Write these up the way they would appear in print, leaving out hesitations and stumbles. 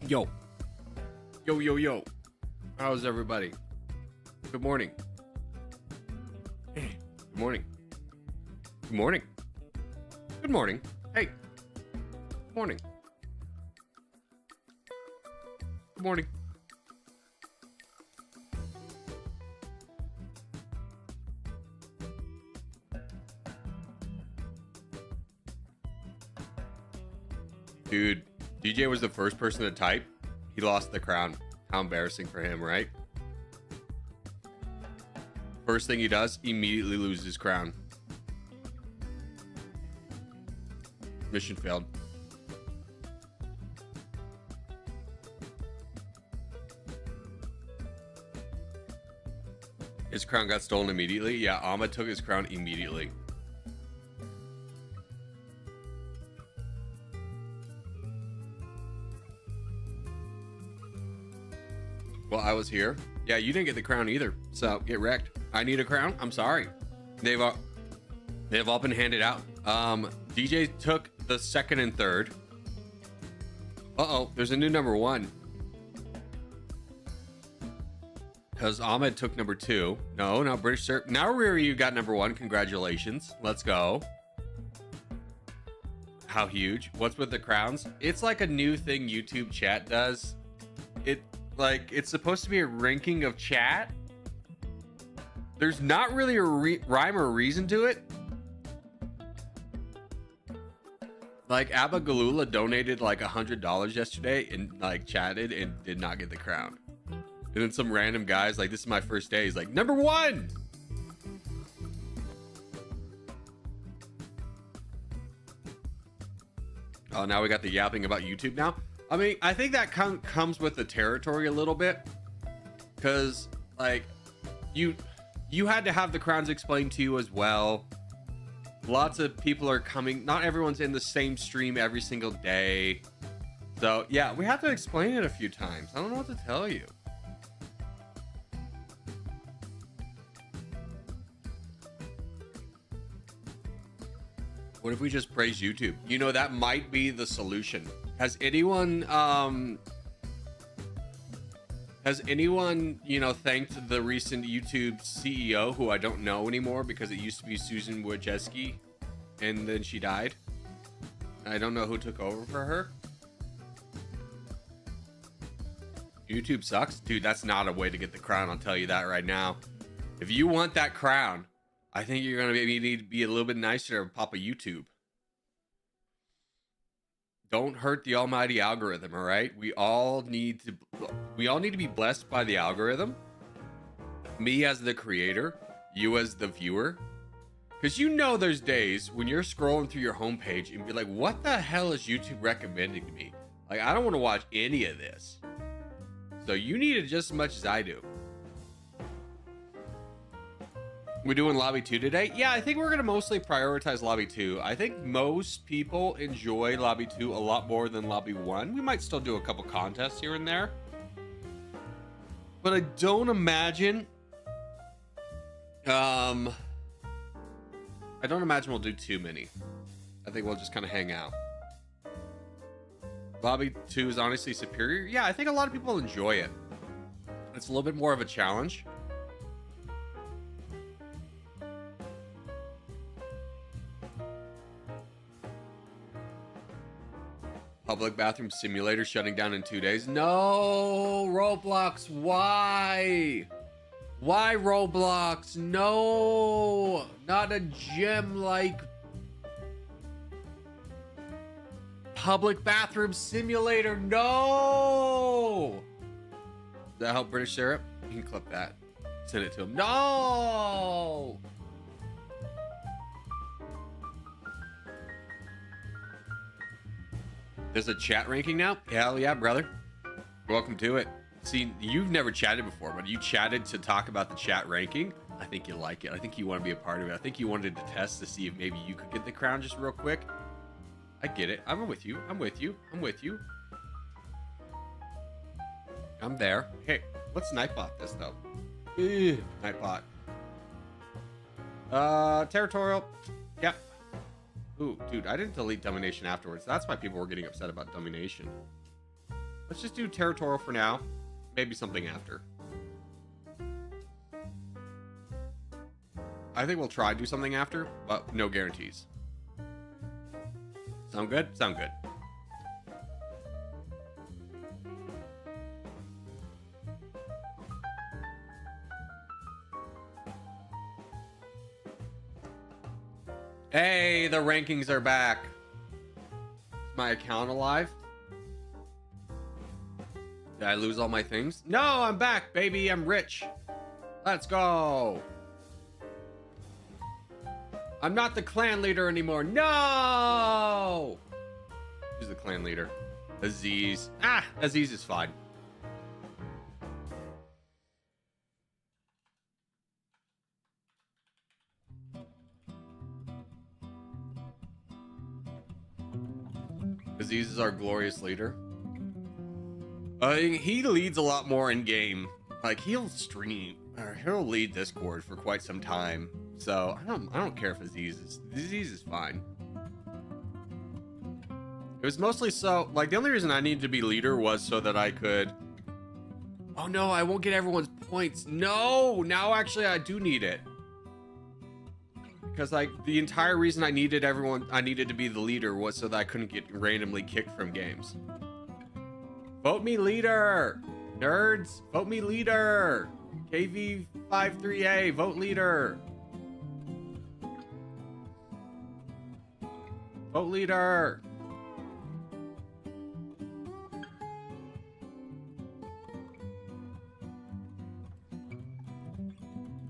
Yo, yo. How's everybody? Good morning. Good morning. Good morning. Good morning. Hey. Good morning. Good morning. Dude, DJ was the first person to type. He lost the crown. How embarrassing for him, right? First thing he does, immediately loses his crown. Mission failed. His crown got stolen immediately. Yeah, Ahmed took his crown immediately. Well, I was here. Yeah, you didn't get the crown either. So get wrecked. I need a crown. I'm sorry. They've all been handed out. DJ took the second and third. Uh-oh, there's a new number one. Because Ahmed took number two. No, not British Sir. Now you got number one. Congratulations. Let's go. How huge? What's with the crowns? It's like a new thing YouTube chat does. It's supposed to be a ranking of chat. There's not really a rhyme or reason to it. Like Abba Galula donated like $100 yesterday and like chatted and did not get the crown. And then some random guys like, this is my first day. He's like, number one. Oh, now we got the yapping about YouTube now. I mean, I think that comes with the territory a little bit, because like you had to have the crowns explained to you as well. Lots of people are coming. Not everyone's in the same stream every single day. So yeah, we have to explain it a few times. I don't know what to tell you. What if we just praise YouTube? You know, that might be the solution. Has anyone, you know, thanked the recent YouTube CEO, who I don't know anymore because it used to be Susan Wojcicki and then she died? I don't know who took over for her. YouTube sucks. Dude, that's not a way to get the crown. I'll tell you that right now. If you want that crown, I think you're going to need to be a little bit nicer to Papa YouTube. Don't hurt the almighty algorithm, all right? We all need to be blessed by the algorithm. Me as the creator, you as the viewer. Because you know there's days when you're scrolling through your homepage and be like, what the hell is YouTube recommending to me? Like, I don't want to watch any of this. So you need it just as much as I do. We're doing lobby 2 today. Yeah, I think we're going to mostly prioritize lobby 2. I think most people enjoy lobby 2 a lot more than lobby 1. We might still do a couple contests here and there, but I don't imagine we'll do too many. I think we'll just kind of hang out. Lobby 2 is honestly superior. Yeah, I think a lot of people enjoy it. It's a little bit more of a challenge. Public bathroom simulator shutting down in 2 days. No, Roblox, why? Why Roblox? No, not a gym like public bathroom simulator. No. Does that help British Syrup? You can clip that. Send it to him. No. There's a chat ranking now? Hell yeah, brother. Welcome to it. See, you've never chatted before, but you chatted to talk about the chat ranking. I think you like it. I think you want to be a part of it. I think you wanted to test to see if maybe you could get the crown just real quick. I get it. I'm with you. I'm with you. I'm with you. I'm there. Hey, let's Nightbot this though. Nightbot. Territorial. Yep. Ooh, dude, I didn't delete domination afterwards. That's why people were getting upset about domination. Let's just do Territorial for now. Maybe something after. I think we'll try to do something after, but no guarantees. Sound good? Sound good. Hey, the rankings are back. Is my account alive? Did I lose all my things? No, I'm back, baby. I'm rich. Let's go. I'm not the clan leader anymore. No! Who's the clan leader? Aziz. Ah, Aziz is fine. Aziz is our glorious leader. He leads a lot more in game. Like he'll stream or he'll lead Discord for quite some time. So I don't care if Aziz is fine. It was mostly so like the only reason I needed to be leader was so that I could. Oh no, I won't get everyone's points. No, now actually I do need it. Because like the entire reason I needed to be the leader was so that I couldn't get randomly kicked from games. Vote me leader, nerds. Vote me leader. KV53A, vote leader. Vote leader.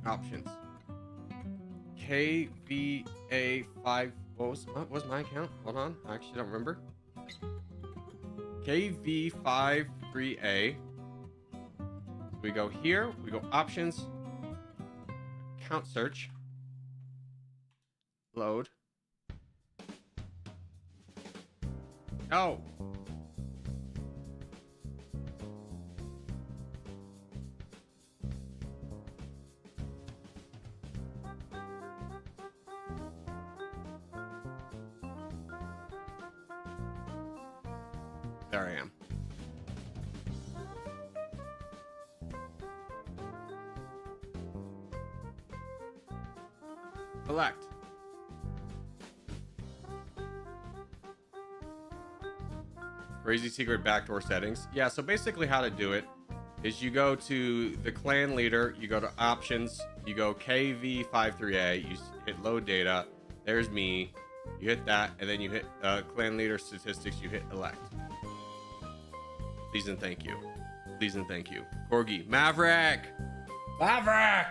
Options. KVA5. What was my account? Hold on. I actually don't remember. KV53A. We go here. We go options. Account search. Load. Oh. There I am. Elect. Crazy secret backdoor settings. Yeah, so basically how to do it is you go to the clan leader, you go to options, you go KV53A, you hit load data, there's me, you hit that, and then you hit clan leader statistics, you hit elect. Please and thank you. Please and thank you. Corgi. Maverick! Maverick!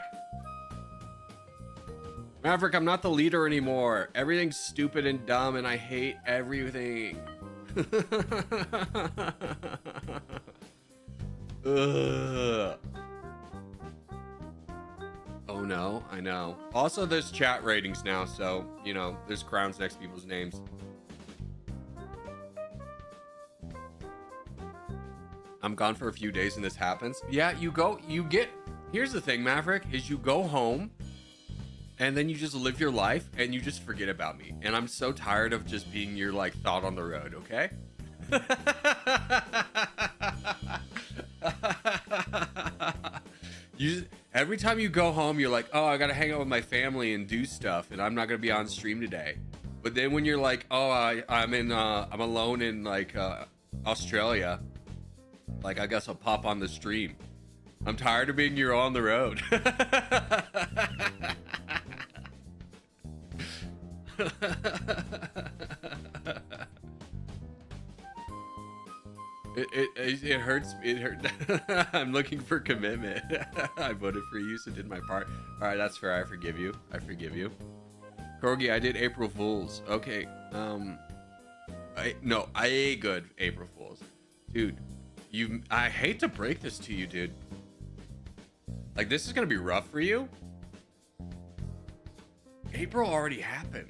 Maverick, I'm not the leader anymore. Everything's stupid and dumb and I hate everything. Ugh. Oh no, I know. Also, there's chat ratings now, so, you know, there's crowns next to people's names. I'm gone for a few days and this happens. Yeah, here's the thing, Maverick, is you go home and then you just live your life and you just forget about me. And I'm so tired of just being your like thought on the road, okay? Every time you go home, you're like, oh, I gotta hang out with my family and do stuff and I'm not gonna be on stream today. But then when you're like, oh, I'm alone in like Australia, like, I guess I'll pop on the stream. I'm tired of being your on the road. It hurts. It hurt. I'm looking for commitment. I voted for you, so did my part. All right, that's fair. I forgive you. I forgive you. Corgi, I did April Fools. Okay. I ate good April Fools, dude. I hate to break this to you, dude. Like, this is gonna be rough for you. April already happened.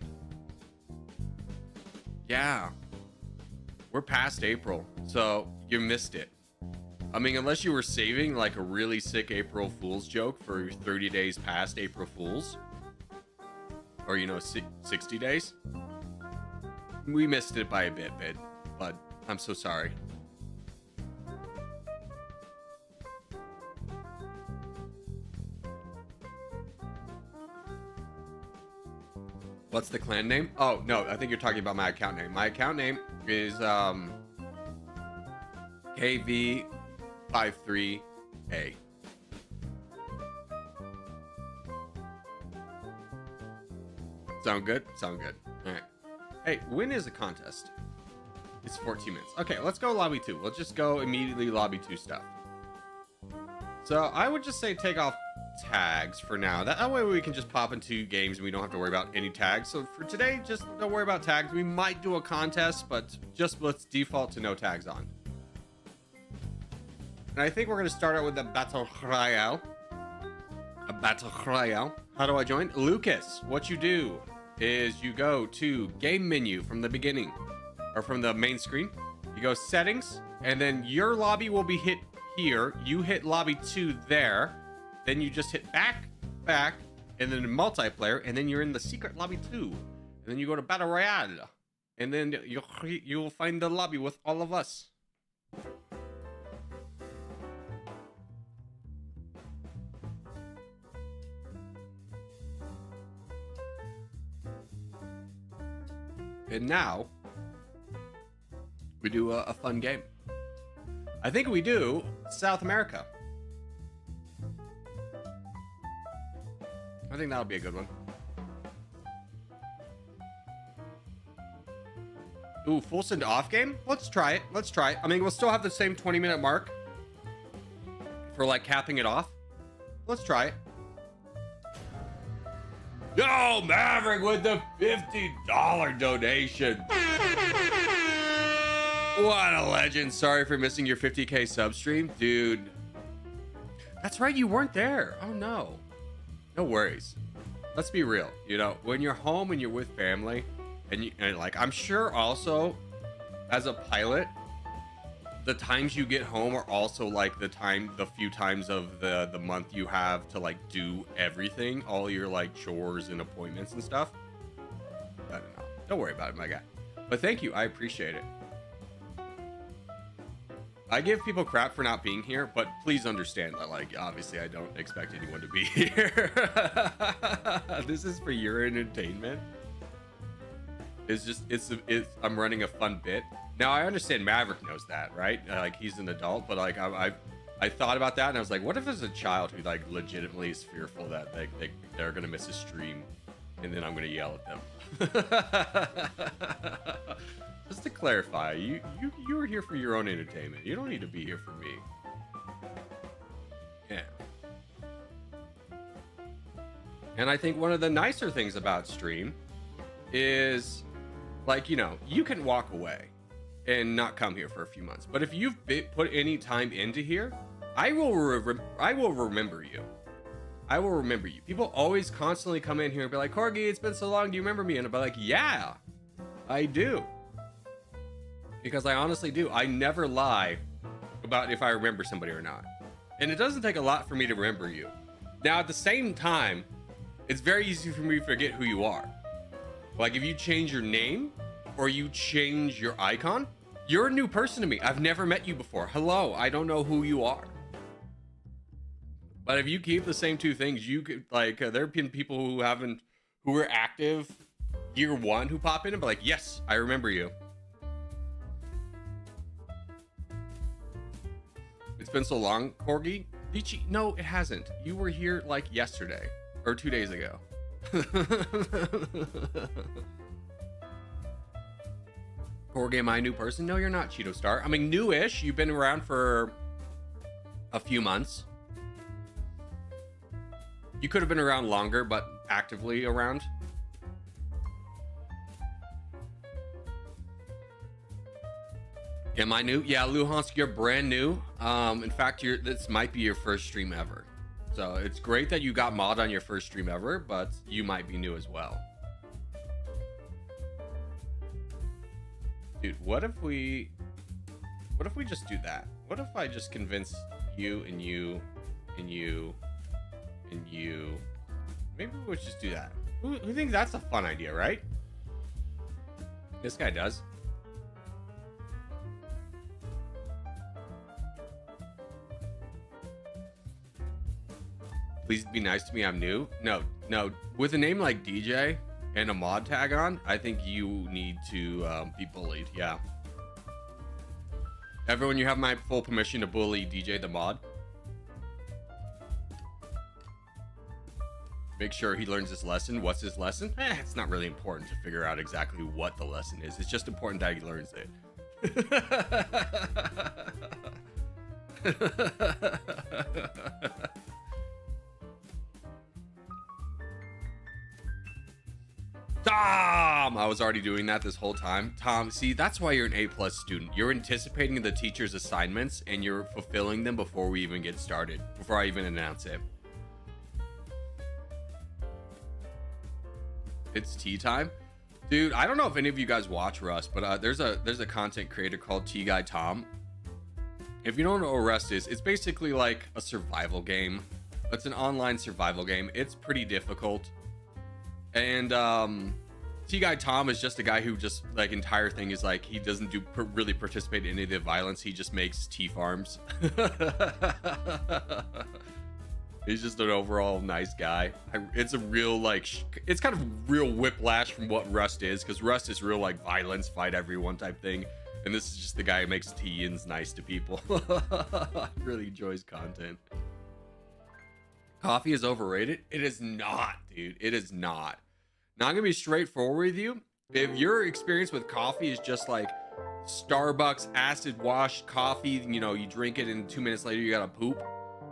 Yeah. We're past April, so you missed it. I mean, unless you were saving like a really sick April Fool's joke for 30 days past April Fool's. Or, you know, 60 days. We missed it by a bit, but I'm so sorry. What's the clan name? Oh, no, I think you're talking about my account name. My account name is KV53A. Sound good? Sound good. All right. Hey, when is a contest? It's 14 minutes. Okay, let's go lobby 2. We'll just go immediately lobby 2 stuff. So I would just say take off tags for now. That way we can just pop into games and we don't have to worry about any tags. So for today, just don't worry about tags. We might do a contest, but just let's default to no tags on. And I think we're going to start out with the Battle Royale. A Battle Royale. How do I join? Lucas, what you do is you go to game menu from the beginning, or from the main screen. You go settings, and then your lobby will be hit here. You hit lobby 2 there. Then you just hit back, and then multiplayer, and then you're in the secret lobby 2. And then you go to Battle Royale. And then you'll find the lobby with all of us. And now, we do a fun game. I think we do South America. I think that'll be a good one. Ooh, full send off game? Let's try it. Let's try it. I mean, we'll still have the same 20-minute mark for like capping it off. Let's try it. Yo, Maverick with the $50 donation. What a legend. Sorry for missing your 50K sub stream. Dude. That's right, you weren't there. Oh, no. No worries. Let's be real. You know, when you're home and you're with family, and like, I'm sure also, as a pilot, the times you get home are also like the few times of the month you have to like do everything, all your like chores and appointments and stuff. I don't know. Don't worry about it, my guy. But thank you. I appreciate it. I give people crap for not being here, but please understand that, like, obviously I don't expect anyone to be here. This is for your entertainment. I'm running a fun bit. Now, I understand Maverick knows that, right? Like, he's an adult, but like, I thought about that and I was like, what if there's a child who like legitimately is fearful that they're gonna miss a stream and then I'm gonna yell at them? Just to clarify, you are here for your own entertainment. You don't need to be here for me. Yeah. And I think one of the nicer things about stream is, like, you know, you can walk away and not come here for a few months. But if you've put any time into here, I will remember you. I will remember you. People always constantly come in here and be like, Corgi, it's been so long. Do you remember me? And I'll be like, yeah, I do. Because I honestly do. I never lie about if I remember somebody or not. And it doesn't take a lot for me to remember you. Now, at the same time, it's very easy for me to forget who you are. Like, if you change your name or you change your icon, you're a new person to me. I've never met you before. Hello, I don't know who you are. But if you keep the same two things, you could, like, there have been people who were active year one who pop in and be like, yes, I remember you. It's been so long, Corgi. No, it hasn't. You were here like yesterday or 2 days ago. Corgi, am I a new person? No, you're not, Cheeto Star. I mean, newish. You've been around for a few months. You could have been around longer, but actively around. Am I new? Yeah, Luhansk, you're brand new. In fact, this might be your first stream ever. So it's great that you got mod on your first stream ever, but you might be new as well. Dude, what if we just do that? What if I just convince you and you and you and you? Maybe we'll just do that. Who thinks that's a fun idea, right? This guy does. Please be nice to me. I'm new. No. With a name like DJ, and a mod tag on, I think you need to be bullied. Yeah. Everyone, you have my full permission to bully DJ the mod. Make sure he learns his lesson. What's his lesson? It's not really important to figure out exactly what the lesson is. It's just important that he learns it. Tom! I was already doing that this whole time. Tom, see, that's why you're an A+ student. You're anticipating the teacher's assignments and you're fulfilling them before we even get started, before I even announce it. It's tea time. Dude, I don't know if any of you guys watch Rust, but there's a content creator called Tea Guy Tom. If you don't know what Rust is, it's basically like a survival game. It's an online survival game. It's pretty difficult. And Tea Guy Tom is just a guy who just like entire thing is like he doesn't really participate in any of the violence. He just makes tea farms. He's just an overall nice guy. It's a real like it's kind of real whiplash from what Rust is, because Rust is real like violence, fight everyone type thing, and this is just the guy who makes tea and is nice to people. Really enjoys content. Coffee is overrated? It is not, dude. It is not. Now I'm gonna be straightforward with you. If your experience with coffee is just like Starbucks acid washed coffee, you know, you drink it and 2 minutes later you gotta poop,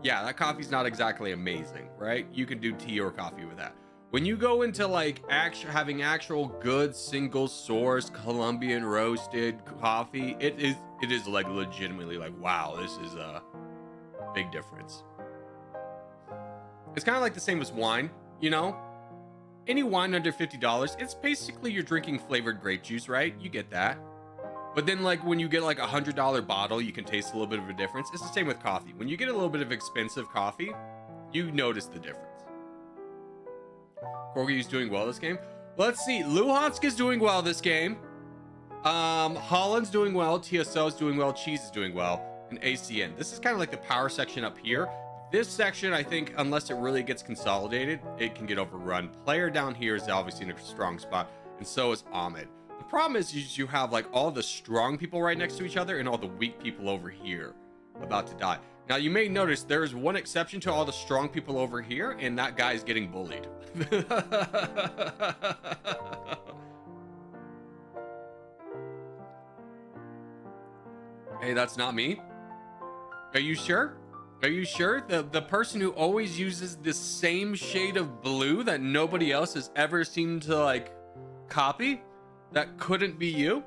yeah, that coffee's not exactly amazing, right? You can do tea or coffee with that. When you go into like having actual good single source Colombian roasted coffee, it is like legitimately like, wow, this is a big difference. It's kind of like the same as wine, you know? Any wine under $50, it's basically you're drinking flavored grape juice, right? You get that. But then like when you get like $100 bottle, you can taste a little bit of a difference. It's the same with coffee. When you get a little bit of expensive coffee, you notice the difference. Corgi is doing well this game. Let's see. Luhansk is doing well this game. Holland's doing well. TSO is doing well. Cheese is doing well. And ACN. This is kind of like the power section up here. This section, I think, unless it really gets consolidated, it can get overrun. Player down here is obviously in a strong spot, and so is Ahmed. The problem is you have like all the strong people right next to each other and all the weak people over here about to die. Now you may notice there's one exception to all the strong people over here, and that guy's getting bullied. Hey, that's not me. Are you sure? Are you sure? The person who always uses the same shade of blue that nobody else has ever seemed to like copy? That couldn't be you?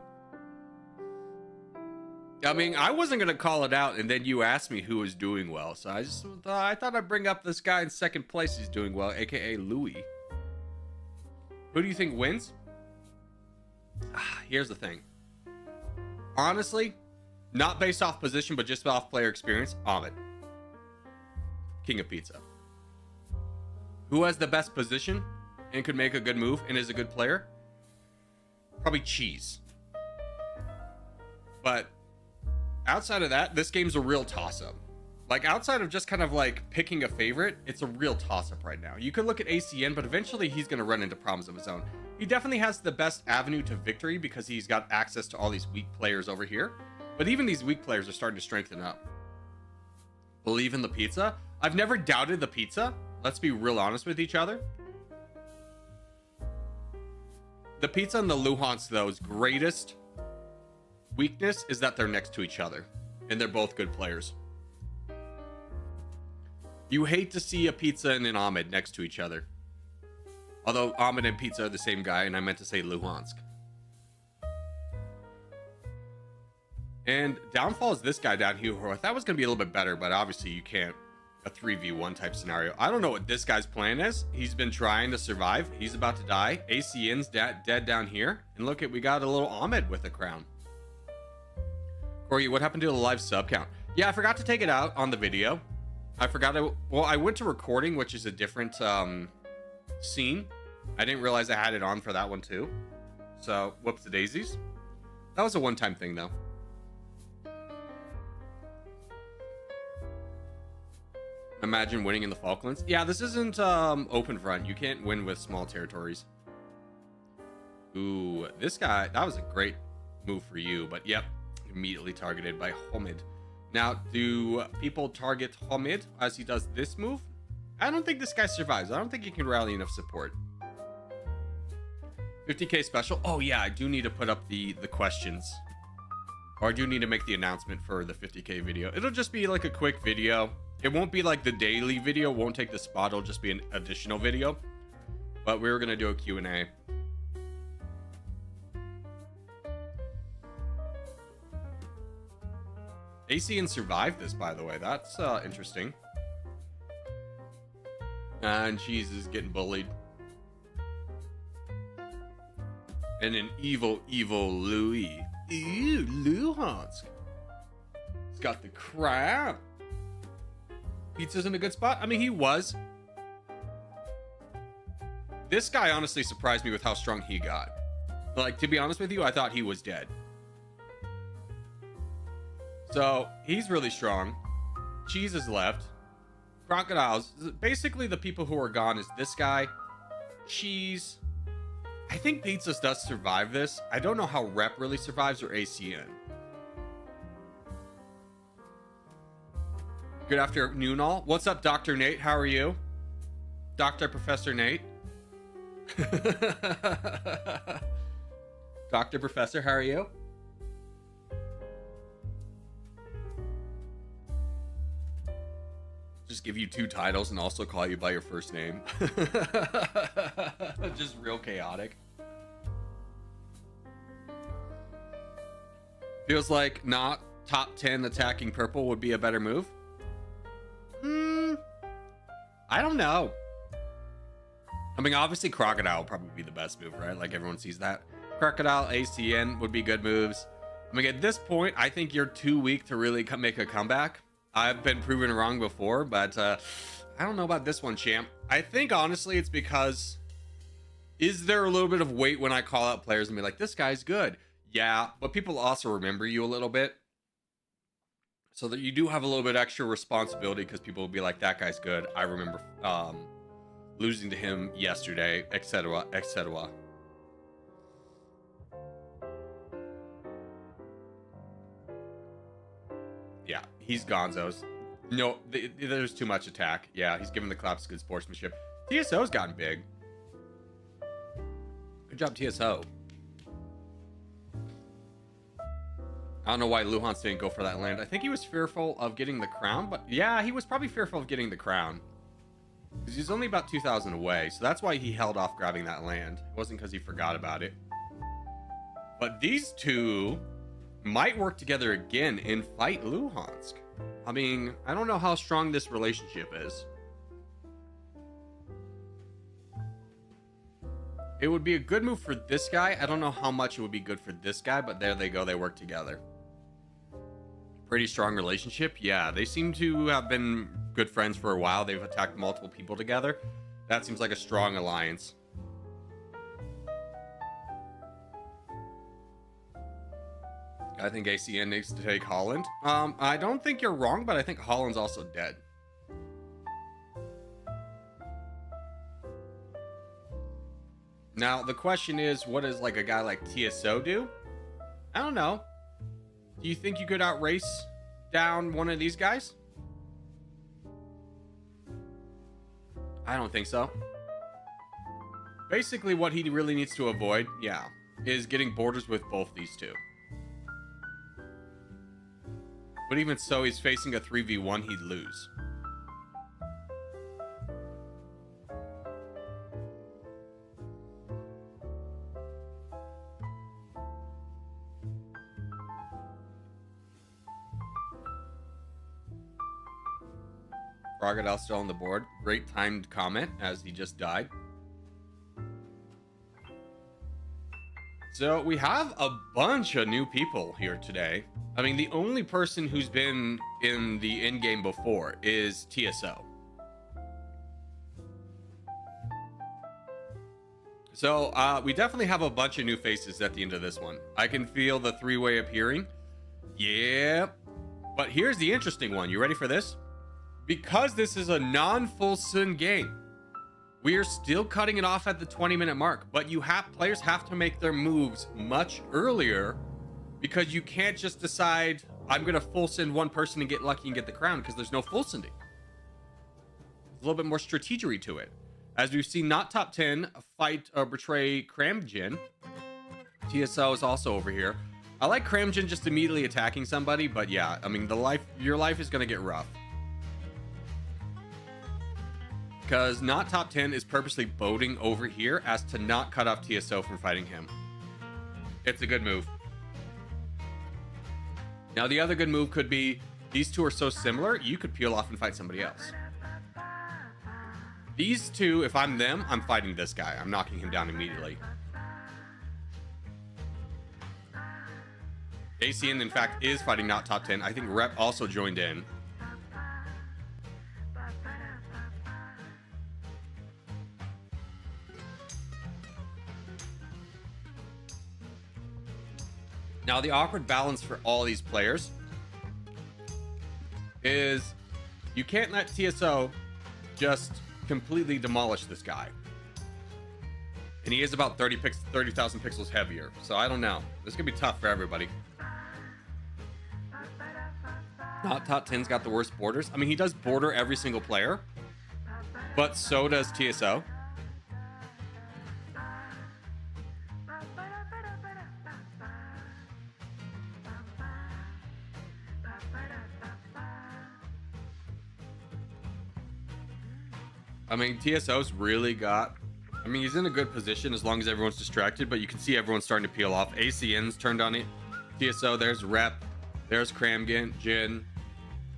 I mean, I wasn't gonna call it out, and then you asked me who was doing well, so I thought I'd bring up this guy in second place who's doing well, aka Louis. Who do you think wins? Here's the thing. Honestly, not based off position, but just off player experience, Ahmed. King of pizza. Who has the best position and could make a good move and is a good player? Probably Cheese. But outside of that, this game's a real toss-up. Like outside of just kind of like picking a favorite, it's a real toss-up right now. You could look at ACN, but eventually he's going to run into problems of his own. He definitely has the best avenue to victory because he's got access to all these weak players over here. But even these weak players are starting to strengthen up. Believe in the pizza? I've never doubted the pizza. Let's be real honest with each other. The pizza and the Luhansk, though's greatest weakness is that they're next to each other. And they're both good players. You hate to see a pizza and an Ahmed next to each other. Although Ahmed and pizza are the same guy, and I meant to say Luhansk. And downfall is this guy down here, who I thought was going to be a little bit better, but obviously you can't. A 3v1 type scenario. I don't know what this guy's plan is. He's been trying to survive. He's about to die. ACN's dead down here. And look, we got a little Ahmed with a crown. Corey, what happened to the live sub count? Yeah, I forgot to take it out on the video. I forgot. I went to recording, which is a different scene. I didn't realize I had it on for that one too. So, whoops the daisies. That was a one-time thing though. Imagine winning in the Falklands. Yeah, this isn't open front. You can't win with small territories. Ooh, this guy, that was a great move for you, but yep, immediately targeted by Homid. Now, do people target Homid as he does this move? I don't think this guy survives. I don't think he can rally enough support. 50k special. Oh yeah, I do need to put up the questions. Or I do need to make the announcement for the 50k video. It'll just be like a quick video. It won't be like the daily video. It won't take the spot. It'll just be an additional video. But we're going to do a Q&A. ACN survived this, by the way. That's interesting. And Jesus getting bullied. And an evil Louis. Ew, Luhansk. He's got the crap. Pizza's in a good spot. I mean, he was. This guy honestly surprised me with how strong he got. Like, to be honest with you, I thought he was dead. So, he's really strong. Cheese is left. Crocodiles. Basically, the people who are gone is this guy. Cheese. I think Pizzas does survive this. I don't know how Rep really survives or ACN. Good afternoon, all. What's up, Dr. Nate? How are you? Dr. Professor Nate. Dr. Professor, how are you? Just give you 2 titles and also call you by your first name. Just real chaotic. Feels like not top 10 attacking purple would be a better move. I don't know. I mean, obviously Crocodile would probably be the best move, right? Like everyone sees that. Crocodile, ACN would be good moves. I mean, at this point, I think you're too weak to really make a comeback. I've been proven wrong before, but I don't know about this one, champ. I think, honestly, it's because... Is there a little bit of weight when I call out players and be like, this guy's good? Yeah, but people also remember you a little bit. So that you do have a little bit extra responsibility because people will be like, that guy's good. I remember losing to him yesterday, etc., etc. Yeah, he's gonzos. No, there's too much attack. Yeah, he's giving the claps good sportsmanship. TSO's gotten big. Good job, TSO. I don't know why Luhansk didn't go for that land. I think he was fearful of getting the crown, but yeah, he was probably fearful of getting the crown. Because he's only about 2,000 away, so that's why he held off grabbing that land. It wasn't because he forgot about it. But these two might work together again and fight Luhansk. I mean, I don't know how strong this relationship is. It would be a good move for this guy. I don't know how much it would be good for this guy, but there they go. They work together. Pretty strong relationship. Yeah, they seem to have been good friends for a while. They've attacked multiple people together. That seems like a strong alliance. I think ACN needs to take Holland. I don't think you're wrong, but I think Holland's also dead. Now, the question is, what does like a guy like TSO do? I don't know. Do you think you could outrace down one of these guys? I don't think so. Basically, what he really needs to avoid, yeah, is getting borders with both these two. But even so, he's facing a 3v1, he'd lose. Crocodile still on the board. Great timed comment as he just died. So we have a bunch of new people here today. I mean, the only person who's been in the end game before is TSO. So we definitely have a bunch of new faces at the end of this one. I can feel the three-way appearing. Yeah. But here's the interesting one. You ready for this? Because this is a non-full Sun game, We are still cutting it off at the 20-minute mark, but players have to make their moves much earlier, because you can't just decide I'm going to full send one person and get lucky and get the crown, because there's no full sending. There's a little bit more strategery to it. As we've seen Not Top 10 fight or betray Cramjin, TSO is also over here. I like Cramjin just immediately attacking somebody, but yeah, I mean, your life is going to get rough. Because Not Top 10 is purposely boating over here as to not cut off TSO from fighting him. It's a good move. Now, the other good move could be, these two are so similar, you could peel off and fight somebody else. These two, if I'm them, I'm fighting this guy. I'm knocking him down immediately. ACN, in fact, is fighting Not Top 10. I think Rep also joined in. Now, the awkward balance for all these players is you can't let TSO just completely demolish this guy. And he is about 30,000 pixels heavier. So I don't know. This is going to be tough for everybody. Not Top 10's got the worst borders. I mean, he does border every single player, but so does TSO. I mean, TSO's really got... I mean, he's in a good position as long as everyone's distracted, but you can see everyone's starting to peel off. ACN's turned on it. TSO, there's Rep. There's Cramjin, Jin.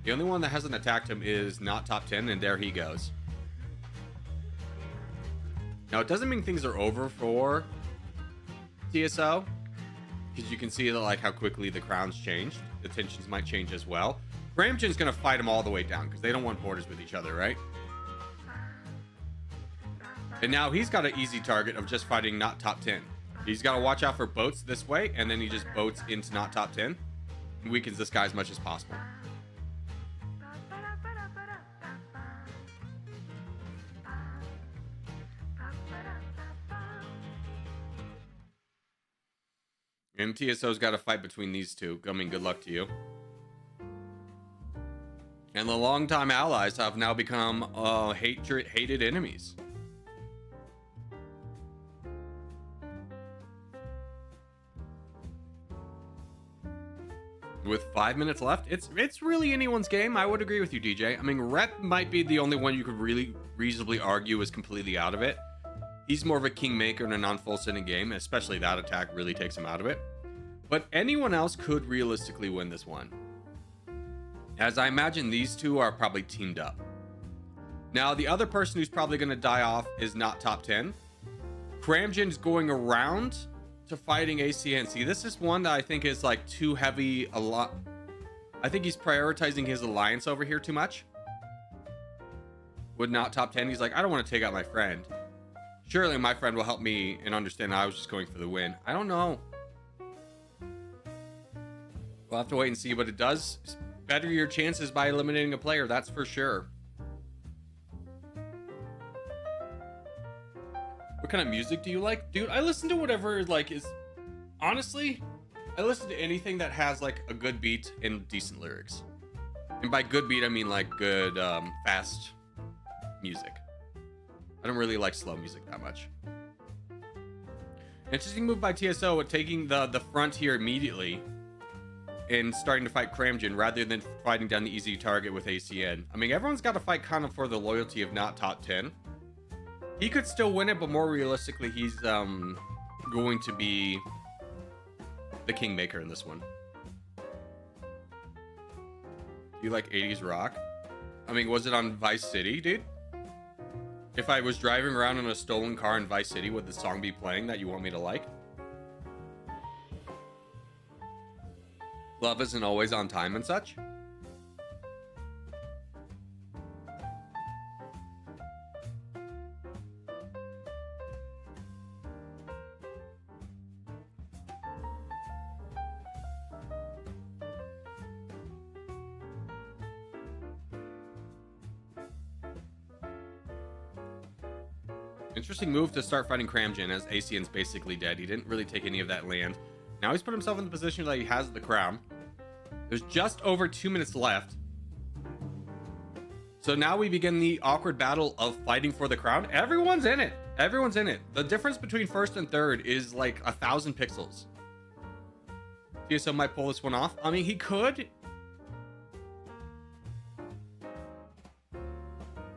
The only one that hasn't attacked him is Not Top 10, and there he goes. Now, it doesn't mean things are over for TSO, because you can see that, like, how quickly the crowns changed. The tensions might change as well. Cramjin's going to fight him all the way down, because they don't want borders with each other, right? And now he's got an easy target of just fighting Not Top 10. He's got to watch out for boats this way, and then he just boats into Not Top 10. And weakens this guy as much as possible. MTSO's got to fight between these two. I mean, good luck to you. And the longtime allies have now become hated enemies. With 5 minutes left, it's really anyone's game. I would agree with you, DJ. I mean, Rep might be the only one you could really reasonably argue is completely out of it. He's more of a kingmaker in a non-full sending game, especially that attack really takes him out of it. But anyone else could realistically win this one, as I imagine these two are probably teamed up. Now, the other person who's probably going to die off is Not Top 10. Cramjin's going around to fighting ACN. See, this is one that I think is like too heavy a lot. I think he's prioritizing his alliance over here too much. With Not Top 10, he's like, I don't want to take out my friend. Surely my friend will help me and understand I was just going for the win. I don't know. We'll have to wait and see, but it does better your chances by eliminating a player, that's for sure. What kind of music do you like? Dude, I listen to whatever, like, is... Honestly, I listen to anything that has, like, a good beat and decent lyrics. And by good beat, I mean, like, good, fast music. I don't really like slow music that much. Interesting move by TSO with taking the front here immediately and starting to fight Cramjin rather than fighting down the easy target with ACN. I mean, everyone's got to fight kind of for the loyalty of Not Top 10. He could still win it, but more realistically, he's going to be the kingmaker in this one. Do you like 80s rock? I mean, was it on Vice City, dude? If I was driving around in a stolen car in Vice City, would the song be playing that you want me to like? Love isn't always on time and such. Interesting move to start fighting Cramjin, as Asian's basically dead. He didn't really take any of that land. Now he's put himself in the position that he has the crown. There's just over 2 minutes left. So now we begin the awkward battle of fighting for the crown. Everyone's in it. Everyone's in it. The difference between first and third is like 1,000 pixels. TSO might pull this one off. I mean, he could.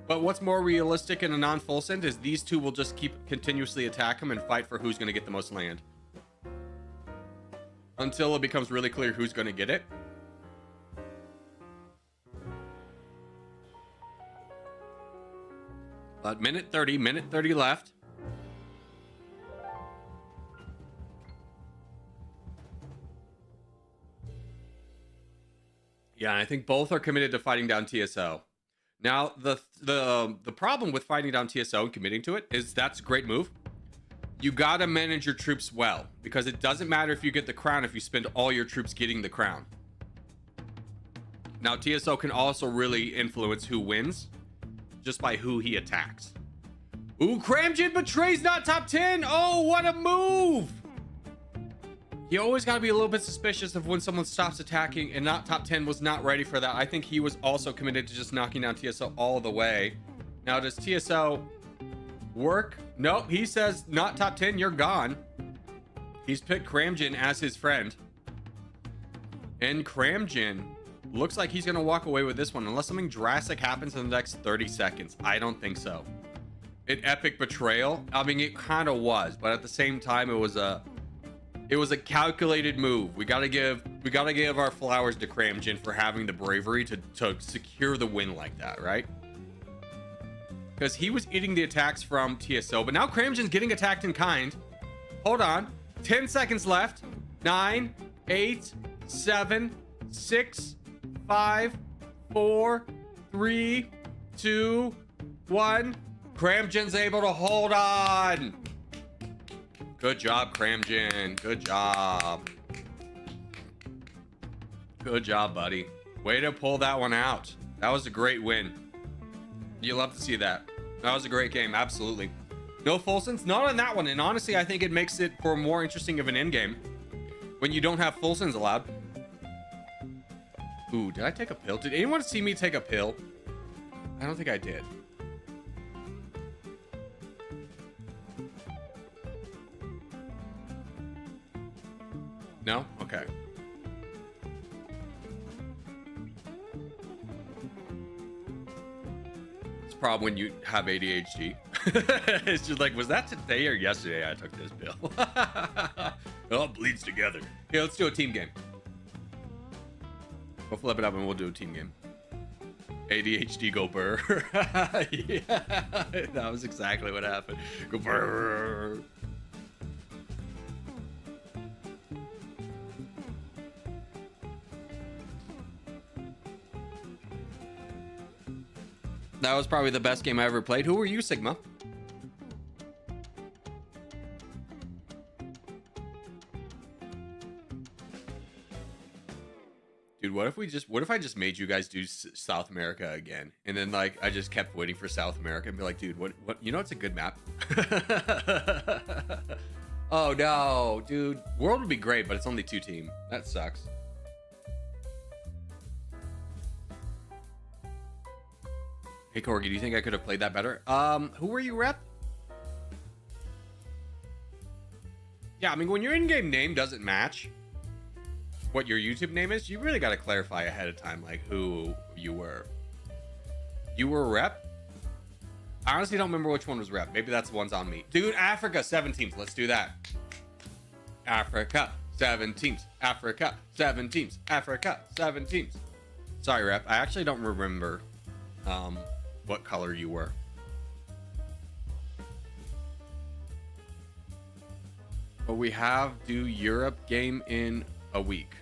But what's more realistic in a non-full send is these two will just keep continuously attack him and fight for who's going to get the most land. Until it becomes really clear who's going to get it. But minute 30 left. Yeah, and I think both are committed to fighting down TSO. Now, the problem with fighting down TSO and committing to it is that's a great move. You gotta manage your troops well, because it doesn't matter if you get the crown if you spend all your troops getting the crown. Now, TSO can also really influence who wins just by who he attacks. Ooh, Cramjin betrays not top 10. Oh, what a move! You always got to be a little bit suspicious of when someone stops attacking, and not top 10 was not ready for that. I think he was also committed to just knocking down TSO all the way. Now, does TSO work? Nope, he says not top 10, you're gone. He's picked Cramjin as his friend. And Cramjin looks like he's going to walk away with this one, unless something drastic happens in the next 30 seconds. I don't think so. An epic betrayal? I mean, it kind of was, but at the same time, it was a calculated move. We gotta give our flowers to Cramjin for having the bravery to secure the win like that, right? Because he was eating the attacks from TSO, but now Cramjin's getting attacked in kind. Hold on. 10 seconds left. 9, 8, 7, 6, 5, 4, 3, 2, 1. Cramjin's able to hold on. Good job, Cramjin. Good job. Good job, buddy. Way to pull that one out. That was a great win. You love to see that. That was a great game. Absolutely. No full sends? Not on that one. And honestly, I think it makes it for more interesting of an end game when you don't have full sends allowed. Ooh, did I take a pill? Did anyone see me take a pill? I don't think I did. No? Okay. It's a problem when you have ADHD. It's just like, was that today or yesterday I took this pill? It all bleeds together. Yeah, let's do a team game. We'll flip it up and we'll do a team game. ADHD go burr. Yeah, that was exactly what happened. Go burr. That was probably the best game I ever played. Who were you, Sigma? Dude, what if I just made you guys do South America again? And then like I just kept waiting for South America and be like, dude, what you know it's a good map? Oh no, dude. World would be great, but it's only 2 team. That sucks. Hey Corgi, do you think I could have played that better? Who were you, rep? Yeah, I mean, when your in-game name doesn't match what your YouTube name is, you really got to clarify ahead of time, like, who you were. You were rep? I honestly don't remember which one was rep. Maybe that's the one's on me. Dude, Africa, 7 teams. Let's do that. Africa, 7 teams. Africa, 7 teams. Africa, 7 teams. Sorry, rep. I actually don't remember what color you were. But we have do Europe game in a week.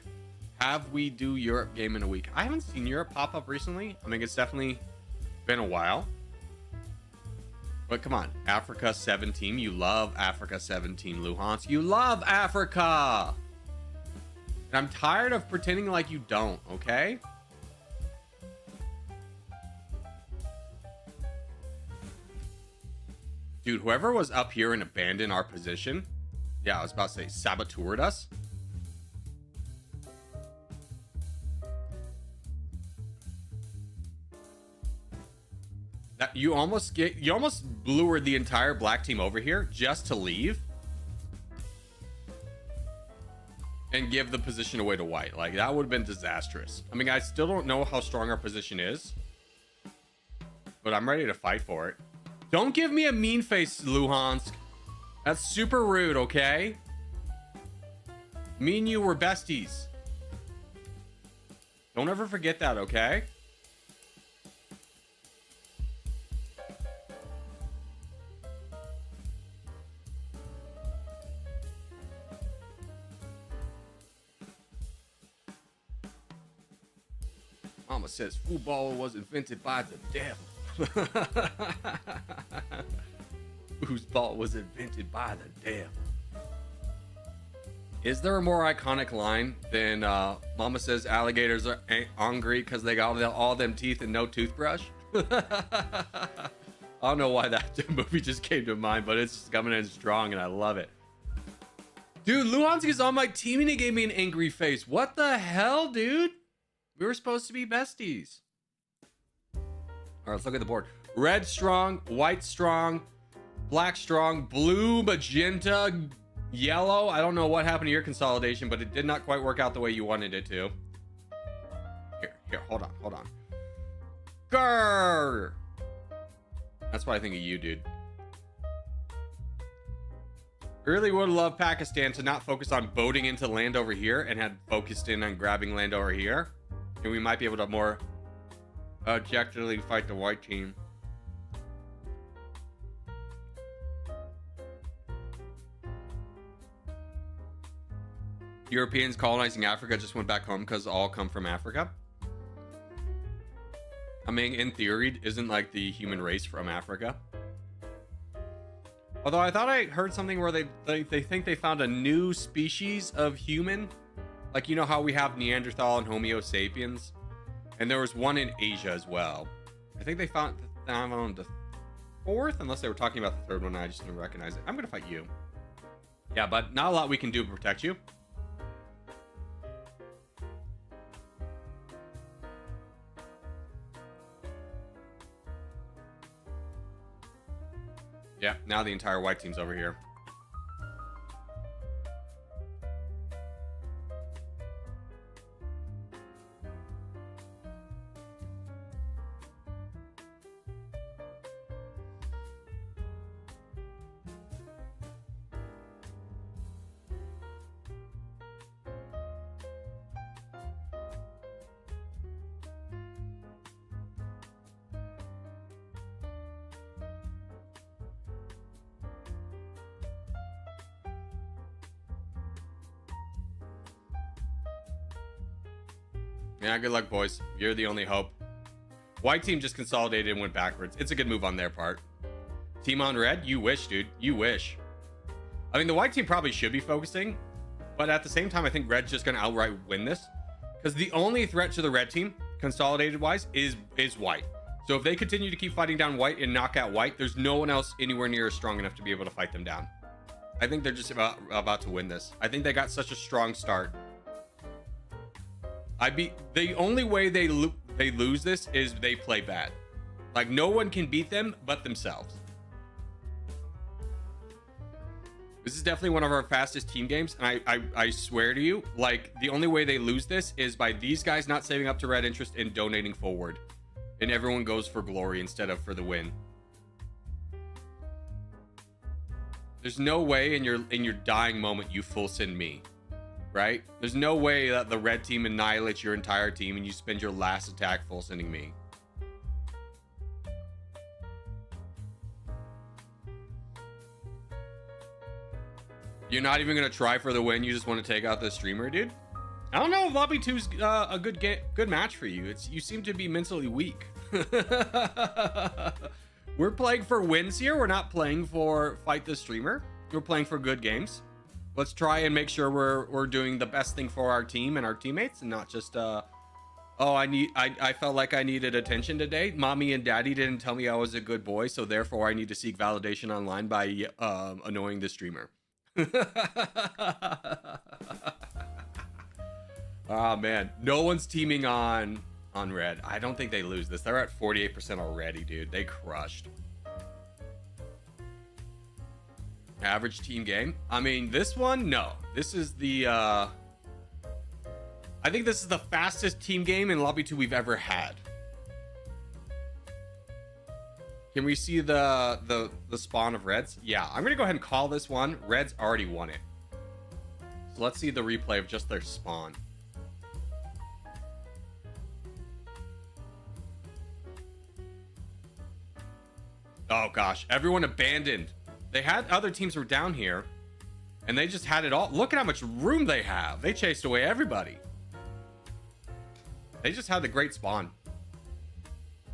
Have we do Europe game in a week? I haven't seen Europe pop up recently. I mean, it's definitely been a while. But come on, Africa 17. You love Africa 17, Luhansk. You love Africa. And I'm tired of pretending like you don't, okay? Dude, whoever was up here and abandoned our position. Yeah, I was about to say saboteured us. That you almost lured the entire black team over here just to leave and give the position away to white. Like, that would have been disastrous. I mean, I still don't know how strong our position is, but I'm ready to fight for it. Don't give me a mean face, Luhansk. That's super rude, okay? Me and you were besties. Don't ever forget that, okay? Mama says football was invented by the devil. Whose ball was invented by the devil? Is there a more iconic line than Mama says alligators are hungry because they got all them teeth and no toothbrush? I don't know why that movie just came to mind, but it's just coming in strong and I love it. Dude, Luhansk is on my team and he gave me an angry face. What the hell, dude? We were supposed to be besties. All right, let's look at the board. Red strong, white strong, black strong, blue, magenta, yellow. I don't know what happened to your consolidation, but it did not quite work out the way you wanted it to. Here, hold on. Grrr! That's what I think of you, dude. Really would love Pakistan to not focus on boating into land over here and had focused in on grabbing land over here. And we might be able to more objectively fight the white team. Europeans colonizing Africa just went back home because all come from Africa. I mean, in theory, isn't like the human race from Africa? Although I thought I heard something where they think they found a new species of human. Like, you know how we have Neanderthal and Homo sapiens? And there was one in Asia as well. I think they found the fourth, unless they were talking about the third one. I just didn't recognize it. I'm going to fight you. Yeah, but not a lot we can do to protect you. Yeah, now the entire white team's over here. Yeah, good luck, boys. You're the only hope. White team just consolidated and went backwards. It's a good move on their part. Team on red? You wish, dude. You wish. I mean, the white team probably should be focusing, but at the same time, I think red's just going to outright win this. Because the only threat to the red team, consolidated-wise, is white. So if they continue to keep fighting down white and knock out white, there's no one else anywhere near strong enough to be able to fight them down. I think they're just about to win this. I think they got such a strong start. The only way they lose this is they play bad. Like, no one can beat them but themselves. This is definitely one of our fastest team games, and I swear to you, like, the only way they lose this is by these guys not saving up to red interest and donating forward, and everyone goes for glory instead of for the win. There's no way in your dying moment you full send me. Right? There's no way that the red team annihilates your entire team and you spend your last attack full sending me. You're not even going to try for the win. You just want to take out the streamer, dude? I don't know if Lobby 2's a good match for you. You seem to be mentally weak. We're playing for wins here. We're not playing for fight the streamer. We're playing for good games. Let's try and make sure we're doing the best thing for our team and our teammates and not just Oh, I felt like I needed attention today. Mommy and daddy didn't tell me I was a good boy, so therefore I need to seek validation online by annoying the streamer. Oh man, no one's teaming on red. I don't think they lose this. They're at 48% already, dude. They crushed. Average team game. I mean, this one, no. This is the I think this is the fastest team game in Lobby 2 we've ever had. Can we see the spawn of reds? Yeah, I'm gonna go ahead and call this one. Reds already won it. So let's see the replay of just their spawn. Oh gosh, everyone abandoned. They had other teams were down here, and they just had it all. Look at how much room they have. They chased away everybody. They just had the great spawn.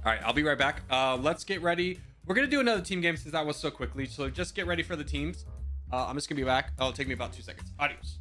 All right, I'll be right back. Let's get ready. We're gonna do another team game since that was so quickly. So just get ready for the teams. I'm just gonna be back. It'll take me about 2 seconds. Adios.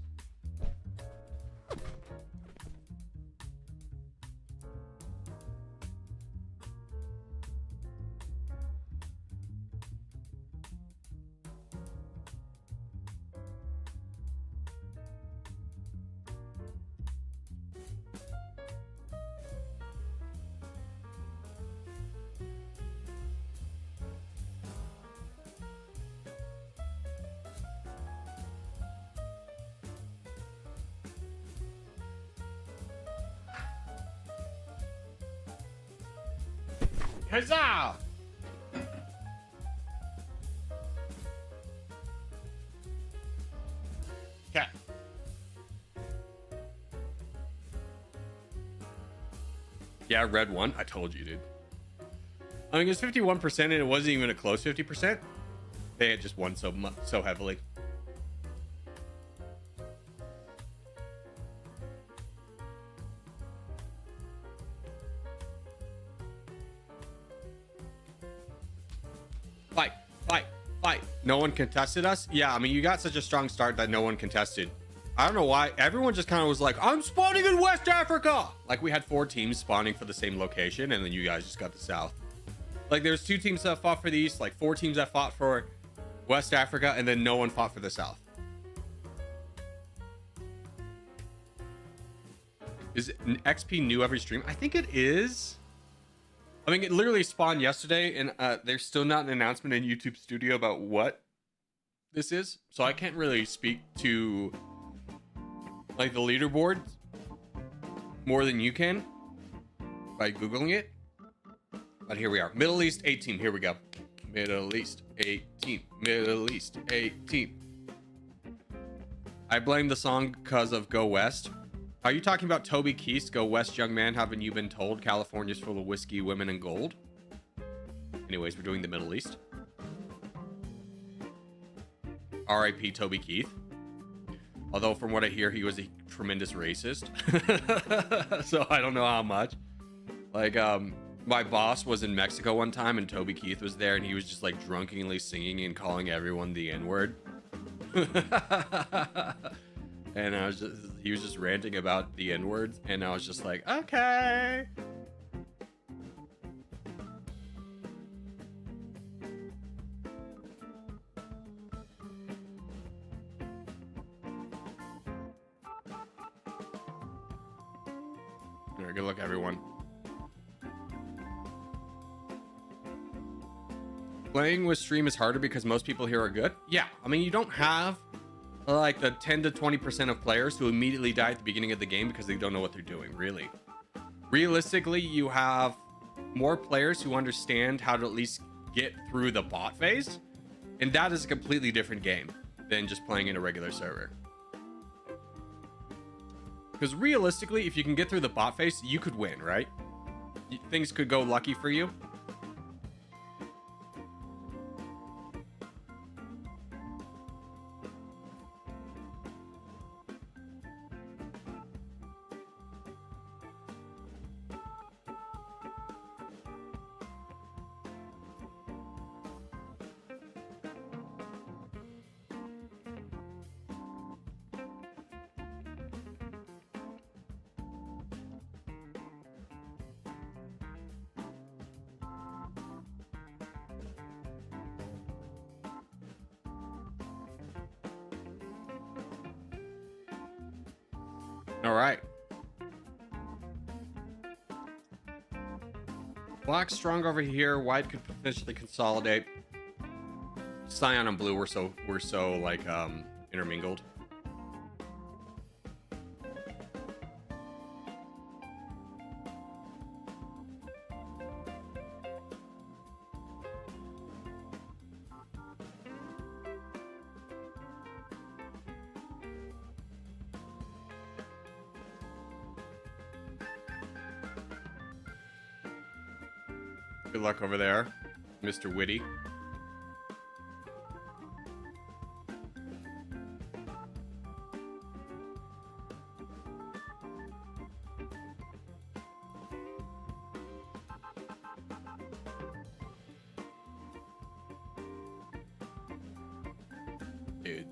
Huzzah! Okay. Yeah, red won. I told you, dude. I mean, it's 51% and it wasn't even a close 50%. They had just won so heavily. Fight. No one contested us? Yeah, I mean, you got such a strong start that no one contested. I don't know why. Everyone just kind of was like, I'm spawning in West Africa. Like, we had 4 teams spawning for the same location, and then you guys just got the South. Like, there's 2 teams that fought for the East, like 4 teams that fought for West Africa, and then no one fought for the South. Is XP new every stream? I think it is. I mean, it literally spawned yesterday, and there's still not an announcement in YouTube Studio about what this is. So I can't really speak to, like, the leaderboard more than you can by Googling it. But here we are. Middle East 18. Here we go. Middle East 18. Middle East 18. I blame the song because of Go West. Are you talking about Toby Keith's Go West, Young Man? Haven't you been told California's full of whiskey, women, and gold? Anyways, we're doing the Middle East. R.I.P. Toby Keith. Although, from what I hear, he was a tremendous racist. So I don't know how much. Like, my boss was in Mexico one time, and Toby Keith was there, and he was just, like, drunkenly singing and calling everyone the N-word. And he was just ranting about the N-words, and I was just like, okay. All right, good luck, everyone. Playing with stream is harder because most people here are good. Yeah, I mean, you don't have like the 10 to 20% of players who immediately die at the beginning of the game because they don't know what they're doing, really. Realistically, you have more players who understand how to at least get through the bot phase, and that is a completely different game than just playing in a regular server. Because realistically, if you can get through the bot phase, you could win, right? Things could go lucky for you. All right. Black's strong over here. White could potentially consolidate. Cyan and blue we're so like intermingled. Good luck over there, Mr. Witty. Dude,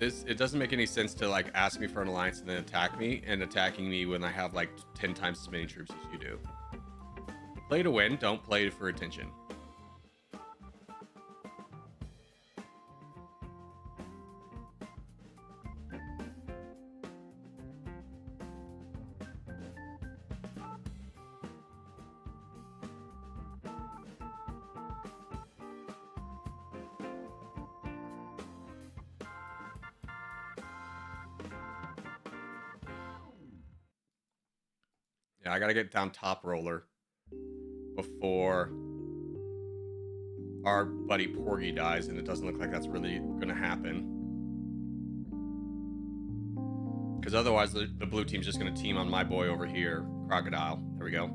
it doesn't make any sense to like ask me for an alliance and then attack me, and attacking me when I have like 10 times as many troops as you do. Play to win, don't play for attention. Yeah, I gotta get down top roller before our buddy Porgy dies, and it doesn't look like that's really gonna happen. Because otherwise, the blue team's just gonna team on my boy over here, Crocodile. There we go.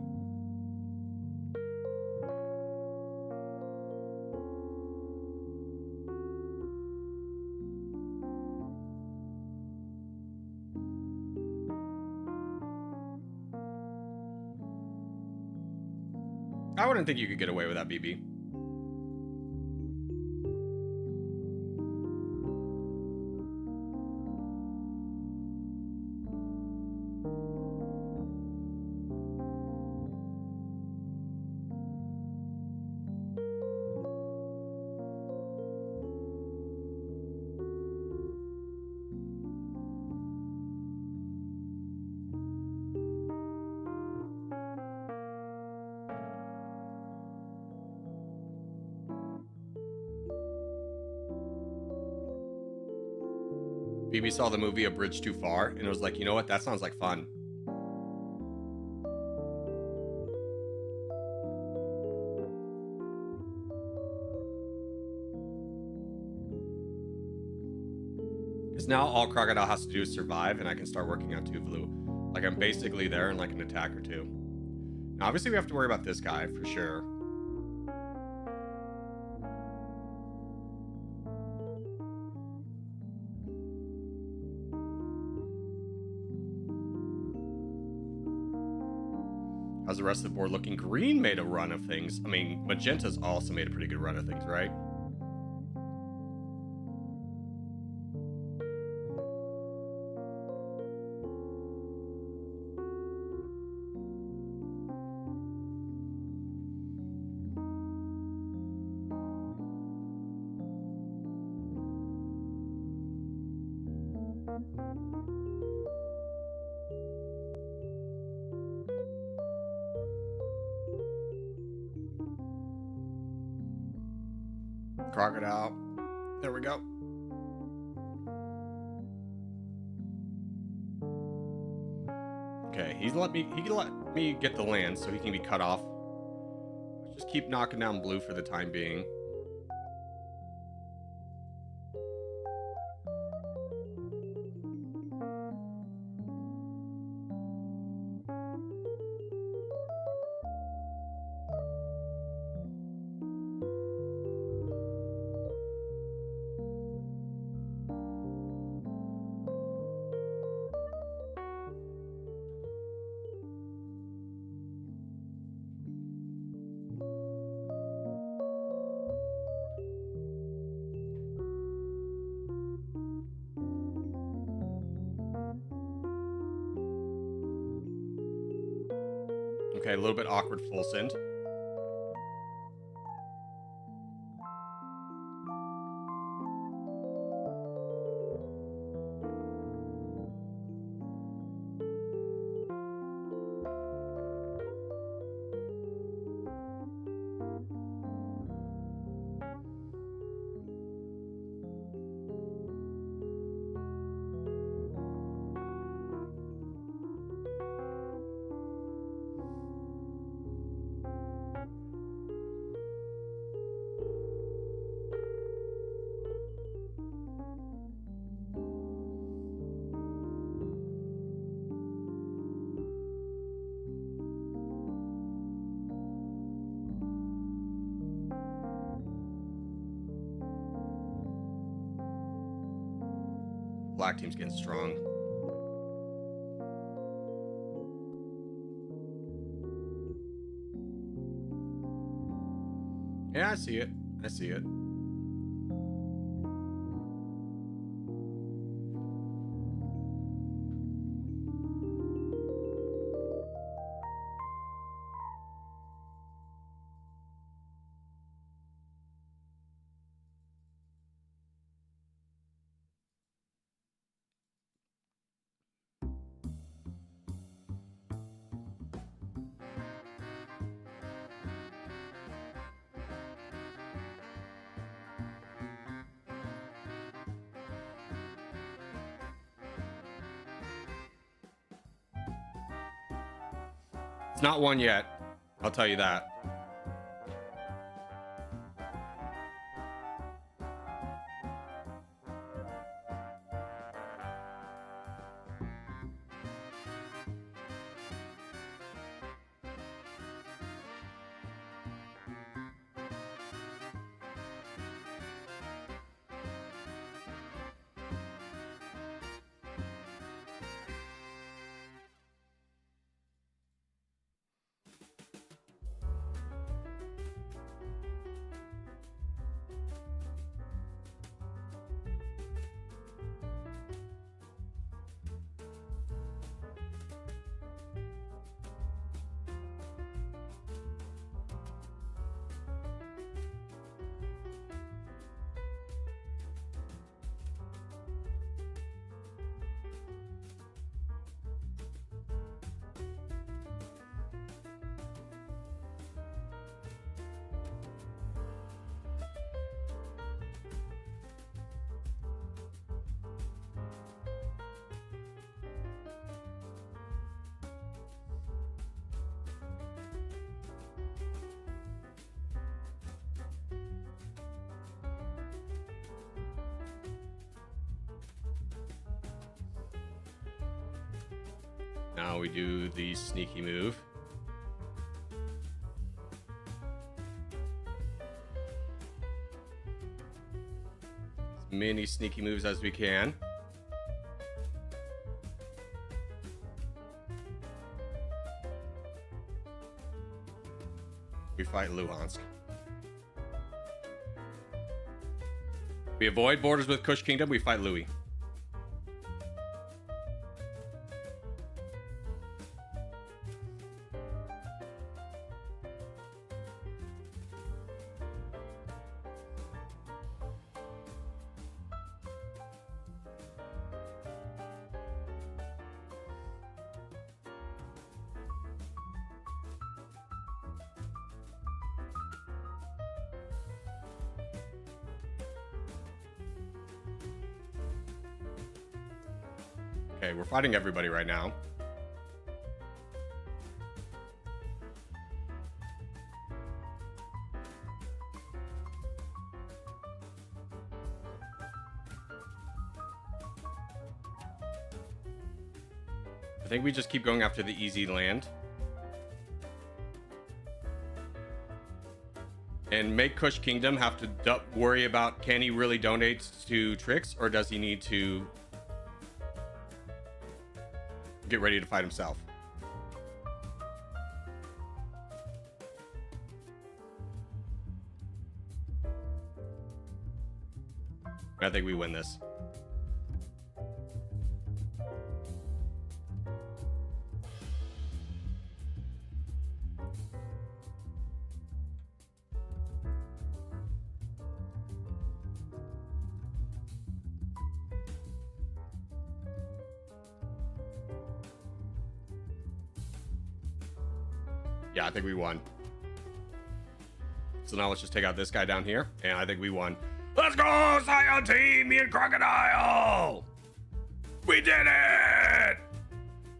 I wouldn't think you could get away with that, BB. BB saw the movie A Bridge Too Far, and it was like, you know what? That sounds like fun. Because now all Crocodile has to do is survive, and I can start working on 2 blue. Like, I'm basically there in like an attack or 2. Now, obviously, we have to worry about this guy for sure. How's the rest of the board looking? Green made a run of things. I mean, Magenta's also made a pretty good run of things, right? Crocodile. There we go. Okay, he can let me get the land so he can be cut off. Just keep knocking down blue for the time being. Okay, a little bit awkward full send. Black team's getting strong. Yeah, I see it. I see it. It's not one yet. I'll tell you that. Now we do the sneaky move. As many sneaky moves as we can. We fight Luhansk. We avoid borders with Kush Kingdom, we fight Louis. Okay, we're fighting everybody right now. I think we just keep going after the easy land. And make Kush Kingdom have to worry about, can he really donate to Trix, or does he need to get ready to fight himself? I think we win this. Yeah, I think we won. So now let's just take out this guy down here, and I think we won. Let's go, Scion Team, me and Crocodile! We did it!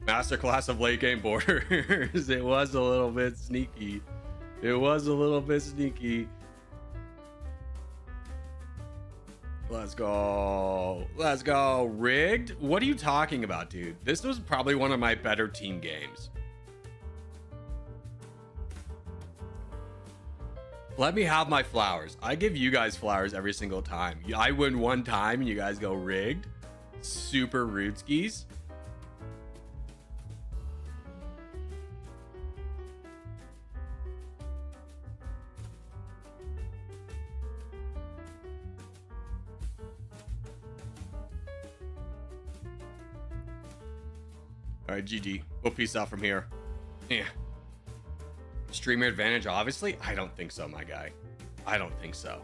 Masterclass of late game borders. It was a little bit sneaky. It was a little bit sneaky. Let's go. Let's go. Rigged? What are you talking about, dude? This was probably one of my better team games. Let me have my flowers. I give you guys flowers every single time. I win one time and you guys go rigged. super rude skis. All right, GG. We'll peace out from here. Yeah. Streamer advantage, obviously? I don't think so, my guy. I don't think so.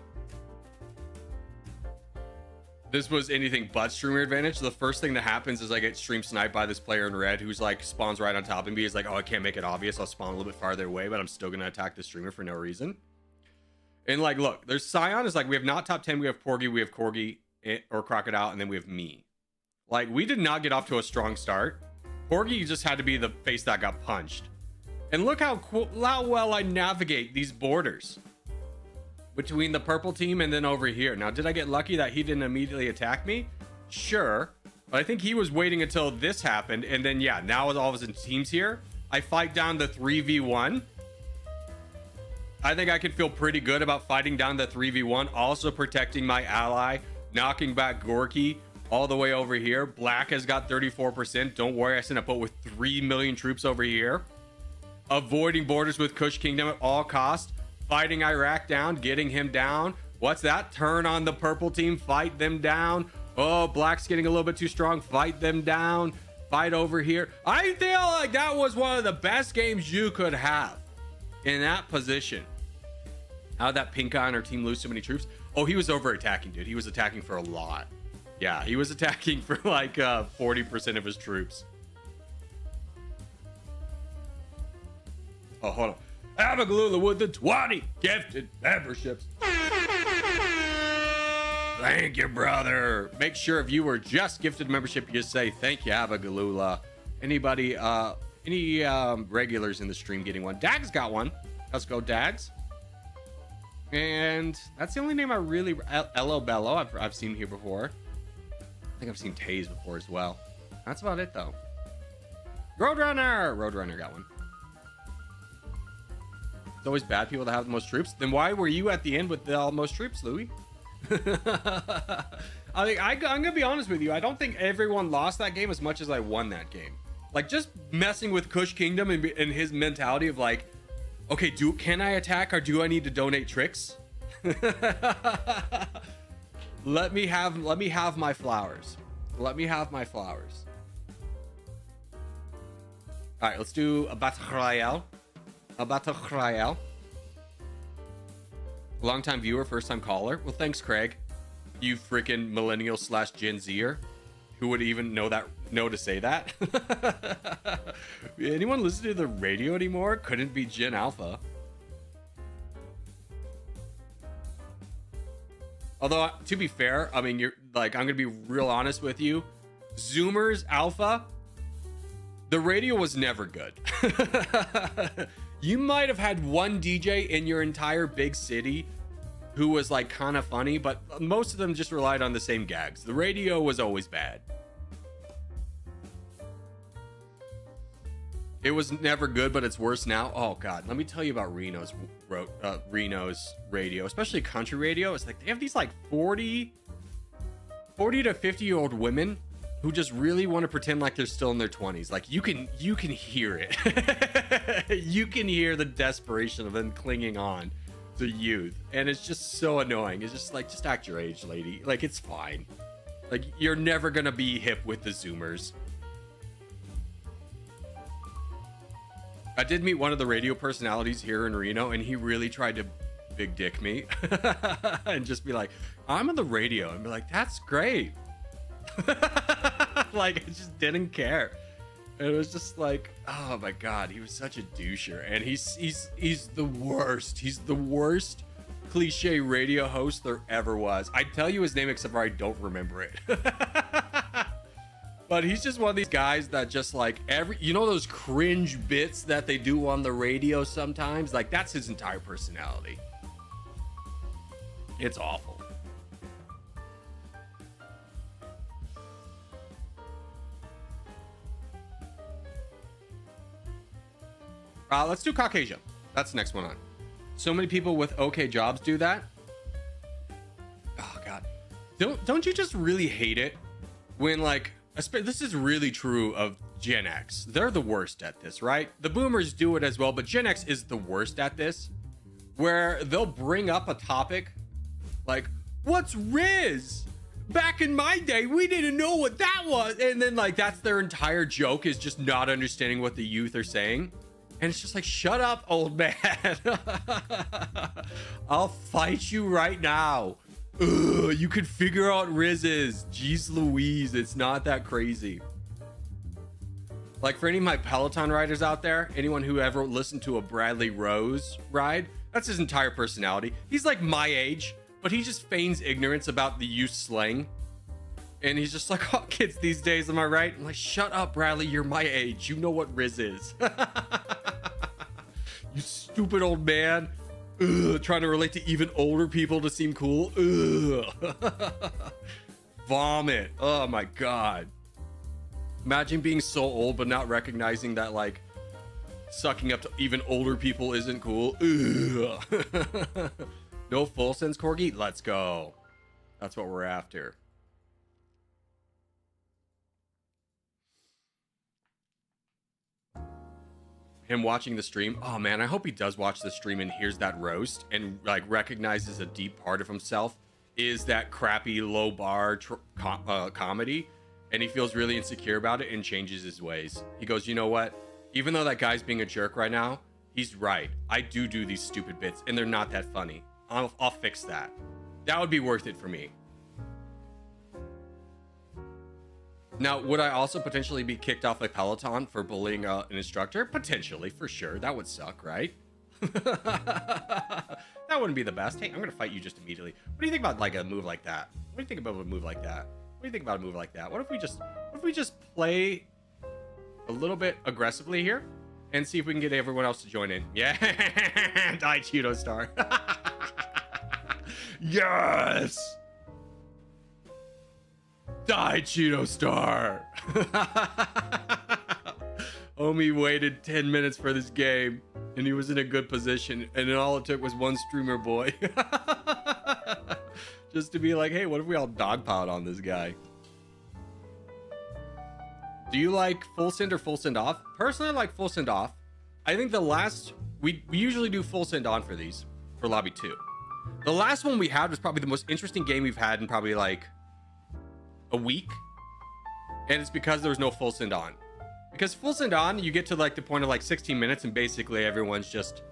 This was anything but streamer advantage. The first thing that happens is I get stream sniped by this player in red who's like spawns right on top of me. He's like, oh, I can't make it obvious. I'll spawn a little bit farther away, but I'm still going to attack the streamer for no reason. And like, look, there's Scion is like, we have not top 10. We have Porgy, we have Corgi or Crocodile, and then we have me. Like, we did not get off to a strong start. Porgy just had to be the face that got punched. And look how well I navigate these borders between the purple team and then over here. Now, did I get lucky that he didn't immediately attack me? Sure. But I think he was waiting until this happened. And then, yeah, now with all of his teams here, I fight down the 3v1. I think I can feel pretty good about fighting down the 3v1. Also protecting my ally, knocking back Gorky all the way over here. Black has got 34%. Don't worry, I sent a boat with 3 million troops over here. Avoiding borders with Kush Kingdom at all costs. Fighting Iraq down, getting him down. What's that? Turn on the purple team, fight them down. Oh, Black's getting a little bit too strong. Fight them down. Fight over here. I feel like that was one of the best games you could have in that position. How did that pink guy on our team lose so many troops? Oh, he was over attacking, dude. He was attacking for a lot. Yeah, he was attacking for like 40% of his troops. Oh, hold on. Abagalula with the 20 gifted memberships. Thank you, brother. Make sure if you were just gifted membership, you say thank you, Abagalula. Anybody, any regulars in the stream getting one? Dags got one. Let's go, Dags. And that's the only name I really... Elo Bello, I've seen here before. I think I've seen Taze before as well. That's about it, though. Roadrunner got one. It's always bad people that have the most troops. Then why were you at the end with the most troops, Louis? I mean, I'm gonna be honest with you. I don't think everyone lost that game as much as I won that game. Like, just messing with Kush Kingdom and his mentality of like, okay, can I attack or do I need to donate tricks? Let me have my flowers. Let me have my flowers. All right, let's do a battle royale. A battle royale. Long time viewer, first time caller. Well, thanks, Craig. You freaking millennial / Gen Zer. Who would even know to say that? Anyone listen to the radio anymore? Couldn't be Gen Alpha. Although, to be fair, I mean, you're like, I'm gonna be real honest with you. Zoomers Alpha, the radio was never good. You might have had one DJ in your entire big city who was like kind of funny, but most of them just relied on the same gags. The radio was always bad. It was never good, but it's worse now. Oh God, let me tell you about Reno's radio, especially country radio. It's like they have these like 40 to 50-year-old women who just really want to pretend like they're still in their 20s. Like you can hear it. You can hear the desperation of them clinging on to youth, and it's just so annoying. It's just like, just act your age, lady. Like, it's fine. Like, you're never gonna be hip with the Zoomers. I did meet one of the radio personalities here in Reno, and he really tried to big dick me and just be like, I'm on the radio, and be like, that's great. Like, I just didn't care. And it was just like, oh my God, he was such a doucher. And he's the worst. He's the worst cliche radio host there ever was. I'd tell you his name except for I don't remember it. But he's just one of these guys that just like you know those cringe bits that they do on the radio sometimes? Like, that's his entire personality. It's awful. Let's do Caucasia. That's the next one on. So many people with okay jobs do that. Oh God. Don't you just really hate it when like, this is really true of Gen X. They're the worst at this, right? The boomers do it as well, but Gen X is the worst at this, where they'll bring up a topic like, what's Riz? Back in my day, we didn't know what that was. And then like, that's their entire joke, is just not understanding what the youth are saying. And it's just like, shut up, old man. I'll fight you right now. Ugh, you could figure out Riz's. Jeez Louise, it's not that crazy. Like, for any of my Peloton riders out there, anyone who ever listened to a Bradley Rose ride, that's his entire personality. He's like my age, but he just feigns ignorance about the youth slang. And he's just like, oh, kids these days, am I right? I'm like, shut up, Bradley, you're my age. You know what Riz is. You stupid old man. Ugh, trying to relate to even older people to seem cool. Ugh. Vomit. Oh my God. Imagine being so old but not recognizing that like sucking up to even older people isn't cool. Ugh. No full sense corgi? Let's go. That's what we're after. Him watching the stream. Oh man, I hope he does watch the stream and hears that roast and like recognizes a deep part of himself is that crappy low bar comedy, and he feels really insecure about it and changes his ways. He goes, you know what? Even though that guy's being a jerk right now, he's right. I do these stupid bits and they're not that funny. I'll fix that. That would be worth it for me. Now, would I also potentially be kicked off a Peloton for bullying an instructor? Potentially, for sure. That would suck, right? That wouldn't be the best. Hey, I'm going to fight you just immediately. What do you think about like a move like that? What do you think about a move like that? What do you think about a move like that? What if we just play a little bit aggressively here and see if we can get everyone else to join in? Yeah, die Cheeto Star. Yes. Die, Cheeto Star. Homie waited 10 minutes for this game, and he was in a good position, and then all it took was one streamer boy. Just to be like, hey, what if we all dogpiled on this guy? Do you like full send or full send off? Personally, I like full send off. I think the last... We usually do full send on for these, for Lobby 2. The last one we had was probably the most interesting game we've had in probably like a week, and it's because there was no full send on. Because full send on, you get to like the point of like 16 minutes and basically everyone's just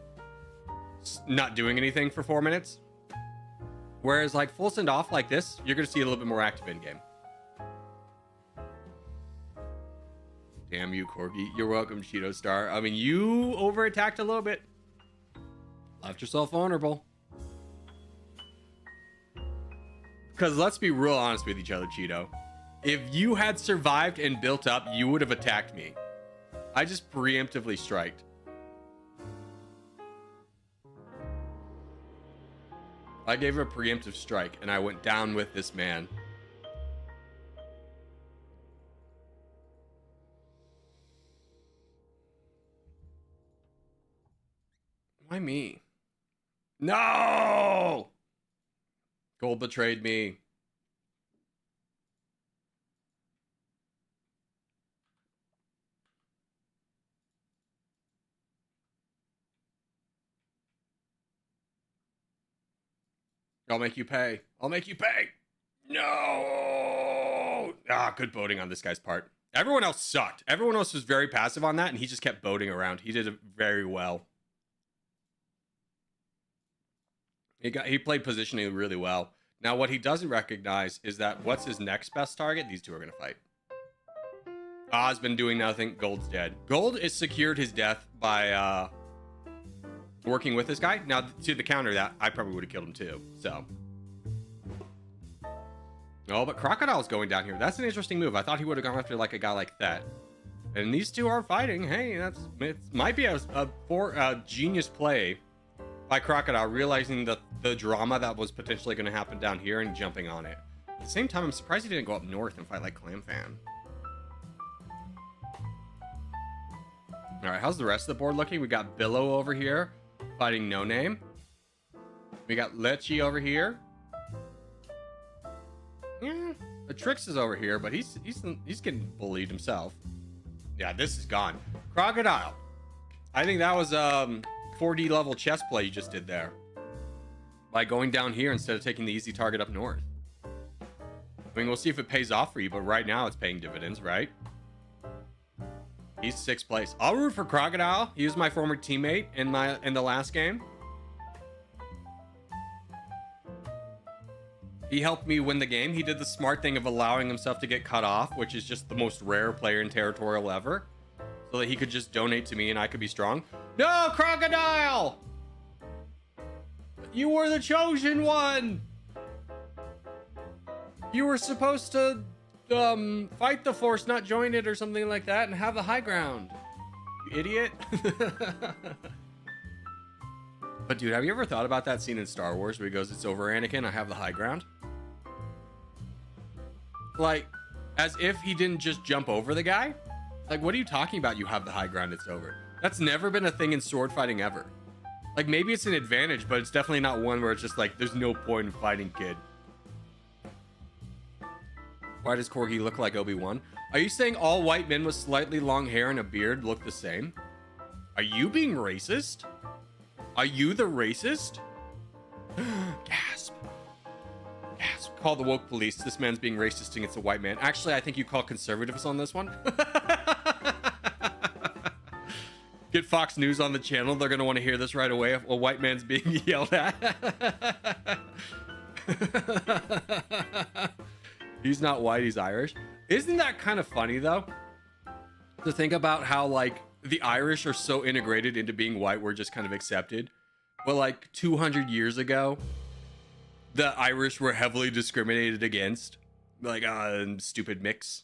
not doing anything for 4 minutes, whereas like full send off like this, you're gonna see a little bit more active in game. Damn you, Corgi. You're welcome, Cheeto Star. I mean, you over attacked a little bit, left yourself vulnerable. Because let's be real honest with each other, Cheeto. If you had survived and built up, you would have attacked me. I just preemptively striked. I gave a preemptive strike, and I went down with this man. Why me? No! Gold betrayed me. I'll make you pay. I'll make you pay. No! Ah, good boating on this guy's part. Everyone else sucked. Everyone else was very passive on that, and he just kept boating around. He did it very well. He played positioning really well. Now, what he doesn't recognize is that what's his next best target? These two are going to fight. Oz been doing nothing. Gold's dead. Gold has secured his death by working with this guy. Now, to the counter that, I probably would have killed him too. So. Oh, but Crocodile's going down here. That's an interesting move. I thought he would have gone after like a guy like that. And these two are fighting. Hey, it might be a genius play by Crocodile, realizing the drama that was potentially going to happen down here and jumping on it. At the same time, I'm surprised he didn't go up north and fight like Clam Fan. All right, how's the rest of the board looking? We got Billow over here fighting No Name. We got Lechi over here. Yeah, The Trix is over here, but he's getting bullied himself. Yeah, this is gone. Crocodile. I think that was 4D level chess play you just did there. By going down here instead of taking the easy target up north. I mean, we'll see if it pays off for you, but right now it's paying dividends, right? He's 6th place. I'll root for Crocodile. He was my former teammate in the last game. He helped me win the game. He did the smart thing of allowing himself to get cut off, which is just the most rare player in Territorial ever. So that he could just donate to me and I could be strong. No, Crocodile! You were the chosen one! You were supposed to fight the force, not join it or something like that, and have the high ground. You idiot. But dude, have you ever thought about that scene in Star Wars where he goes, "It's over, Anakin, I have the high ground"? Like, as if he didn't just jump over the guy. Like, what are you talking about? You have the high ground, it's over. That's never been a thing in sword fighting ever. Like, maybe it's an advantage, but it's definitely not one where it's just like, there's no point in fighting, kid. Why does Corgi look like Obi-Wan? Are you saying all white men with slightly long hair and a beard look the same? Are you being racist? Are you the racist? Gasp. Gasp. Call the woke police. This man's being racist against a white man. Actually, I think you call conservatives on this one. Get Fox News on the channel. They're going to want to hear this right away if a white man's being yelled at. He's not white, he's Irish. Isn't that kind of funny, though? To think about how, like, the Irish are so integrated into being white, we're just kind of accepted. But, like, 200 years ago, the Irish were heavily discriminated against. Like, stupid Micks.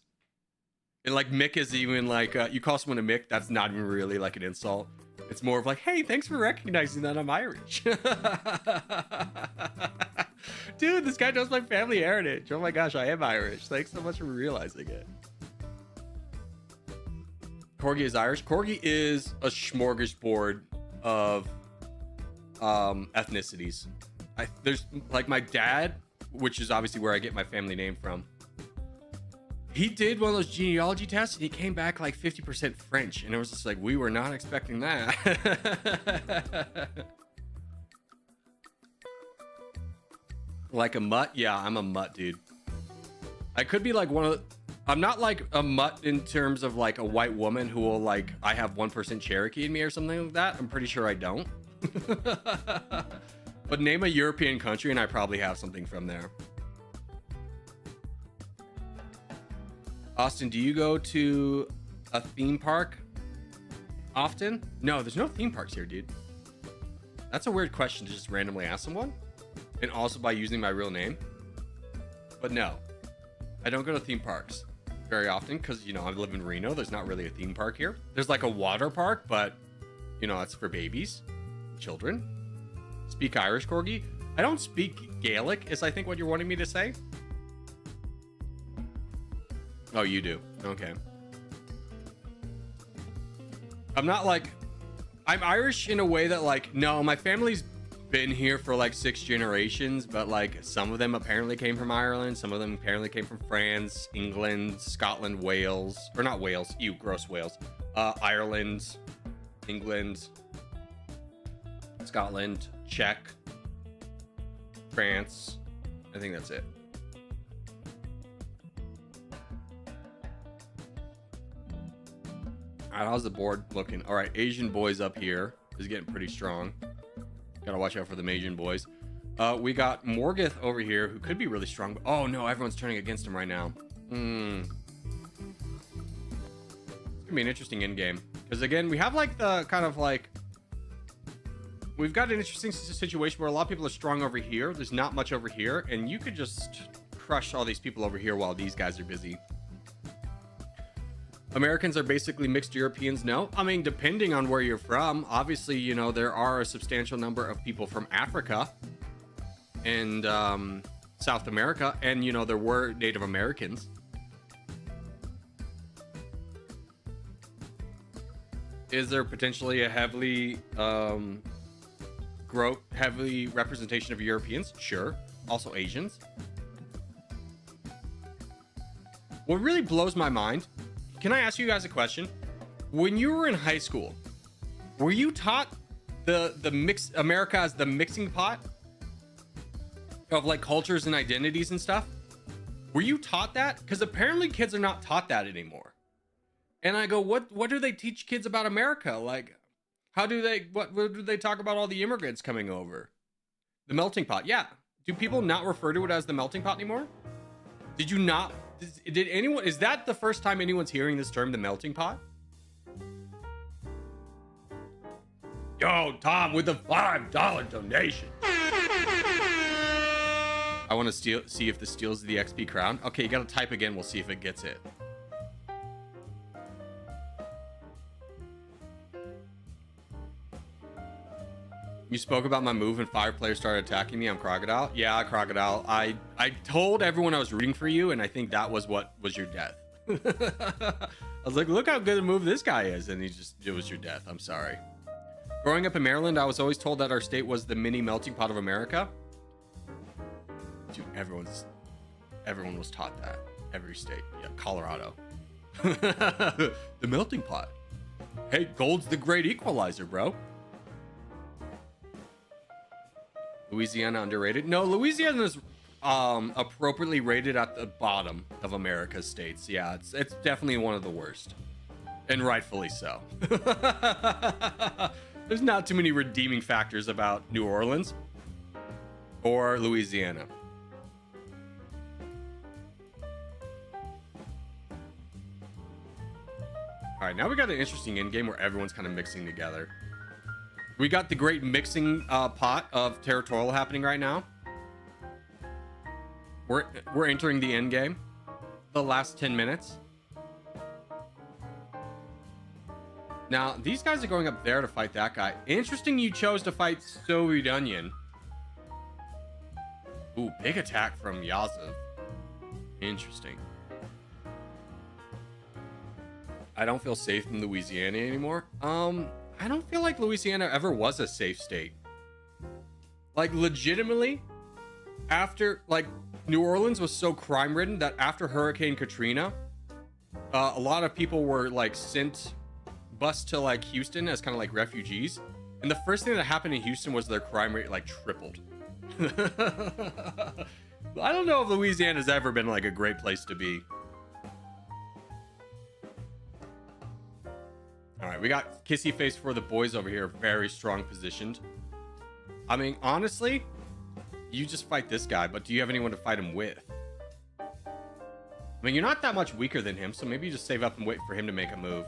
And, like, Mick is even, like, you call someone a Mick, that's not even really, like, an insult. It's more of like, hey, thanks for recognizing that I'm Irish. Dude, this guy knows my family heritage. Oh my gosh, I am Irish. Thanks so much for realizing it. Corgi is Irish. Corgi is a smorgasbord of ethnicities. There's like my dad, which is obviously where I get my family name from. He did one of those genealogy tests and he came back like 50% French. And it was just like, we were not expecting that. Like a mutt? Yeah, I'm a mutt, dude. I could be like one of the... I'm not like a mutt in terms of like a white woman who will like, I have 1% Cherokee in me or something like that. I'm pretty sure I don't. But name a European country and I probably have something from there. Austin, do you go to a theme park often? No, there's no theme parks here, dude. That's a weird question to just randomly ask someone. And also by using my real name. But no, I don't go to theme parks very often because, you know, I live in Reno. There's not really a theme park here. There's like a water park, but, you know, it's for babies, children. Speak Irish, Corgi? I don't speak Gaelic, is I think what you're wanting me to say. Oh, you do. Okay. I'm not like... I'm Irish in a way that, like, no, my family's been here for, like, 6 generations, but, like, some of them apparently came from Ireland. Some of them apparently came from France, England, Scotland, Wales. Or not Wales. Ew, gross Wales. Ireland, England, Scotland, Czech, France. I think that's it. All right, how's the board looking? All right, Asian boys up here is getting pretty strong. Gotta watch out for the Asian boys. We got Morgoth over here who could be really strong. But oh no, everyone's turning against him right now. It's gonna be an interesting end game because again, we have like the kind of like we've got an interesting situation where a lot of people are strong over here. There's not much over here, and you could just crush all these people over here while these guys are busy. Americans are basically mixed Europeans. No, I mean, depending on where you're from, obviously, you know, there are a substantial number of people from Africa and South America. And, you know, there were Native Americans. Is there potentially a heavily representation of Europeans? Sure. Also Asians. What really blows my mind, can I ask you guys a question? When you were in high school, were you taught the mix America as the mixing pot of like cultures and identities and stuff? Were you taught that? Because apparently kids are not taught that anymore. And I go, what do they teach kids about America? Like, how do they, what do they talk about all the immigrants coming over? The melting pot. Yeah. Do people not refer to it as the melting pot anymore? Did you not, did anyone, is that the first time anyone's hearing this term, the melting pot? Yo, Tom with the $5 donation. I want to see if this steals the XP crown. Okay, you got to type again. We'll see if it gets it. You spoke about my move and 5 players started attacking me. I'm Crocodile. Yeah, Crocodile. I told everyone I was rooting for you, and I think that was what was your death. I was like, look how good a move this guy is, and it was your death. I'm sorry. Growing up in Maryland, I was always told that our state was the mini melting pot of America. Dude, everyone was taught that. Every state. Yeah, Colorado. The melting pot. Hey, gold's the great equalizer, bro. Louisiana underrated? No, Louisiana is appropriately rated at the bottom of America's states. Yeah, it's definitely one of the worst. And rightfully so. There's not too many redeeming factors about New Orleans or Louisiana. All right, now we got an interesting end game where everyone's kind of mixing together. We got the great mixing pot of Territorial happening right now. We're entering the end game, the last 10 minutes. Now, these guys are going up there to fight that guy. Interesting you chose to fight Soviet Onion. Ooh, big attack from Yazov. Interesting. I don't feel safe in Louisiana anymore. I don't feel like Louisiana ever was a safe state. Like, legitimately, after, like, New Orleans was so crime-ridden that after Hurricane Katrina, a lot of people were, like, bused to, like, Houston as kind of like refugees. And the first thing that happened in Houston was their crime rate, like, tripled. I don't know if Louisiana's ever been, like, a great place to be. All right, we got Kissy Face for the boys over here, very strong positioned. I mean, honestly, you just fight this guy, but do you have anyone to fight him with? I mean, you're not that much weaker than him, so maybe you just save up and wait for him to make a move.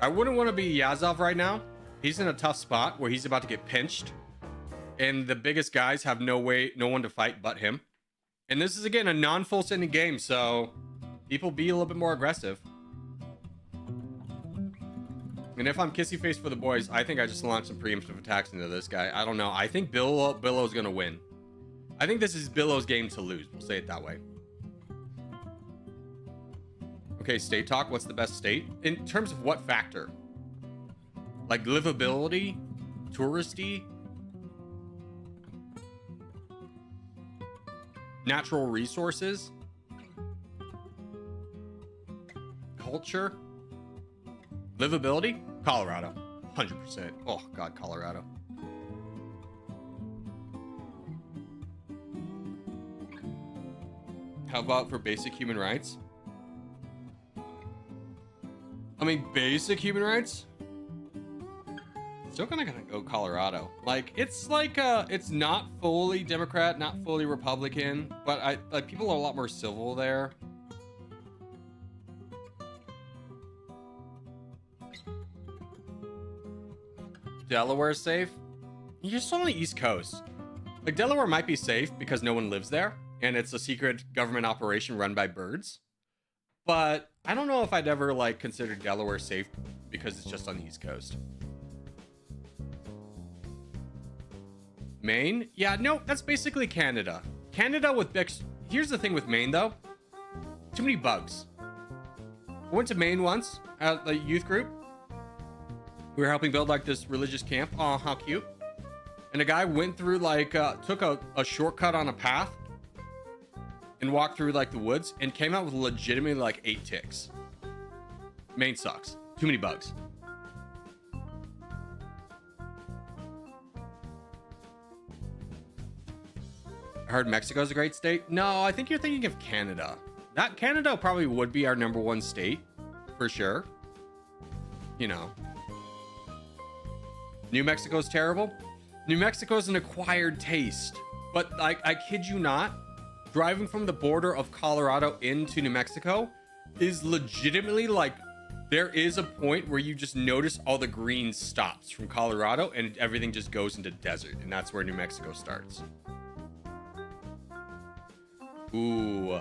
I wouldn't want to be Yazov right now. He's in a tough spot where he's about to get pinched, and the biggest guys have no one to fight but him. And this is, again, a non-full sending game, so people be a little bit more aggressive. And if I'm Kissy Face for the boys, I think I just launched some preemptive attacks into this guy. I don't know. I think Billow's gonna win. I think this is Billow's game to lose. We'll say it that way. Okay, state talk. What's the best state? In terms of what factor? Like livability? Touristy? Natural resources? Culture? Livability? Colorado. 100%. Oh, God, Colorado. How about for basic human rights? I mean, basic human rights? Still gonna go Colorado. Like, it's like, it's not fully Democrat, not fully Republican, but like, people are a lot more civil there. Delaware's safe? You're still on the East Coast. Like, Delaware might be safe because no one lives there, and it's a secret government operation run by birds. But I don't know if I'd ever, like, consider Delaware safe because it's just on the East Coast. Maine? Yeah, no, that's basically Canada. Canada with Bix. Here's the thing with Maine, though. Too many bugs. I went to Maine once at a youth group. We were helping build, like, this religious camp. Oh, how cute. And a guy went through, like, took a shortcut on a path and walked through like the woods and came out with legitimately like 8 ticks. Main sucks. Too many bugs. I heard Mexico's a great state. No, I think you're thinking of Canada. That Canada probably would be our #1 state for sure. You know, New Mexico's terrible. New Mexico's an acquired taste, but like, I kid you not, driving from the border of Colorado into New Mexico is legitimately like, there is a point where you just notice all the green stops from Colorado and everything just goes into desert, and that's where New Mexico starts. Ooh.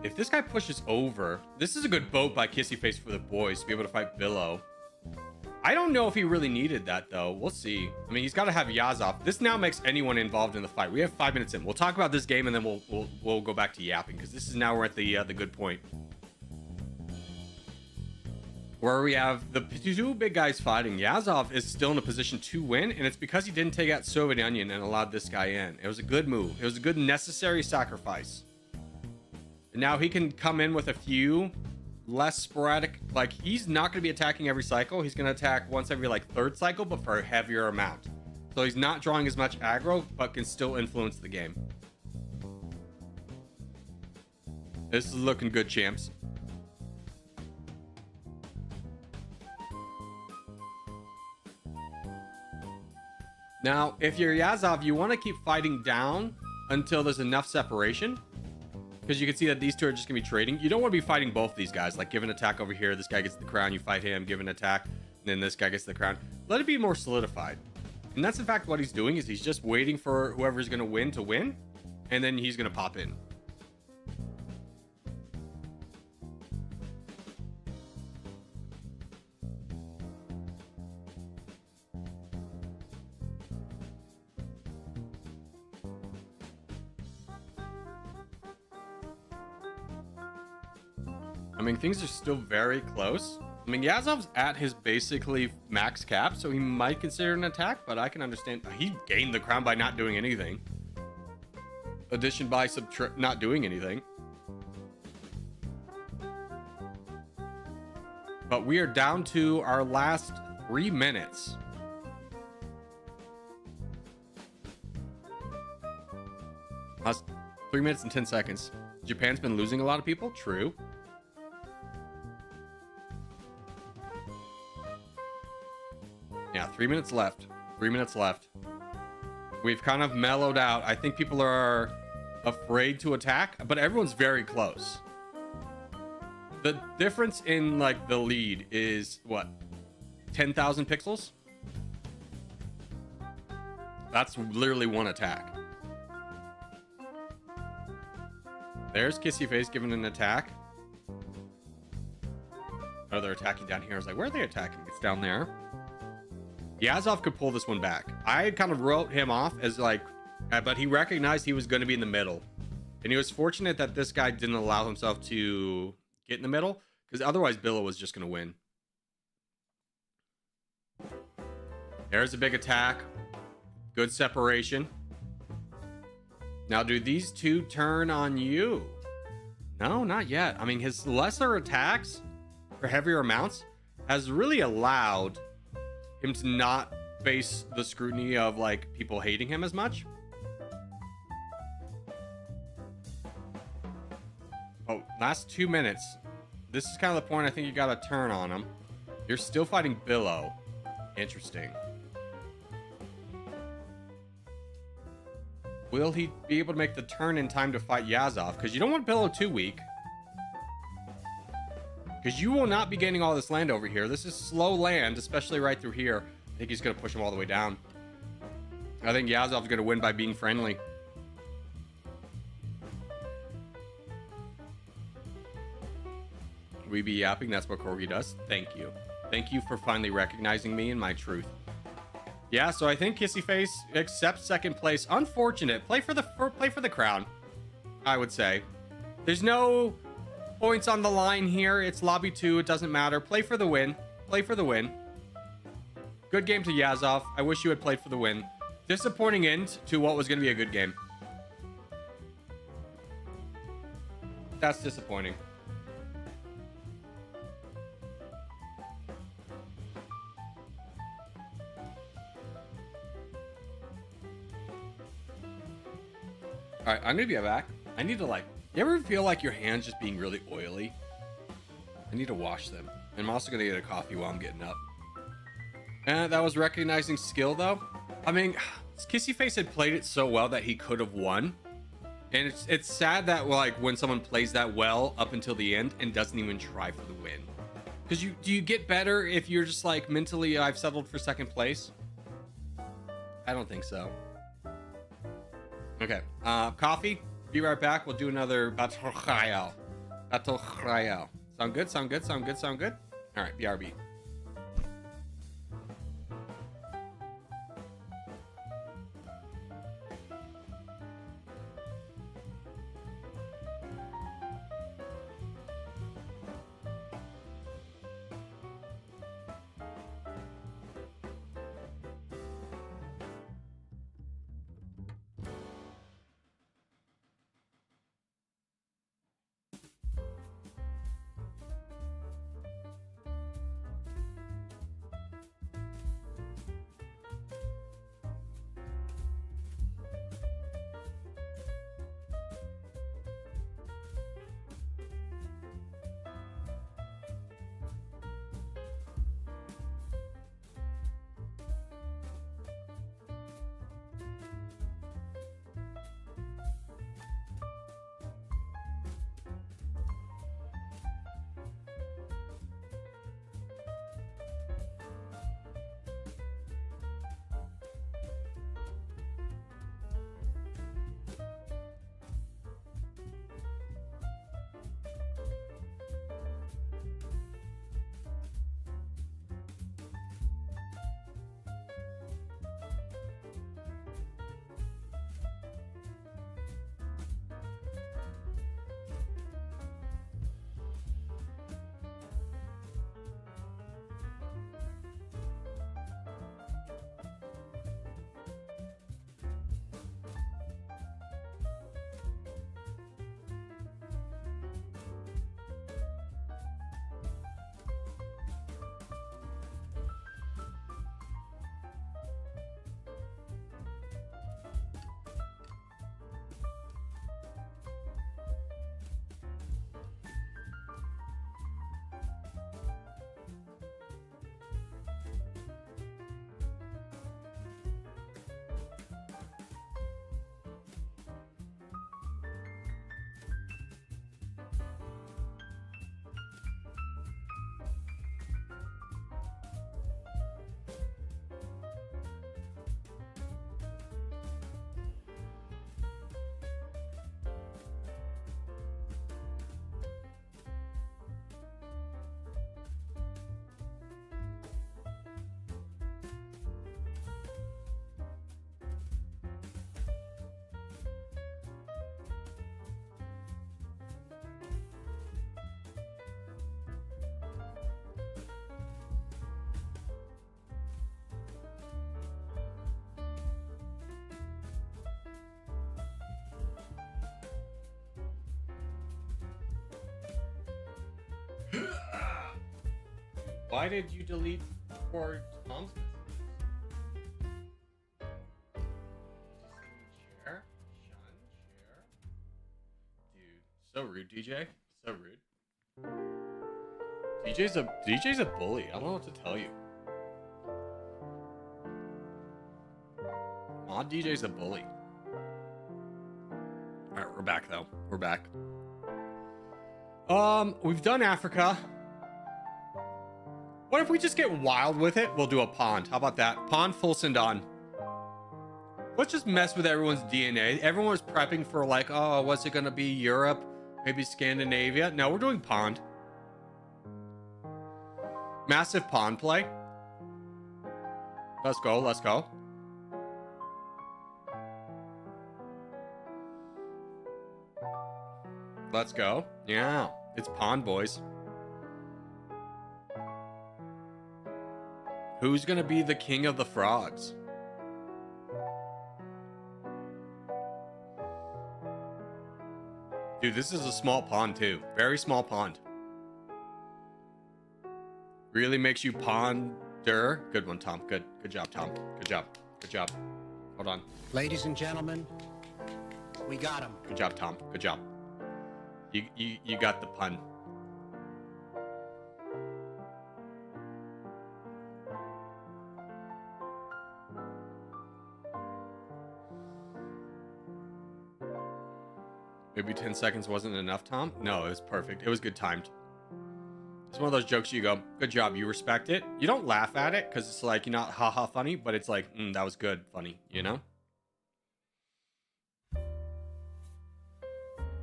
If this guy pushes over, this is a good boat by Kissy Face for the boys to be able to fight Billow. I don't know if he really needed that though. We'll see. I mean, he's got to have Yazov. This now makes anyone involved in the fight. We have 5 minutes in. We'll talk about this game and then we'll go back to yapping, because this is now we're at the good point where we have the 2 big guys fighting. Yazov is still in a position to win, and it's because he didn't take out Soviet Onion and allowed this guy in. It was a good move. It was a good necessary sacrifice. And now he can come in with a few less sporadic, like, he's not going to be attacking every cycle. He's going to attack once every like 3rd cycle, but for a heavier amount. So he's not drawing as much aggro, but can still influence the game. This is looking good, champs. Now, if you're Yazov, you want to keep fighting down until there's enough separation, because you can see that these 2 are just gonna be trading. You don't want to be fighting both these guys, like give an attack over here, this guy gets the crown, you fight him, give an attack, and then this guy gets the crown. Let it be more solidified. And that's in fact what he's doing, is he's just waiting for whoever's gonna win to win, and then he's gonna pop in. I mean, things are still very close. I mean, Yazov's at his basically max cap, so he might consider an attack, but I can understand. He gained the crown by not doing anything. Addition by not doing anything. But we are down to our last 3 minutes. Last 3 minutes and 10 seconds. Japan's been losing a lot of people. True. Yeah, 3 minutes left. 3 minutes left. We've kind of mellowed out. I think people are afraid to attack, but everyone's very close. The difference in like the lead is what? 10,000 pixels? That's literally one attack. There's Kissy Face giving an attack. Oh, they're attacking down here. I was like, where are they attacking? It's down there. Yazov could pull this one back. I kind of wrote him off as like, but he recognized he was going to be in the middle. And he was fortunate that this guy didn't allow himself to get in the middle, because otherwise Billow was just going to win. There's a big attack. Good separation. Now, do these 2 turn on you? No, not yet. I mean, his lesser attacks for heavier amounts has really allowed him to not face the scrutiny of like people hating him as much. Oh, last 2 minutes. This is kind of the point I think you got to turn on him. You're still fighting Billow. Interesting. Will he be able to make the turn in time to fight Yazov? Because you don't want Billow too weak. Because you will not be gaining all this land over here. This is slow land, especially right through here. I think he's going to push him all the way down. I think Yazov's going to win by being friendly. We be yapping. That's what Corgi does. Thank you. Thank you for finally recognizing me and my truth. Yeah, so I think Kissy Face accepts second place. Unfortunate. Play for the crown, I would say. There's no points on the line here. It's lobby 2. It doesn't matter. Play for the win. Play for the win. Good game to Yazov. I wish you had played for the win. Disappointing end to what was going to be a good game. That's disappointing. All right, I'm gonna be back. I need to, like, you ever feel like your hands just being really oily? I need to wash them. And I'm also gonna get a coffee while I'm getting up. And that was recognizing skill, though. I mean, Kissy Face had played it so well that he could have won. And it's sad that, like, when someone plays that well up until the end and doesn't even try for the win. Because do you get better if you're just like, mentally, I've settled for second place? I don't think so. Okay, coffee. Be right back. We'll do another Battle Royale. Battle Royale. Sound good? Sound good? Sound good? Sound good? All right, BRB. Why did you delete for Tom's chair? Dude, so rude, DJ. So rude. DJ's a bully. I don't know what to tell you. Mod DJ's a bully. Alright, we're back though. We're back. We've done Africa. What if we just get wild with it? We'll do a pond. How about that? Pond full send on. Let's just mess with everyone's DNA. Everyone was prepping for, like, oh, what's it gonna be? Europe? Maybe Scandinavia? No, we're doing pond. Massive pond play. Let's go, let's go. Let's go. Yeah, it's pond, boys. Who's gonna be the king of the frogs? Dude, this is a small pond too. Very small pond. Really makes you ponder. Good one, Tom. Good job, Tom. Good job. Good job. Hold on. Ladies and gentlemen, we got him. Good job, Tom. Good job. You got the pun. Maybe 10 seconds wasn't enough, Tom? No, it was perfect. It was good timed. It's one of those jokes you go, good job, you respect it. You don't laugh at it because it's like, you're not haha funny, but it's like, that was good funny, you know?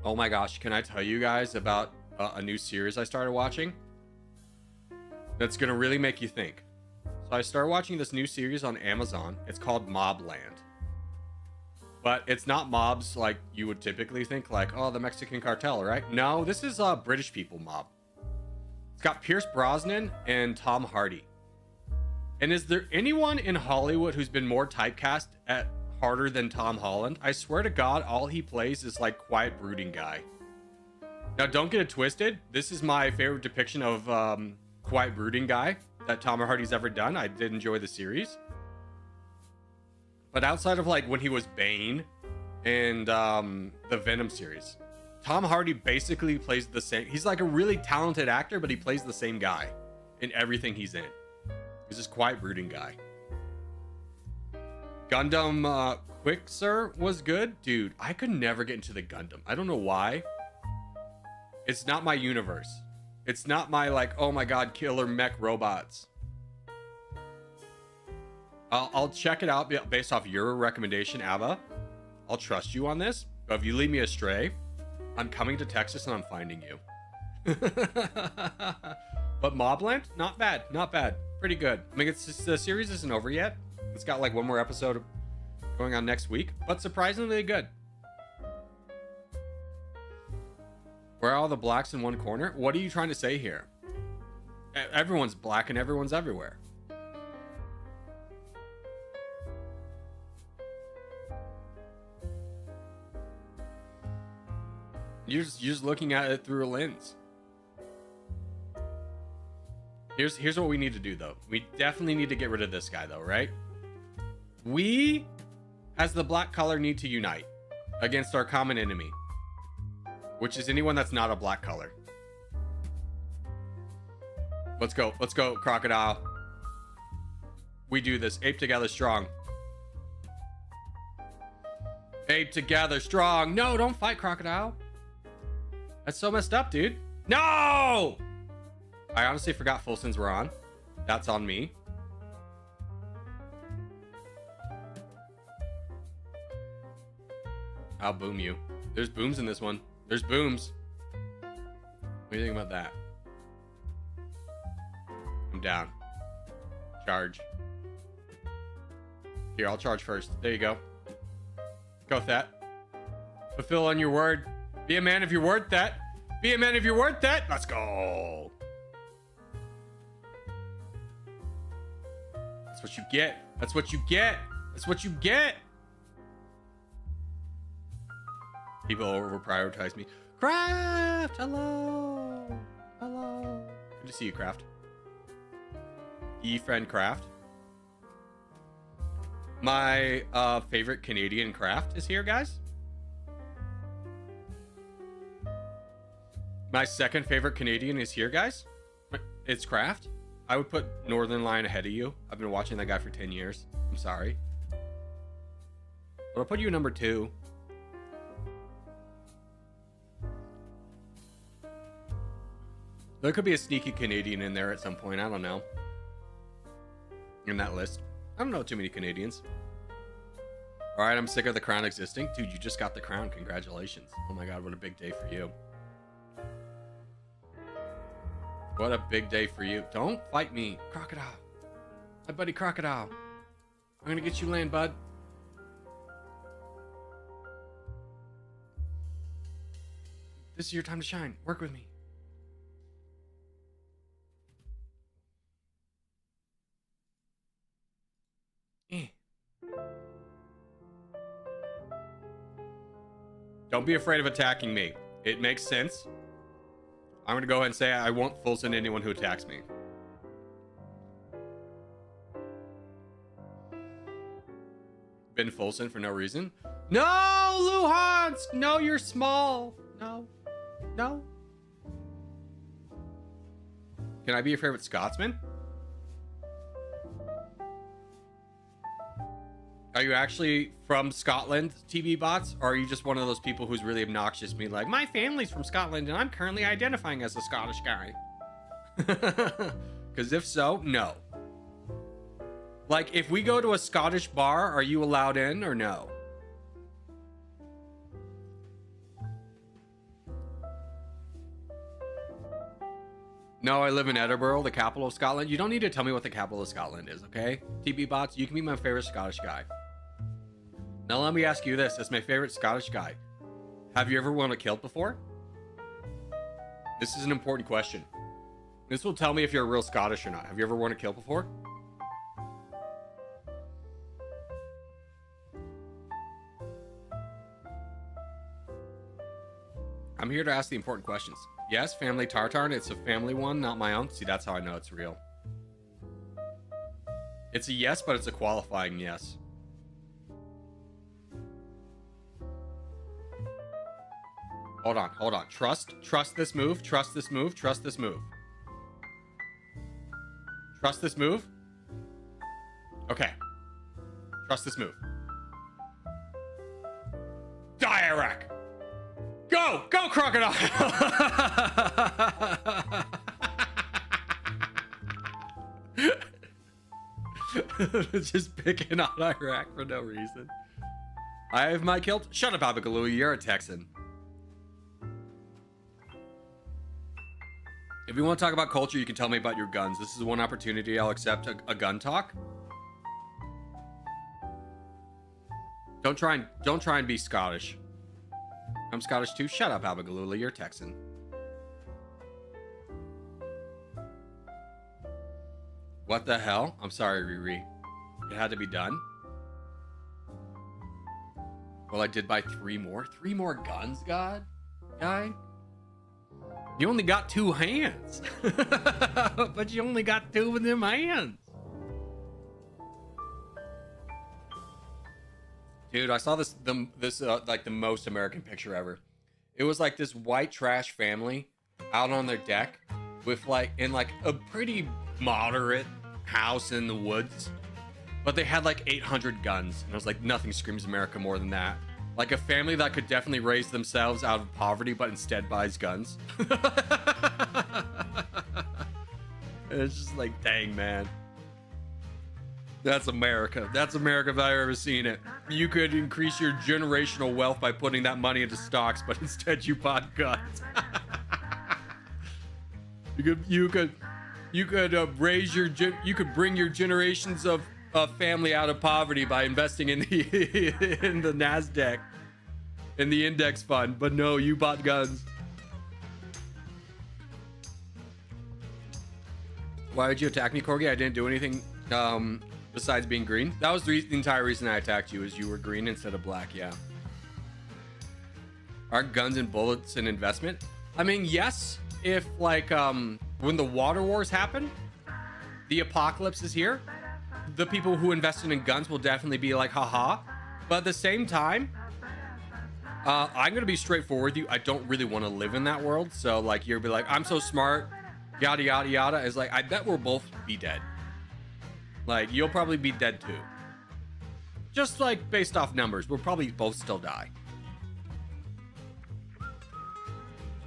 Oh my gosh, can I tell you guys about a new series I started watching? That's gonna really make you think. So I started watching this new series on Amazon. It's called Mobland. But it's not mobs like you would typically think, like, oh, the Mexican cartel, right? No, this is a British people mob. It's got Pierce Brosnan and Tom Hardy. And is there anyone in Hollywood who's been more typecast at harder than Tom Holland? I swear to God, all he plays is like quiet brooding guy. Now, don't get it twisted. This is my favorite depiction of quiet brooding guy that Tom Hardy's ever done. I did enjoy the series. But outside of like when he was Bane and the Venom series, Tom Hardy basically plays the same. He's like a really talented actor, but he plays the same guy in everything he's in. He's this quiet brooding guy. Gundam Quixer was good. Dude, I could never get into the Gundam. I don't know why. It's not my universe. It's not my like, oh my God, killer mech robots. I'll check it out based off your recommendation, Abba. I'll trust you on this. But if you lead me astray, I'm coming to Texas and I'm finding you. But Mobland, not bad. Not bad. Pretty good. I mean, it's just, the series isn't over yet. It's got like one more episode going on next week, but surprisingly good. Where are all the blacks in one corner? What are you trying to say here? Everyone's black and everyone's everywhere. You're just looking at it through a lens. Here's what we need to do, though. We definitely need to get rid of this guy, though, right? We, as the black color, need to unite against our common enemy, which is anyone that's not a black color. Let's go. Let's go, Crocodile. We do this. Ape together strong. Ape together strong. No, don't fight, Crocodile. That's so messed up, dude. No! I honestly forgot Full Sins were on. That's on me. I'll boom you. There's booms in this one. There's booms. What do you think about that? I'm down. Charge. Here, I'll charge first. There you go. Go with that. Fulfill on your word. Be a man if you're worth that. Be a man if you're worth that. Let's go. That's what you get. That's what you get. That's what you get. People over prioritize me. Craft, hello. Hello. Good to see you, Craft. E-friend Craft. My favorite Canadian craft is here, guys. My second favorite Canadian is here, guys. It's Kraft. I would put Northern Lion ahead of you. I've been watching that guy for 10 years. I'm sorry. But I'll put you number 2. There could be a sneaky Canadian in there at some point. I don't know. In that list. I don't know too many Canadians. All right, I'm sick of the crown existing. Dude, you just got the crown. Congratulations. Oh my God, what a big day for you. What a big day for you. Don't fight me, Crocodile. My buddy Crocodile. I'm gonna get you land, bud. This is your time to shine. Work with me. Don't be afraid of attacking me. It makes sense. I'm gonna go ahead and say I won't full send anyone who attacks me. Been full send for no reason. No, Luhansk! No, you're small. No. No. Can I be your favorite Scotsman? Are you actually from Scotland, TV bots? Or are you just one of those people who's really obnoxious, me like, my family's from Scotland and I'm currently identifying as a Scottish guy? Because if so, no. Like, if we go to a Scottish bar, are you allowed in or no? No, I live in Edinburgh, the capital of Scotland. You don't need to tell me what the capital of Scotland is, okay? TB bots, you can be my favorite Scottish guy. Now let me ask you this, as my favorite Scottish guy. Have you ever won a kilt before? This is an important question. This will tell me if you're real Scottish or not. Have you ever won a kilt before? I'm here to ask the important questions. Yes, family tartar, it's a family one, not my own. See, that's how I know it's real. It's a yes, but it's a qualifying yes. Hold on, hold on. Trust this move, trust this move, trust this move. Trust this move? Okay. Trust this move. Die, Iraq! Go! Go, crocodile! Just picking on Iraq for no reason. I have my kilt. Shut up, Abigalu. You're a Texan. If you want to talk about culture, you can tell me about your guns. This is one opportunity I'll accept a gun talk. Don't try and be Scottish. I'm Scottish too. Shut up, Abigalu. You're Texan. What the hell? I'm sorry, Riri. It had to be done. Well, I did buy 3 more. 3 more guns, guy. You only got 2 hands. But you only got 2 of them hands. Dude, I saw this like the most American picture ever. It was like this white trash family out on their deck with in a pretty moderate house in the woods, but they had like 800 guns, and I was like, nothing screams America more than that. Like a family that could definitely raise themselves out of poverty, but instead buys guns. It's just like, dang, man. That's America. That's America if I've ever seen it. You could increase your generational wealth by putting that money into stocks, but instead you bought guns. You could bring your generations of family out of poverty by investing in the Nasdaq, in the index fund. But no, you bought guns. Why did you attack me, Corgi? I didn't do anything. Besides being green. That was the entire reason I attacked you, is you were green instead of black. Yeah. Aren't guns and bullets an investment? I mean, yes. If when the water wars happen, the apocalypse is here, the people who invested in guns will definitely be like, haha. But at the same time, I'm gonna be straightforward with you. I don't really want to live in that world. So like, you'll be like, I'm so smart, yada yada yada. Is like, I bet we'll both be dead. Like, you'll probably be dead too. Just like based off numbers, we'll probably both still die.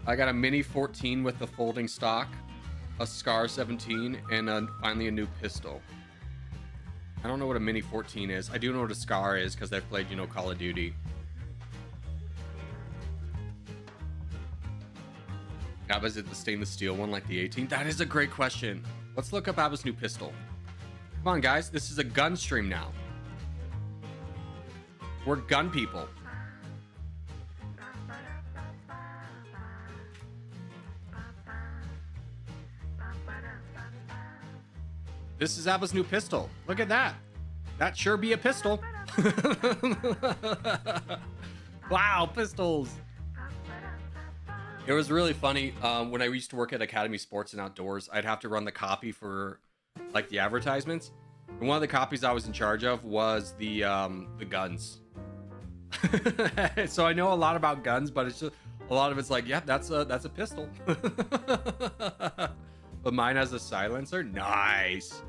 I got a Mini 14 with the folding stock, a Scar 17, and finally a new pistol. I don't know what a Mini 14 is. I do know what a Scar is because I've played, Call of Duty. Abba's it the stainless steel one like the 18? That is a great question. Let's look up Abba's new pistol. Come on, guys. This is a gun stream now. We're gun people. This is Abba's new pistol. Look at that. That sure be a pistol. Wow, pistols. It was really funny. When I used to work at Academy Sports and Outdoors, I'd have to run the copy for like the advertisements. And one of the copies I was in charge of was the guns. So I know a lot about guns, but it's just a lot of it's like, yeah, that's a pistol. But mine has a silencer. Nice.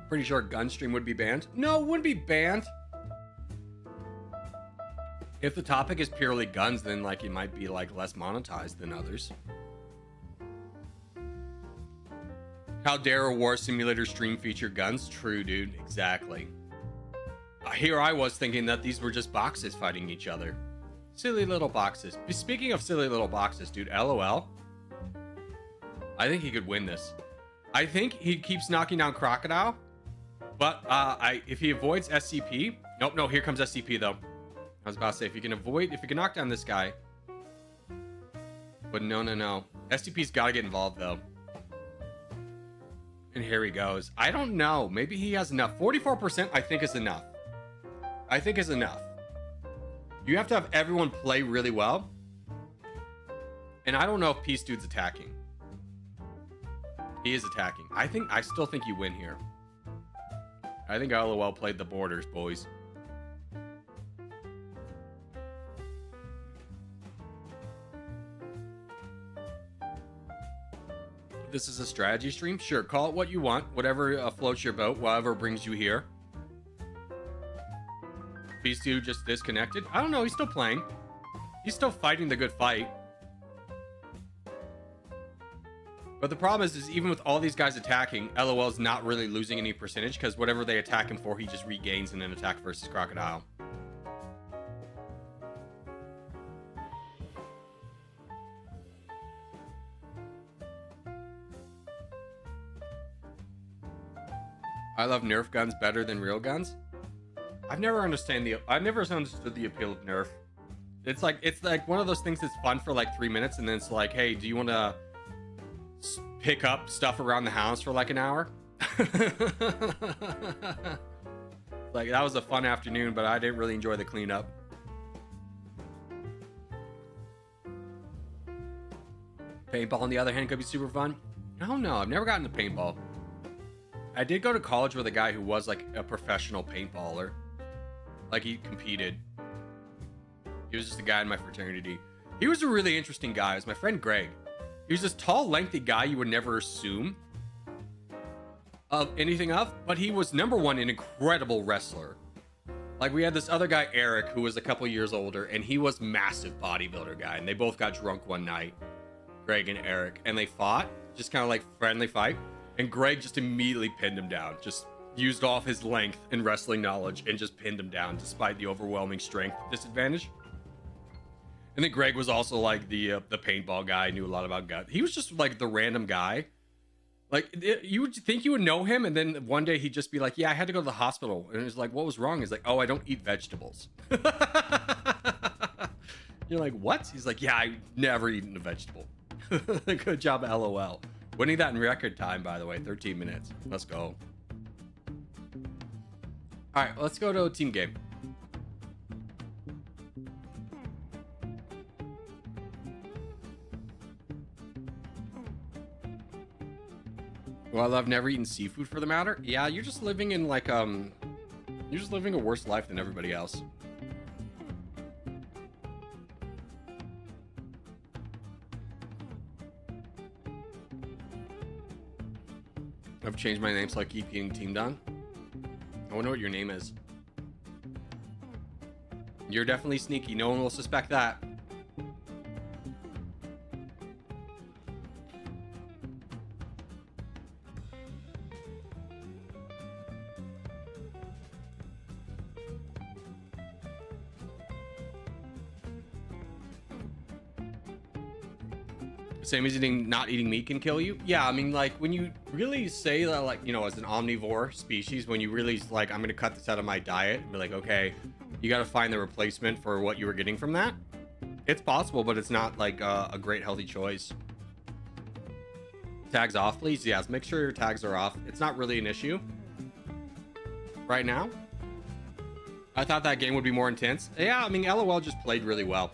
Pretty sure Gunstream would be banned. No, it wouldn't be banned. If the topic is purely guns, then like it might be like less monetized than others. How dare a war simulator stream feature guns? True, dude. Exactly. Here I was thinking that these were just boxes fighting each other. Silly little boxes. Speaking of silly little boxes, dude, LOL. I think he could win this. I think he keeps knocking down Crocodile, but if he avoids SCP, nope, no, here comes SCP though. I was about to say, if you can knock down this guy, but no. SCP's got to get involved though. And here he goes. I don't know. Maybe he has enough. 44% I think is enough. I think is enough. You have to have everyone play really well. And I don't know if Peace Dude's attacking. He is attacking. I still think you win here. I think LOL played the borders, boys. This is a strategy stream. Sure, call it what you want. Whatever floats your boat. Whatever brings you here. Peace Dude just disconnected. I don't know. He's still playing. He's still fighting the good fight. But the problem is even with all these guys attacking, LOL's not really losing any percentage because whatever they attack him for, he just regains in an attack versus Crocodile. I love Nerf guns better than real guns. I've never understood the appeal of Nerf. It's like one of those things that's fun for like 3 minutes, and then it's like, hey, do you want to pick up stuff around the house for like an hour? Like that was a fun afternoon, but I didn't really enjoy the cleanup. Paintball, on the other hand, could be super fun. I don't know. I've never gotten to paintball. I did go to college with a guy who was like a professional paintballer. Like he competed. He was just a guy in my fraternity. He was a really interesting guy. It was my friend Greg. He was this tall, lengthy guy you would never assume of anything of, but he was number one, an incredible wrestler. Like we had this other guy, Eric, who was a couple years older, and he was massive bodybuilder guy, and they both got drunk one night, Greg and Eric, and they fought, just kind of like friendly fight. And Greg just immediately pinned him down. Just used off his length and wrestling knowledge and just pinned him down despite the overwhelming strength disadvantage. And then Greg was also like the paintball guy, knew a lot about guns. He was just like the random guy. Like you would think you would know him, and then one day he'd just be like, "Yeah, I had to go to the hospital." And it was like, "What was wrong?" He's like, "Oh, I don't eat vegetables." You're like, "What?" He's like, "Yeah, I've never eaten a vegetable." Good job, LOL. Winning that in record time, by the way, 13 minutes. Let's go. All right, let's go to a team game. Well, I've never eaten seafood for the matter. Yeah, you're just living in like you're just living a worse life than everybody else. I've changed my name so I keep getting teamed on. I wonder what your name is. You're definitely sneaky. No one will suspect that. Same as not eating meat can kill you. Yeah, I mean, like when you really say that, like, you know, as an omnivore species, when you really like, I'm gonna cut this out of my diet and be like, okay, you got to find the replacement for what you were getting from that. It's possible, but it's not like a great healthy choice. Tags off, please. Yes, make sure your tags are off. It's not really an issue right now. I thought that game would be more intense. Yeah, I mean, LOL just played really well.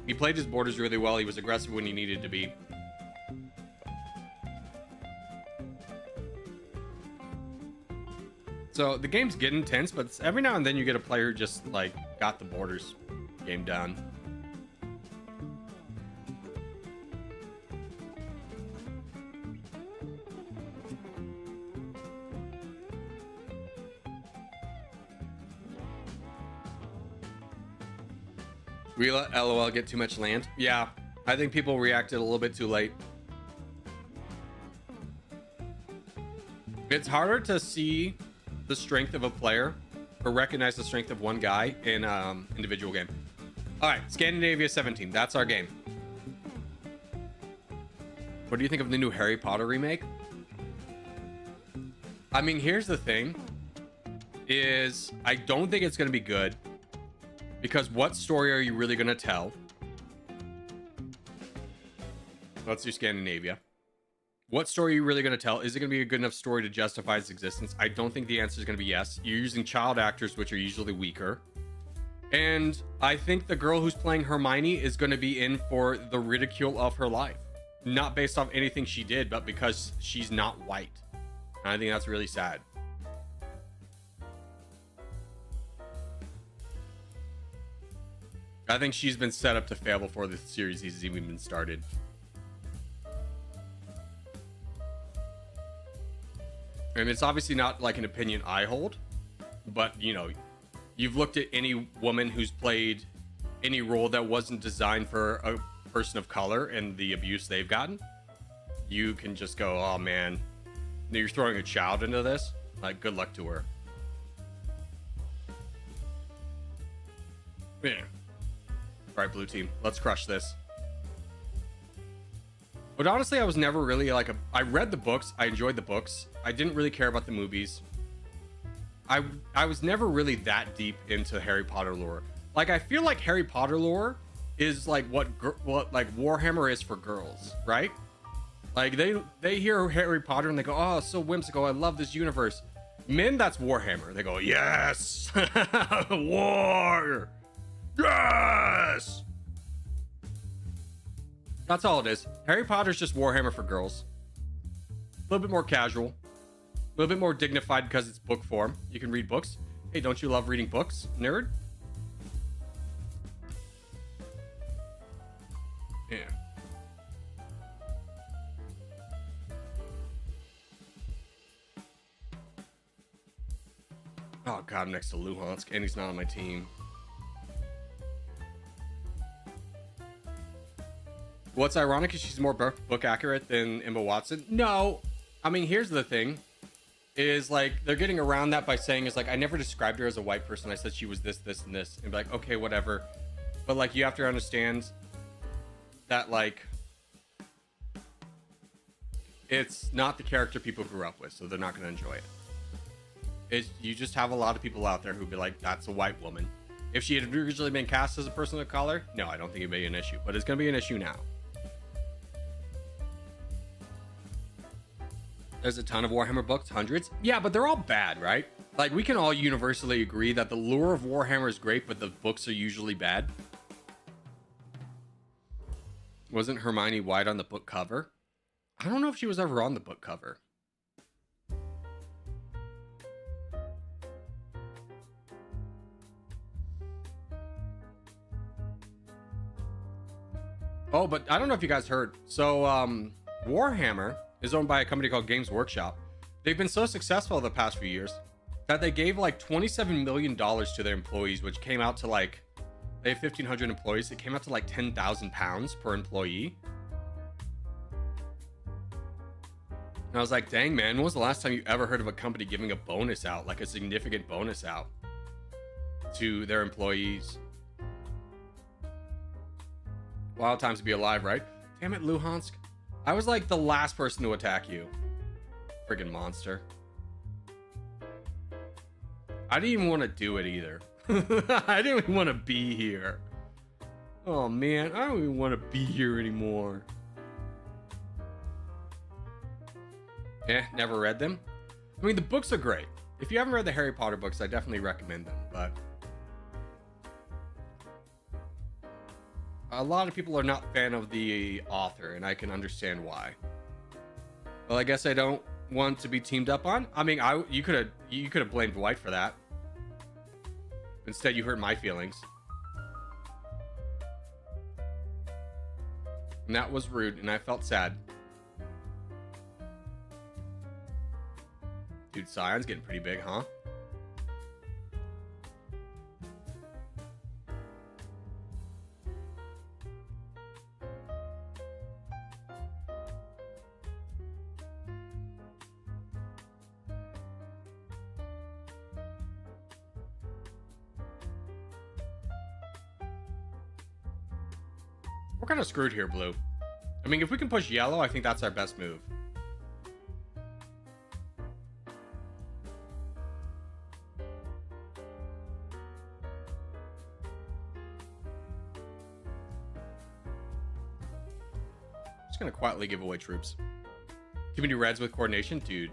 He played his borders really well. He was aggressive when he needed to be. So the game's getting intense, but every now and then you get a player who just like got the borders game done. We let LOL get too much land. Yeah, I think people reacted a little bit too late. It's harder to see the strength of a player or recognize the strength of one guy in individual game. All right, Scandinavia 17. That's our game. What do you think of the new Harry Potter remake? I mean, here's the thing is I don't think it's going to be good. Because what story are you really going to tell? Let's do Scandinavia. What story are you really going to tell? Is it going to be a good enough story to justify its existence? I don't think the answer is going to be yes. You're using child actors, which are usually weaker. And I think the girl who's playing Hermione is going to be in for the ridicule of her life. Not based off anything she did, but because she's not white. And I think that's really sad. I think she's been set up to fail before the series has even been started. And it's obviously not like an opinion I hold, but you know, you've looked at any woman who's played any role that wasn't designed for a person of color and the abuse they've gotten. You can just go, oh man, you're throwing a child into this? Like, good luck to her. Yeah. All right, blue team, let's crush this. But honestly, I was never really like I read the books. I enjoyed the books. I didn't really care about the movies. I was never really that deep into Harry Potter lore. Like, I feel like Harry Potter lore is like what like Warhammer is for girls, right? Like they hear Harry Potter and they go, oh, so whimsical. I love this universe. Men, that's Warhammer. They go, yes, war. Yes! That's all it is. Harry Potter's just Warhammer for girls. A little bit more casual. A little bit more dignified because it's book form. You can read books. Hey, don't you love reading books, nerd? Yeah. Oh god, I'm next to Luhansk and he's not on my team. What's ironic is she's more book accurate than Emma Watson. No, I mean, here's the thing is like they're getting around that by saying is like I never described her as a white person. I said she was this, this, and this, and be like, okay, whatever. But like you have to understand that like it's not the character people grew up with, so they're not going to enjoy it. You just have a lot of people out there who'd be like, that's a white woman. If she had originally been cast as a person of color, no, I don't think it'd be an issue, but it's going to be an issue now. There's a ton of Warhammer books, hundreds. Yeah, but they're all bad, right? Like, we can all universally agree that the lore of Warhammer is great, but the books are usually bad. Wasn't Hermione white on the book cover? I don't know if she was ever on the book cover. Oh, but I don't know if you guys heard. So, Warhammer is owned by a company called Games Workshop. They've been so successful the past few years that they gave like $27 million to their employees, which came out to like, they have 1,500 employees. It came out to like 10,000 pounds per employee. And I was like, dang, man, when was the last time you ever heard of a company giving a bonus out, like a significant bonus out to their employees? Wild times to be alive, right? Damn it, Luhansk. I was like the last person to attack you. Friggin' monster. I didn't even want to do it either. I didn't even want to be here. Oh man, I don't even want to be here anymore. Never read them. I mean, the books are great. If you haven't read the Harry Potter books, I definitely recommend them, but A lot of people are not fan of the author, and I can understand why. Well, I guess I don't want to be teamed up on. I mean, you could have blamed White for that. Instead, you hurt my feelings. And that was rude, and I felt sad. Dude, Scion's getting pretty big, huh? We're kind of screwed here, Blue. I mean, if we can push yellow, I think that's our best move. Just gonna quietly give away troops. Too many reds with coordination? Dude.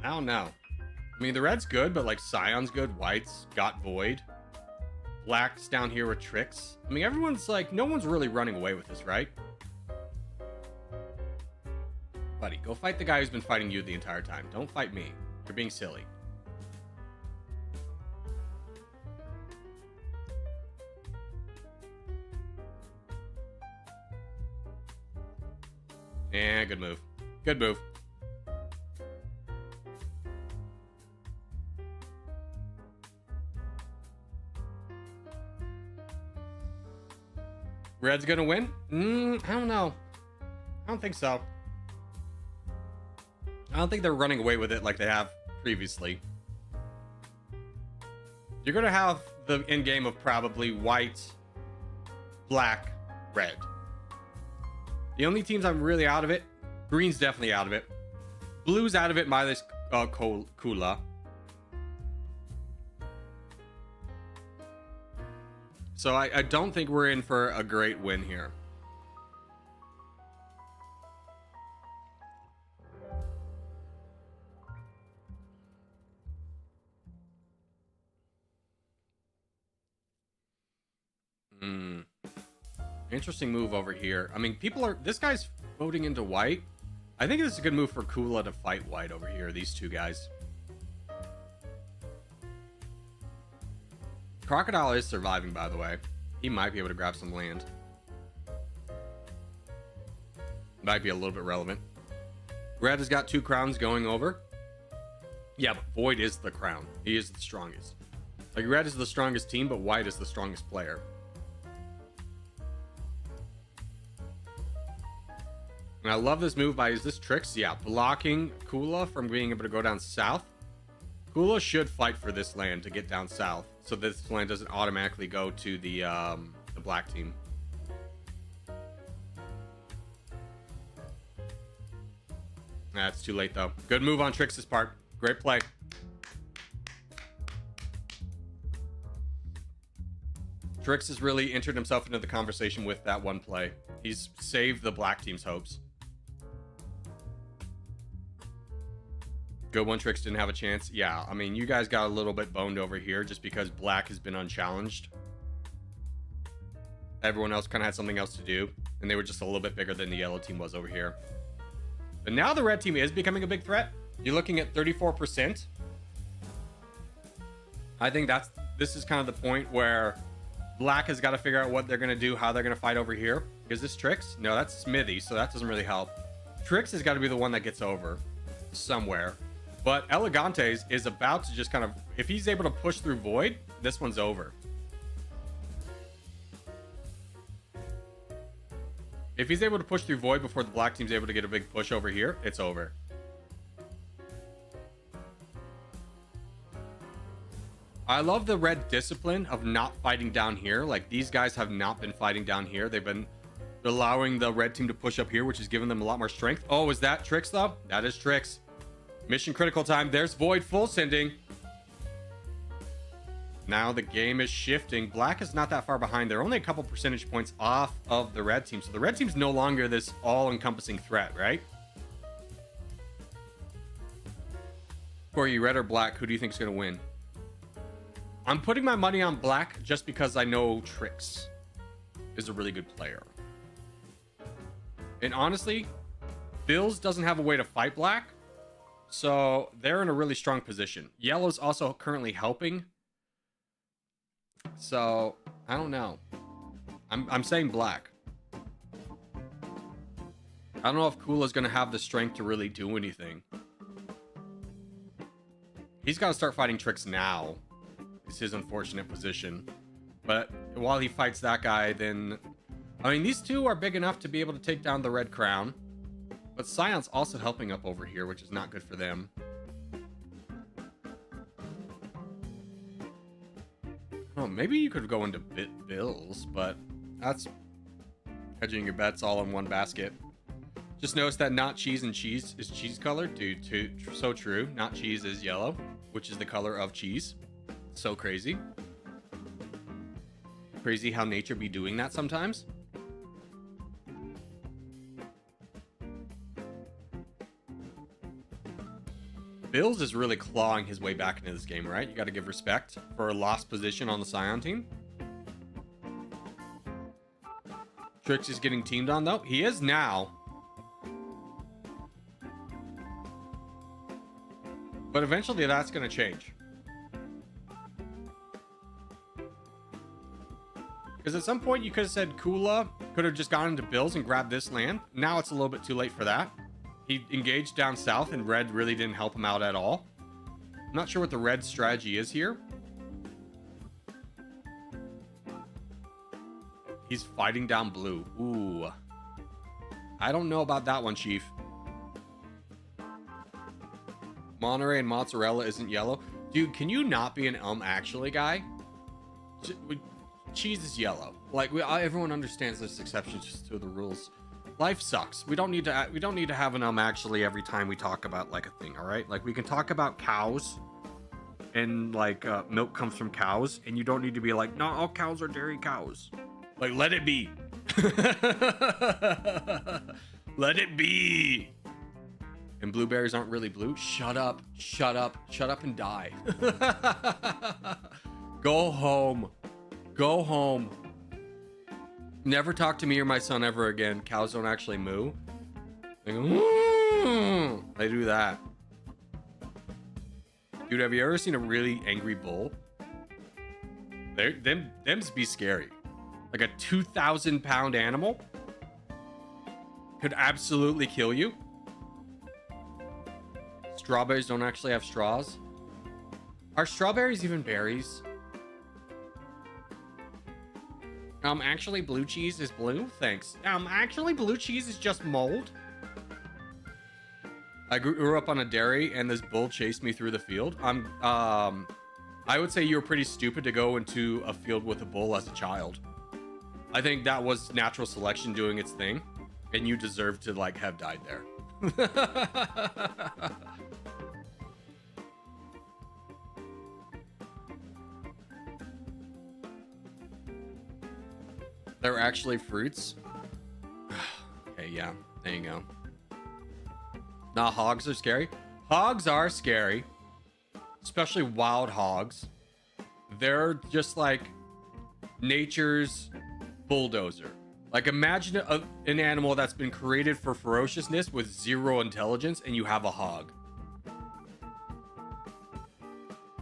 I don't know. I mean, the red's good, but like Scion's good. White's got Void. Black's down here with Tricks. I mean, everyone's like, no one's really running away with this, right? Buddy, go fight the guy who's been fighting you the entire time. Don't fight me. You're being silly. Yeah, good move. Good move. Red's gonna win? I don't know. I don't think so. I don't think they're running away with it like they have previously. You're gonna have the end game of probably white, black, red. The only teams I'm really out of it, green's definitely out of it. Blue's out of it minus Kula. So I don't think we're in for a great win here. Interesting move over here. I mean, this guy's voting into white. I think this is a good move for Kula to fight white over here, these two guys. Crocodile is surviving, by the way. He might be able to grab some land. Might be a little bit relevant. Red has got 2 crowns going over. Yeah, but Void is the crown. He is the strongest. Like, Red is the strongest team, but White is the strongest player. And I love this move by, is this Tricks? Yeah, blocking Kula from being able to go down south. Kula should fight for this land to get down south, so this land doesn't automatically go to the black team. That's too late, though. Good move on Tricks' part. Great play. Tricks has really entered himself into the conversation with that one play. He's saved the black team's hopes. Good one. Tricks didn't have a chance. Yeah, I mean, you guys got a little bit boned over here just because black has been unchallenged. Everyone else kind of had something else to do, and they were just a little bit bigger than the yellow team was over here. But now the red team is becoming a big threat. You're looking at 34%. I think this is kind of the point where black has got to figure out what they're going to do, how they're going to fight over here. Is this Tricks? No, that's Smithy, so that doesn't really help. Tricks has got to be the one that gets over somewhere. But Elegantes is about to just kind of, if he's able to push through Void, this one's over. If he's able to push through Void before the black team's able to get a big push over here, it's over. I love the red discipline of not fighting down here. Like, these guys have not been fighting down here. They've been allowing the red team to push up here, which has given them a lot more strength. Oh, is that Tricks, though? That is Tricks. Mission critical time. There's Void full sending. Now the game is shifting. Black is not that far behind. They're only a couple percentage points off of the red team. So the red team's no longer this all-encompassing threat, right? Corey, red or black? Who do you think is going to win? I'm putting my money on black just because I know Tricks. is a really good player. And honestly, Bills doesn't have a way to fight black, so they're in a really strong position. Yellow's also currently helping, so I don't know. I'm saying black. I don't know if Kula's going to have the strength to really do anything. He's got to start fighting tricks now. It's his unfortunate position. But while he fights that guy, then... I mean, these two are big enough to be able to take down the Red Crown. But Scion's also helping up over here, which is not good for them. Oh, maybe you could go into Bills, but that's hedging your bets all in one basket. Just notice that not cheese and cheese is cheese color. Dude, so true. Not cheese is yellow, which is the color of cheese. So crazy. Crazy how nature be doing that sometimes. Bills is really clawing his way back into this game, right? You got to give respect for a lost position on the Scion team. Trix is getting teamed on, though. He is now. But eventually that's going to change. Because at some point you could have said Kula could have just gone into Bills and grabbed this land. Now it's a little bit too late for that. He engaged down south and red really didn't help him out at all. I'm not sure what the red strategy is here. He's fighting down blue. Ooh. I don't know about that one, Chief. Monterey and mozzarella isn't yellow. Dude, can you not be an actually guy? Cheese is yellow. Like everyone understands there's exceptions to the rules. Life sucks. We don't need to have an actually every time we talk about like a thing, all right? Like we can talk about cows and like milk comes from cows, and you don't need to be like, not all cows are dairy cows. Like let it be. Let it be. And blueberries aren't really blue. Shut up. Shut up. Shut up and die. Go home. Go home. Never talk to me or my son ever again. Cows don't actually moo. They go, they do that. Dude, have you ever seen a really angry bull? Them's be scary. Like a 2,000-pound animal could absolutely kill you. Strawberries don't actually have straws. Are strawberries even berries? Actually blue cheese is blue? Thanks. Actually blue cheese is just mold? I grew up on a dairy and this bull chased me through the field. I would say you were pretty stupid to go into a field with a bull as a child. I think that was natural selection doing its thing, and you deserve to like have died there. They're actually fruits. Okay, yeah, there you go. Nah, hogs are scary. Hogs are scary, especially wild hogs. They're just like nature's bulldozer. Like imagine an animal that's been created for ferociousness with zero intelligence, and you have a hog.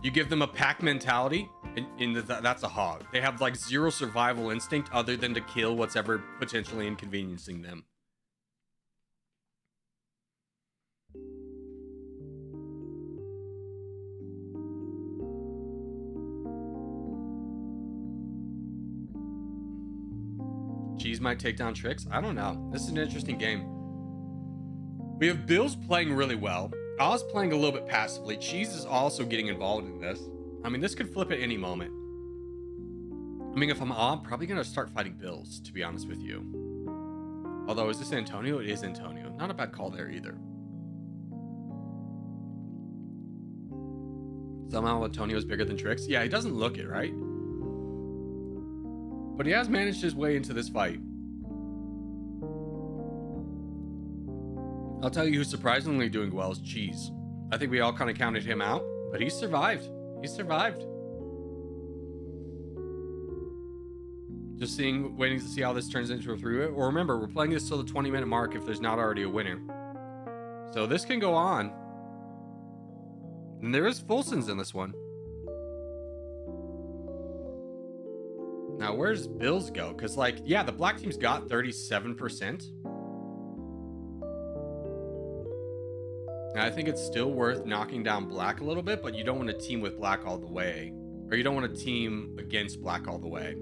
You give them a pack mentality, and that's a hog. They have like zero survival instinct other than to kill what's ever potentially inconveniencing them. Cheese might take down tricks. I don't know. This is an interesting game. We have Bills playing really well. Oz playing a little bit passively. Cheese is also getting involved in this. I mean, this could flip at any moment. I mean, if I'm Oz, I'm probably going to start fighting Bills, to be honest with you. Although, is this Antonio? It is Antonio. Not a bad call there either. Somehow Antonio is bigger than Trix. Yeah, he doesn't look it, right? But he has managed his way into this fight. I'll tell you who's surprisingly doing well is Cheese. I think we all kind of counted him out, but he's survived. He's survived. Just waiting to see how this turns into a 3-way. Or remember, we're playing this till the 20-minute mark if there's not already a winner. So this can go on. And there is Fulsons in this one. Now, where's Bills go? Because, like, yeah, the black team's got 37%. And I think it's still worth knocking down black a little bit, but you don't want to team with black all the way. Or you don't want to team against black all the way.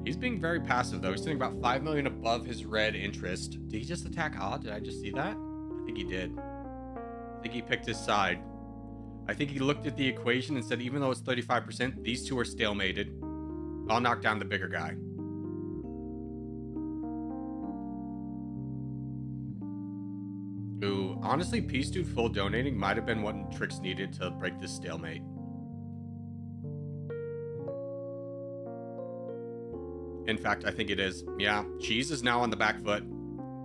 He's being very passive, though. He's sitting about 5 million above his red interest. Did he just attack Ah? Did I just see that? I think he did. I think he picked his side. I think he looked at the equation and said, even though it's 35%, these two are stalemated. I'll knock down the bigger guy. Ooh, honestly, Peace Dude full donating might have been what Tricks needed to break this stalemate. In fact, I think it is. Yeah, Cheese is now on the back foot.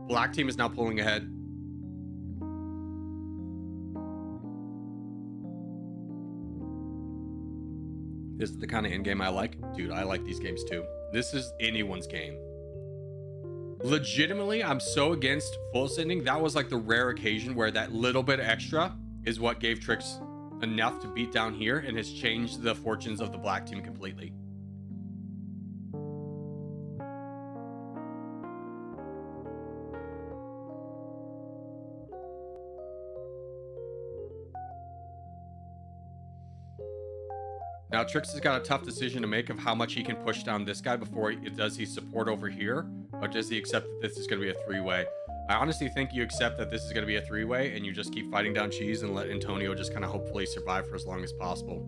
Black team is now pulling ahead. This is the kind of endgame I like. Dude, I like these games too. This is anyone's game. Legitimately, I'm so against full sending. That was like the rare occasion where that little bit extra is what gave Tricks enough to beat down here and has changed the fortunes of the black team completely. Now, Trix has got a tough decision to make of how much he can push down this guy before does he support over here, or does he accept that this is going to be a 3-way? I honestly think you accept that this is going to be a 3-way, and you just keep fighting down Cheese and let Antonio just kind of hopefully survive for as long as possible.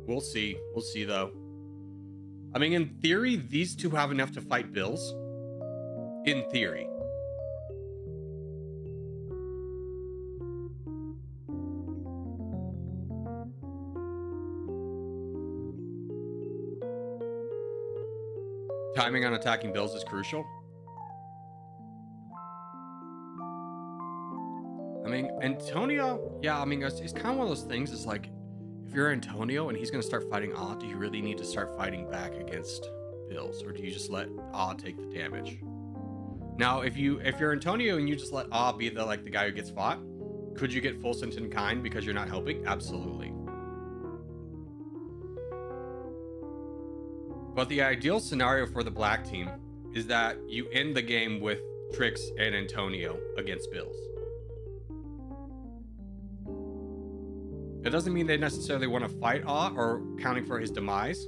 We'll see. We'll see, though. I mean, in theory, these two have enough to fight Bills. In theory. Timing on attacking Bills is crucial. I mean, Antonio, yeah, I mean, it's kind of one of those things. It's like, if you're Antonio and he's going to start fighting Ah, do you really need to start fighting back against Bills? Or do you just let Ah take the damage? Now, if you're Antonio and you just let Ah be the guy who gets fought, could you get full sent in kind because you're not helping? Absolutely. But the ideal scenario for the black team is that you end the game with Trix and Antonio against Bills. It doesn't mean they necessarily want to fight Ah or counting for his demise.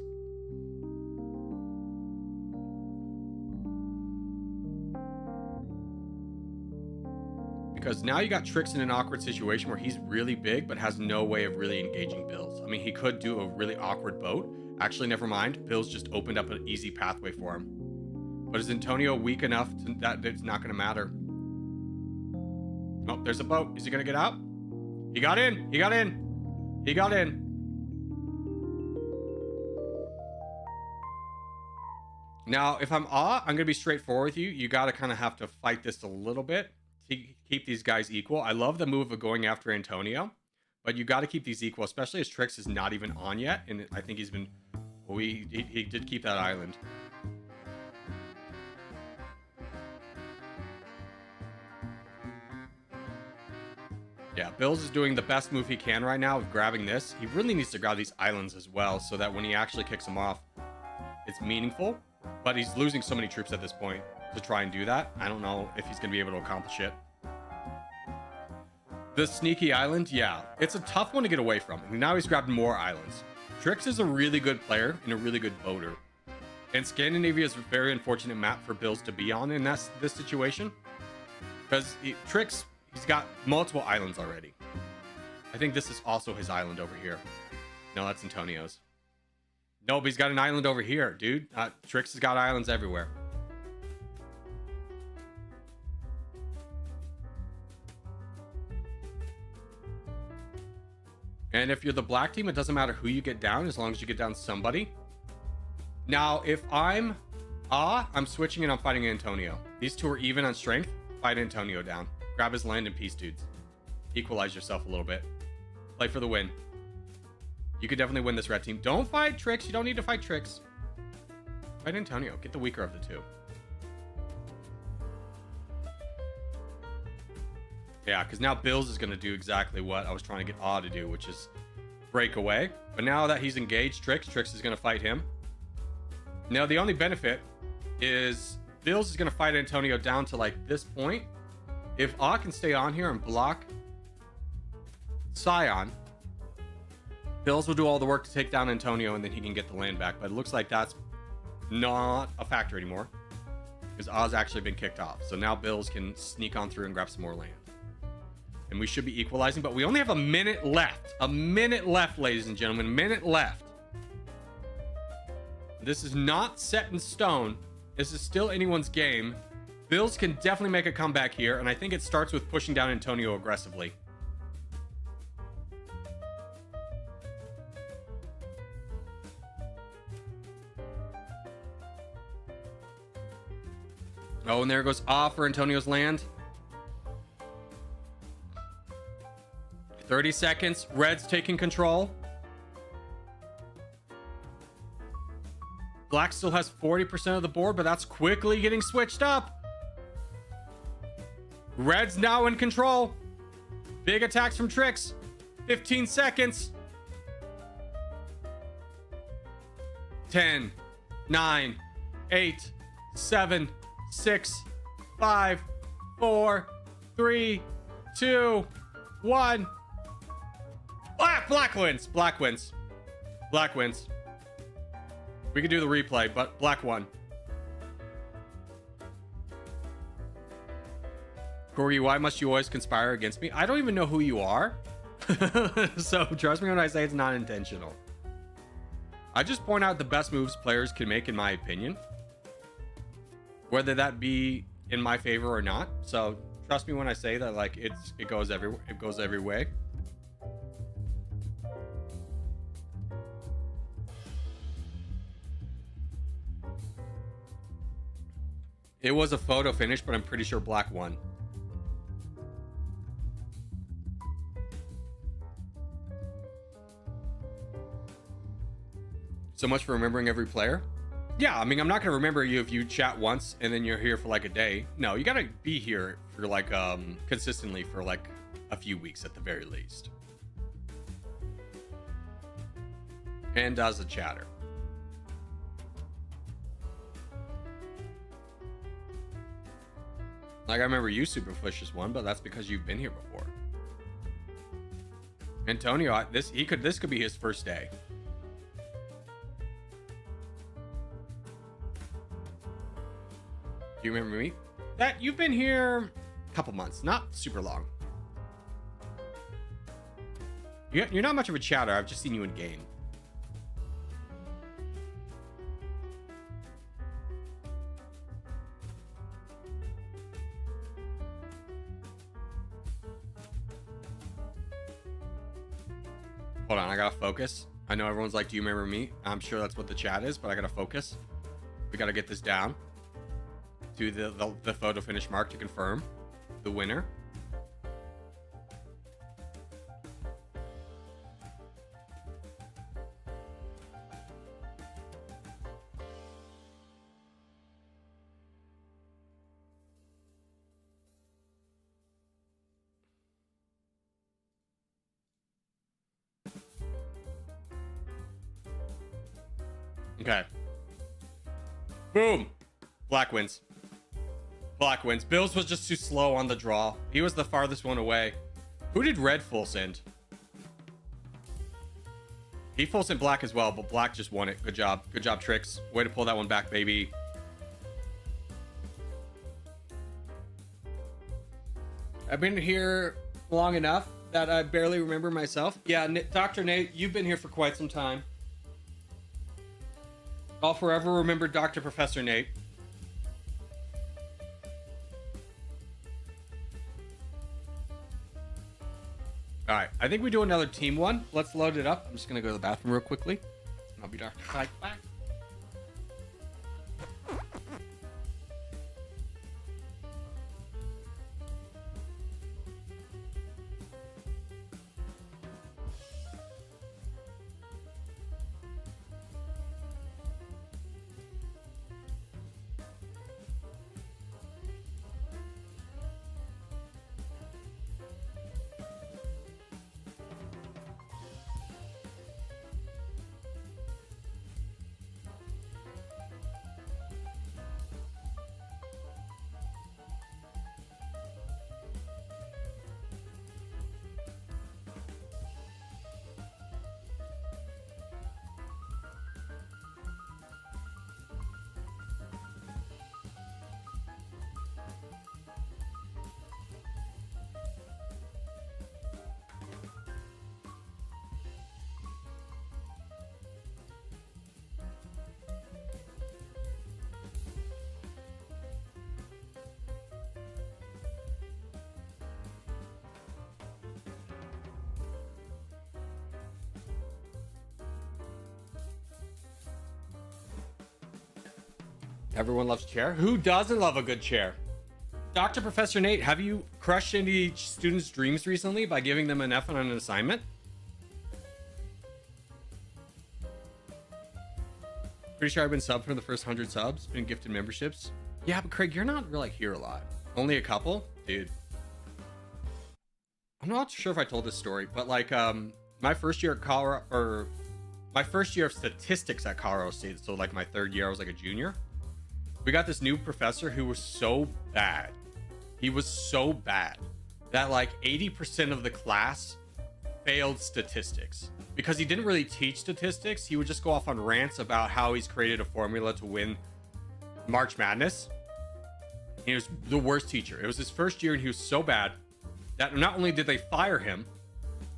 Because now you got Trix in an awkward situation where he's really big but has no way of really engaging Bills. I mean, he could do a really awkward boat. Actually, never mind. Bills just opened up an easy pathway for him. But is Antonio weak enough that it's not going to matter? Oh, there's a boat. Is he going to get out? He got in. He got in. He got in. Now, if I'm Ah, I'm going to be straightforward with you. You got to kind of have to fight this a little bit to keep these guys equal. I love the move of going after Antonio, but you got to keep these equal, especially as Trix is not even on yet. And I think he's been... Well, he did keep that island. Yeah, Bills is doing the best move he can right now of grabbing this. He really needs to grab these islands as well so that when he actually kicks them off, it's meaningful. But he's losing so many troops at this point to try and do that. I don't know if he's going to be able to accomplish it. The sneaky island, yeah, it's a tough one to get away from. And now he's grabbed more islands. Trix is a really good player and a really good boater. And Scandinavia is a very unfortunate map for Bills to be on in this situation. Because Trix, he's got multiple islands already. I think this is also his island over here. No, that's Antonio's. No, but he's got an island over here, dude. Trix has got islands everywhere. And if you're the black team, it doesn't matter who you get down as long as you get down somebody. Now, if I'm Ah, I'm switching and I'm fighting Antonio. These two are even on strength. Fight Antonio down. Grab his land and peace, dudes. Equalize yourself a little bit. Play for the win. You could definitely win this red team. Don't fight Tricks. You don't need to fight Tricks. Fight Antonio. Get the weaker of the two. Yeah, because now Bills is going to do exactly what I was trying to get Aw to do, which is break away. But now that he's engaged Tricks is going to fight him. Now, the only benefit is Bills is going to fight Antonio down to like this point. If Aw can stay on here and block Scion, Bills will do all the work to take down Antonio, and then he can get the land back. But it looks like that's not a factor anymore because Aw's actually been kicked off. So now Bills can sneak on through and grab some more land. And we should be equalizing, but we only have a minute left. A minute left, ladies and gentlemen. A minute left. This is not set in stone. This is still anyone's game. Bills can definitely make a comeback here, and I think it starts with pushing down Antonio aggressively. Oh, and there goes off for Antonio's land. 30 seconds. Red's taking control. Black still has 40% of the board, but that's quickly getting switched up. Red's now in control. Big attacks from Tricks. 15 seconds. 10, 9, 8, 7, 6, 5, 4, 3, 2, 1. Black wins. Black wins. Black wins. We could do the replay, but Black won. Corey, why must you always conspire against me? I don't even know who you are. So trust me when I say it's not intentional. I just point out the best moves players can make, in my opinion, whether that be in my favor or not. So trust me when I say that, like, it goes everywhere. It goes every way. It was a photo finish, but I'm pretty sure Black won. So much for remembering every player. Yeah, I mean, I'm not going to remember you if you chat once and then you're here for like a day. No, you got to be here for like consistently for like a few weeks at the very least. And as a chatter. Like, I remember you Superflicious one, but that's because you've been here before. Antonio, this could be his first day. Do you remember me? That you've been here a couple months, not super long. You're not much of a chatter. I've just seen you in game. Hold on, I gotta focus. I know everyone's like, do you remember me? I'm sure that's what the chat is, but I gotta focus. We gotta get this down to the photo finish mark to confirm the winner. Okay. Boom. Black wins. Black wins. Bills was just too slow on the draw. He was the farthest one away. Who did Red full send? He full sent Black as well, but Black just won it. Good job. Good job, Tricks. Way to pull that one back, baby. I've been here long enough that I barely remember myself. Yeah, Dr. Nate, you've been here for quite some time. I'll forever remember Dr. Professor Nate. All right, I think we do another team one. Let's load it up. I'm just gonna go to the bathroom real quickly. I'll be right back. Everyone loves chair. Who doesn't love a good chair? Dr. Professor Nate, have you crushed any students' dreams recently by giving them an F on an assignment? Pretty sure I've been subbed for the first 100 subs, been gifted memberships. Yeah, but Craig, you're not really like here a lot. Only a couple? Dude. I'm not sure if I told this story, but like my first year at Colorado, or my first year of statistics at Colorado State, so like my third year, I was like a junior. We got this new professor who was so bad. He was so bad that like 80% of the class failed statistics. Because he didn't really teach statistics, he would just go off on rants about how he's created a formula to win March Madness. He was the worst teacher. It was his first year and he was so bad that not only did they fire him,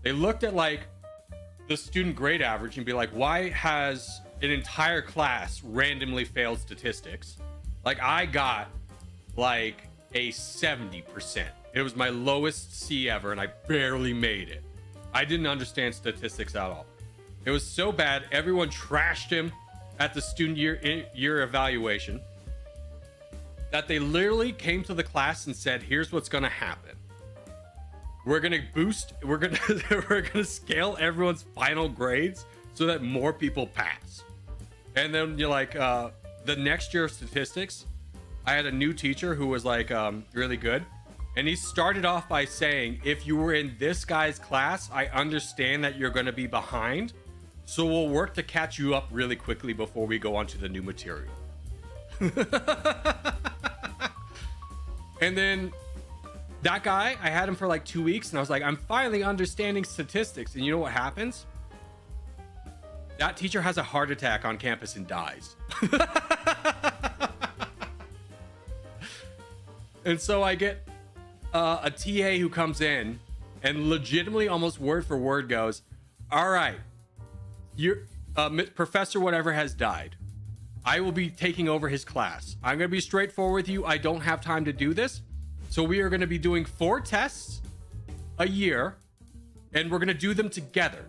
they looked at like the student grade average and be like, why has an entire class randomly failed statistics? Like I got like a 70%. It was my lowest C ever and I barely made it. I didn't understand statistics at all. It was so bad, everyone trashed him at the student year evaluation that they literally came to the class and said, here's what's gonna happen. We're gonna we're gonna scale everyone's final grades so that more people pass. And then you're like, the next year of statistics, I had a new teacher who was like really good. And he started off by saying, if you were in this guy's class, I understand that you're going to be behind. So we'll work to catch you up really quickly before we go on to the new material. And then that guy, I had him for like 2 weeks and I was like, I'm finally understanding statistics. And you know what happens? That teacher has a heart attack on campus and dies. And so I get a TA who comes in and legitimately almost word for word goes, all right, your professor whatever has died. I will be taking over his class. I'm going to be straightforward with you. I don't have time to do this. So we are going to be doing 4 tests a year and we're going to do them together.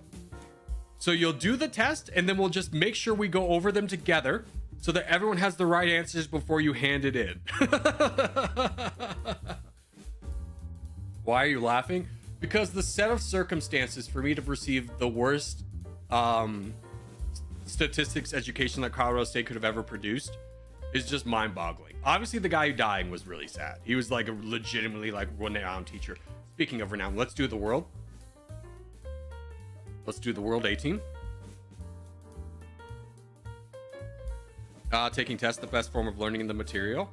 So you'll do the test and then we'll just make sure we go over them together so that everyone has the right answers before you hand it in. Why are you laughing? Because the set of circumstances for me to receive the worst statistics education that Colorado State could have ever produced is just mind-boggling. Obviously, the guy dying was really sad. He was like a legitimately like renowned teacher. Speaking of renowned, let's do the world. Let's do the world 18. Taking tests, the best form of learning in the material.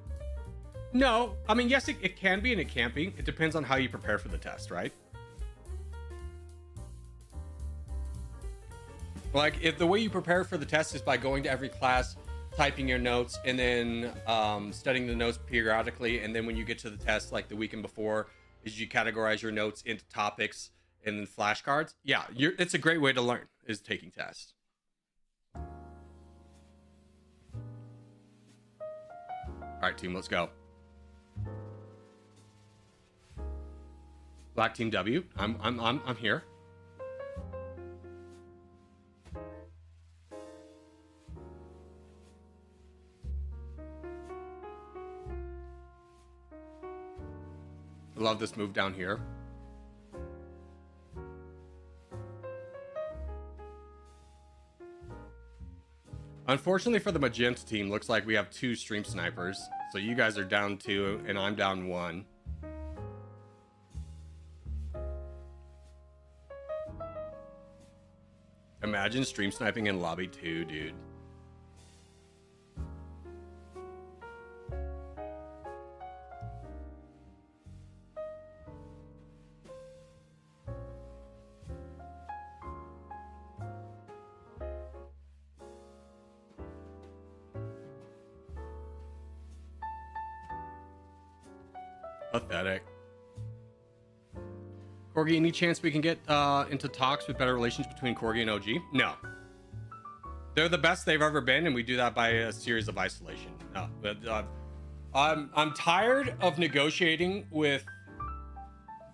No, I mean, yes, it can be and it can't be. It depends on how you prepare for the test, right? Like, if the way you prepare for the test is by going to every class, typing your notes, and then studying the notes periodically, and then when you get to the test, like the weekend before, is you categorize your notes into topics and then flashcards. Yeah, it's a great way to learn, is taking tests. All right, team, let's go. Black Team W. I'm here. I love this move down here. Unfortunately for the magenta team, looks like we have 2 stream snipers. So you guys are down 2 and I'm down 1. Imagine stream sniping in lobby 2, dude. Pathetic. Corgi, any chance we can get into talks with better relations between Corgi and OG? No. They're the best they've ever been, and we do that by a series of isolation. No, but I'm tired of negotiating with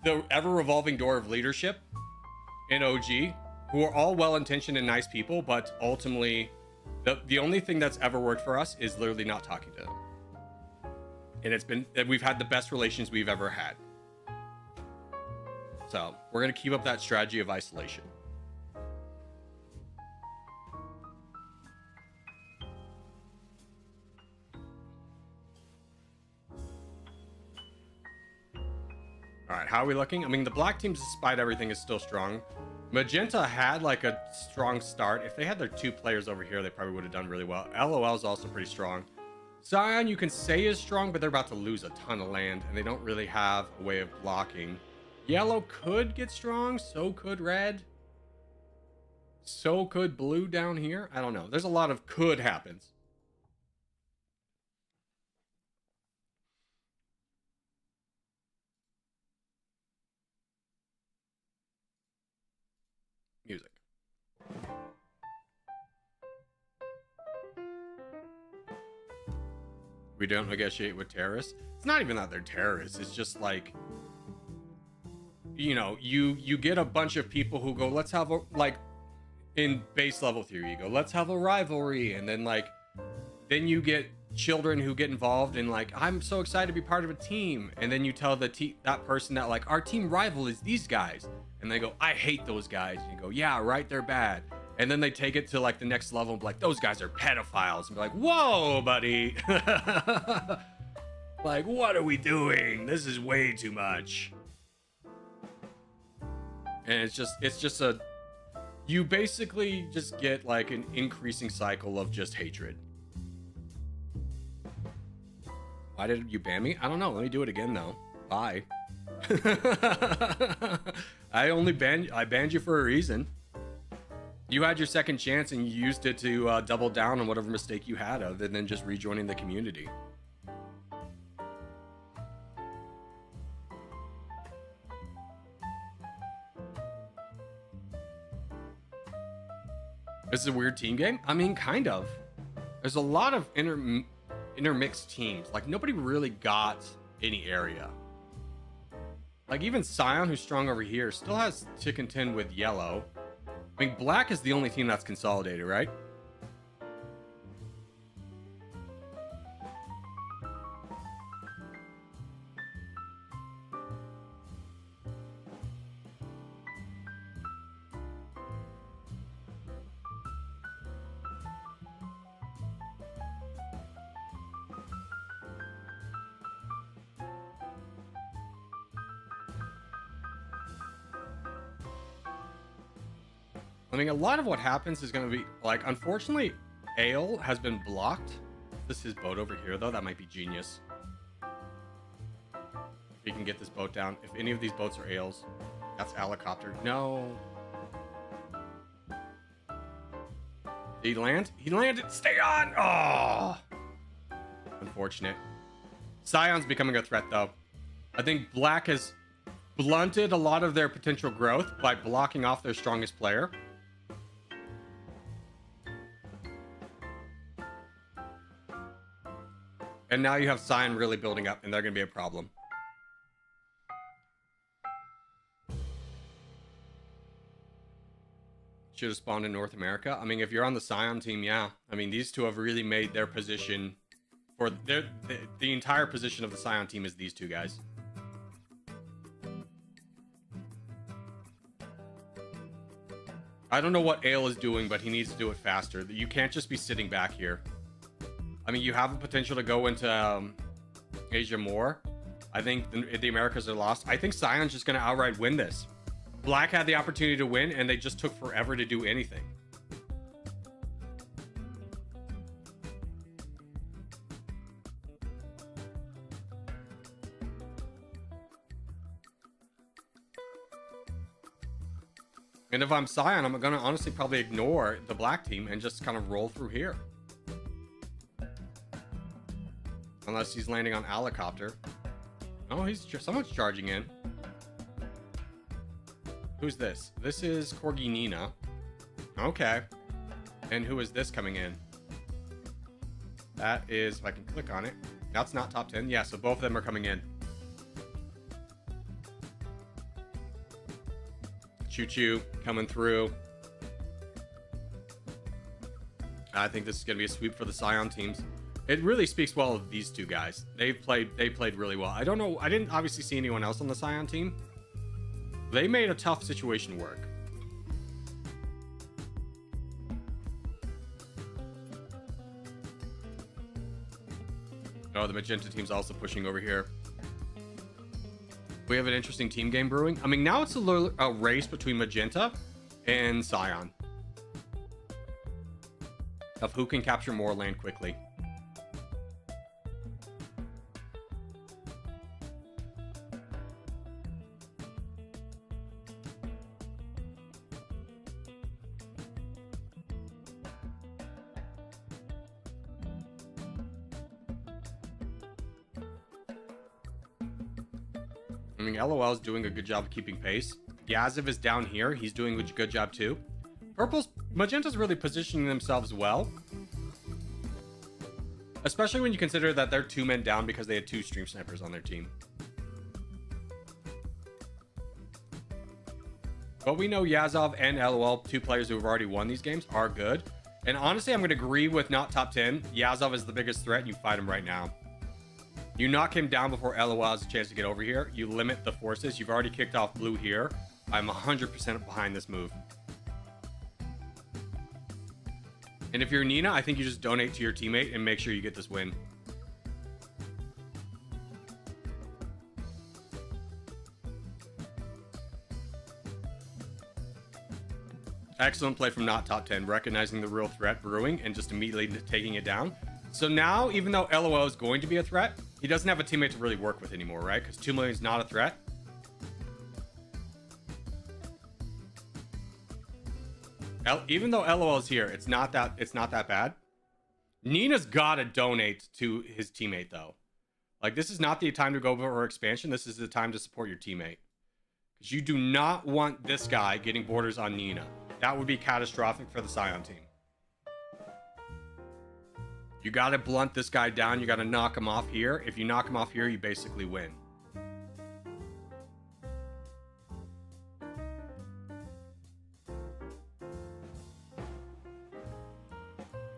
the ever-revolving door of leadership in OG, who are all well-intentioned and nice people, but ultimately The only thing that's ever worked for us is literally not talking to them. And we've had the best relations we've ever had. So we're going to keep up that strategy of isolation. All right, how are we looking? I mean, the black teams, despite everything, is still strong. Magenta had like a strong start. If they had their 2 players over here, they probably would have done really well. LOL is also pretty strong. Cyan, you can say is strong, but they're about to lose a ton of land, and they don't really have a way of blocking. Yellow could get strong, so could red. So could blue down here. I don't know. There's a lot of could happens. Music. We don't negotiate with terrorists. It's not even that they're terrorists. It's just like, you know, you get a bunch of people who go, let's have a, like, in base level theory, you go, let's have a rivalry. And then like, then you get children who get involved in like, I'm so excited to be part of a team. And then you tell that person that like, our team rival is these guys. And they go, I hate those guys. And you go, yeah, right, they're bad. And then they take it to like the next level and be like, those guys are pedophiles. And be like, whoa, buddy. Like, what are we doing? This is way too much. And it's just a, you basically just get like an increasing cycle of just hatred. Why did you ban me? I don't know. Let me do it again though. Bye. I banned you for a reason. You had your second chance and you used it to double down on whatever mistake you had other than just rejoining the community. This is a weird team game? I mean, kind of. There's a lot of intermixed teams. Like, nobody really got any area. Like, even Cyan, who's strong over here, still has to contend with yellow. I mean, black is the only team that's consolidated, right? I mean, a lot of what happens is going to be, like, unfortunately, Ale has been blocked. This is his boat over here, though. That might be genius. If he can get this boat down. If any of these boats are Ales. That's helicopter. No. Did he land? He landed. Stay on! Oh! Unfortunate. Cyan's becoming a threat, though. I think Black has blunted a lot of their potential growth by blocking off their strongest player. And now you have Cyan really building up, and they're going to be a problem. Should have spawned in North America. I mean, if you're on the Cyan team, yeah. I mean, these two have really made their position for the entire position of the Cyan team is these two guys. I don't know what Ale is doing, but he needs to do it faster. You can't just be sitting back here. I mean, you have the potential to go into Asia more. I think the Americas are lost. I think Cyan's just going to outright win this. Black had the opportunity to win, and they just took forever to do anything. And if I'm Cyan, I'm going to honestly probably ignore the black team and just kind of roll through here. Unless he's landing on helicopter. Oh, someone's charging in. Who's this? This is Corgi Nina. Okay. And who is this coming in? That is, if I can click on it. That's not top 10. Yeah, so both of them are coming in. Choo-choo coming through. I think this is going to be a sweep for the Scion teams. It really speaks well of these two guys. They played really well. I don't know. I didn't obviously see anyone else on the Scion team. They made a tough situation work. Oh, the Magenta team's also pushing over here. We have an interesting team game brewing. I mean, now it's a race between Magenta and Scion of who can capture more land quickly. I mean, LOL is doing a good job of keeping pace. Yazov is down here. He's doing a good job too. Magenta's really positioning themselves well. Especially when you consider that they're 2 men down because they had 2 stream snipers on their team. But we know Yazov and LOL, 2 players who have already won these games, are good. And honestly, I'm going to agree with not top 10. Yazov is the biggest threat, and you fight him right now. You knock him down before LOL has a chance to get over here. You limit the forces. You've already kicked off blue here. I'm 100% behind this move. And if you're Nina, I think you just donate to your teammate and make sure you get this win. Excellent play from not top 10, recognizing the real threat brewing and just immediately taking it down. So now, even though LOL is going to be a threat, he doesn't have a teammate to really work with anymore, right? Because 2 million is not a threat. Even though LOL is here, it's not that bad. Nina's got to donate to his teammate, though. Like, this is not the time to go for expansion. This is the time to support your teammate. Because you do not want this guy getting borders on Nina. That would be catastrophic for the Scion team. You got to blunt this guy down. You got to knock him off here. If you knock him off here, you basically win.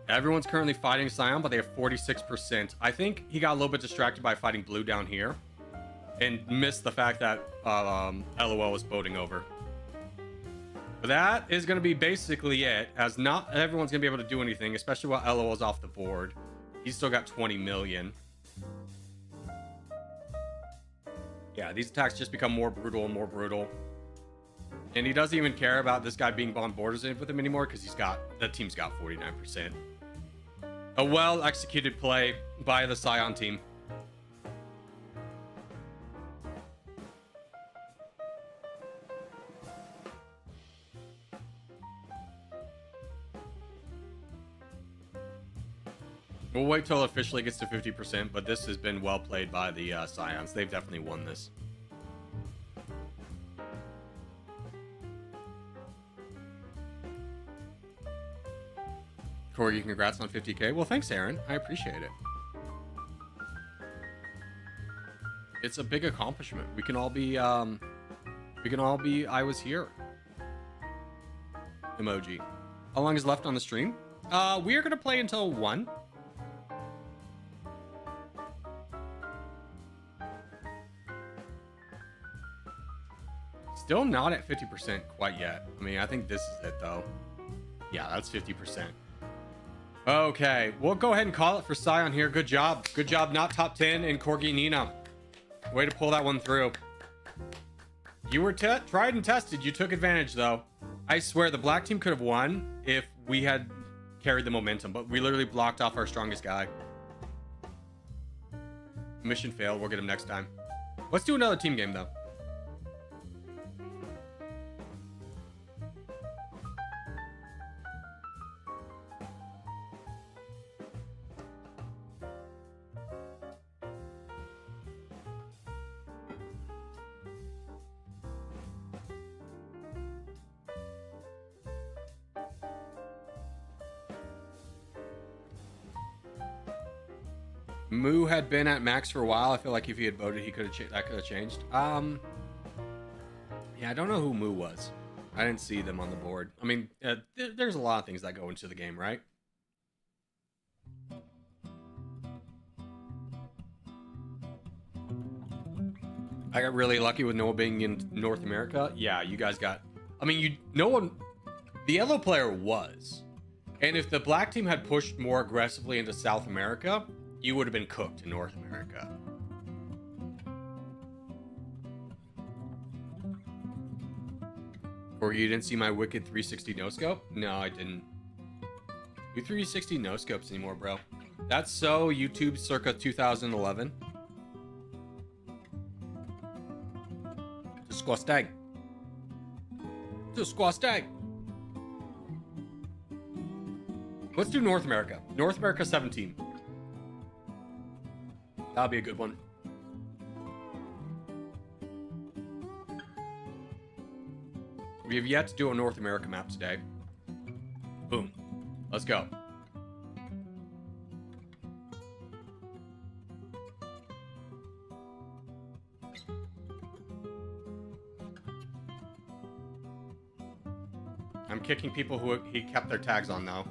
Everyone's currently fighting Scion, but they have 46%. I think he got a little bit distracted by fighting blue down here and missed the fact that LOL was boating over. But that is going to be basically it, as not everyone's going to be able to do anything, especially while LOL's off the board. He's still got 20 million. Yeah, these attacks just become more brutal and more brutal. And he doesn't even care about this guy being on borders with him anymore because the team's got 49%. A well-executed play by the Scion team. We'll wait till it officially gets to 50%, but this has been well played by the Scions. They've definitely won this. Corgi, congrats on 50K. Well, thanks, Aaron. I appreciate it. It's a big accomplishment. We can all be I was here emoji. How long is left on the stream? We are gonna play until 1. Still not at 50% quite yet. I mean, I think this is it though. Yeah, that's 50%. Okay, we'll go ahead and call it for Scion here. Good job. Good job, not top 10 and Corgi Nina. Way to pull that one through. You were tried and tested. You took advantage though. I swear the black team could have won if we had carried the momentum, but we literally blocked off our strongest guy. Mission failed. We'll get him next time. Let's do another team game though. Moo had been at max for a while. I feel like if he had voted, he could have that could have changed. Yeah, I don't know who Moo was. I didn't see them on the board. I mean, there's a lot of things that go into the game, right? I got really lucky with Noah being in North America. Yeah, you guys got. I mean, no one. The yellow player was, and if the black team had pushed more aggressively into South America, you would have been cooked in North America. Or you didn't see my wicked 360 no scope? No, I didn't. You 360 no scopes anymore, bro. That's so YouTube circa 2011. Disgusting. Disgusting. Let's do North America. North America 17. That'll be a good one. We have yet to do a North America map today. Boom. Let's go. I'm kicking people who he kept their tags on now.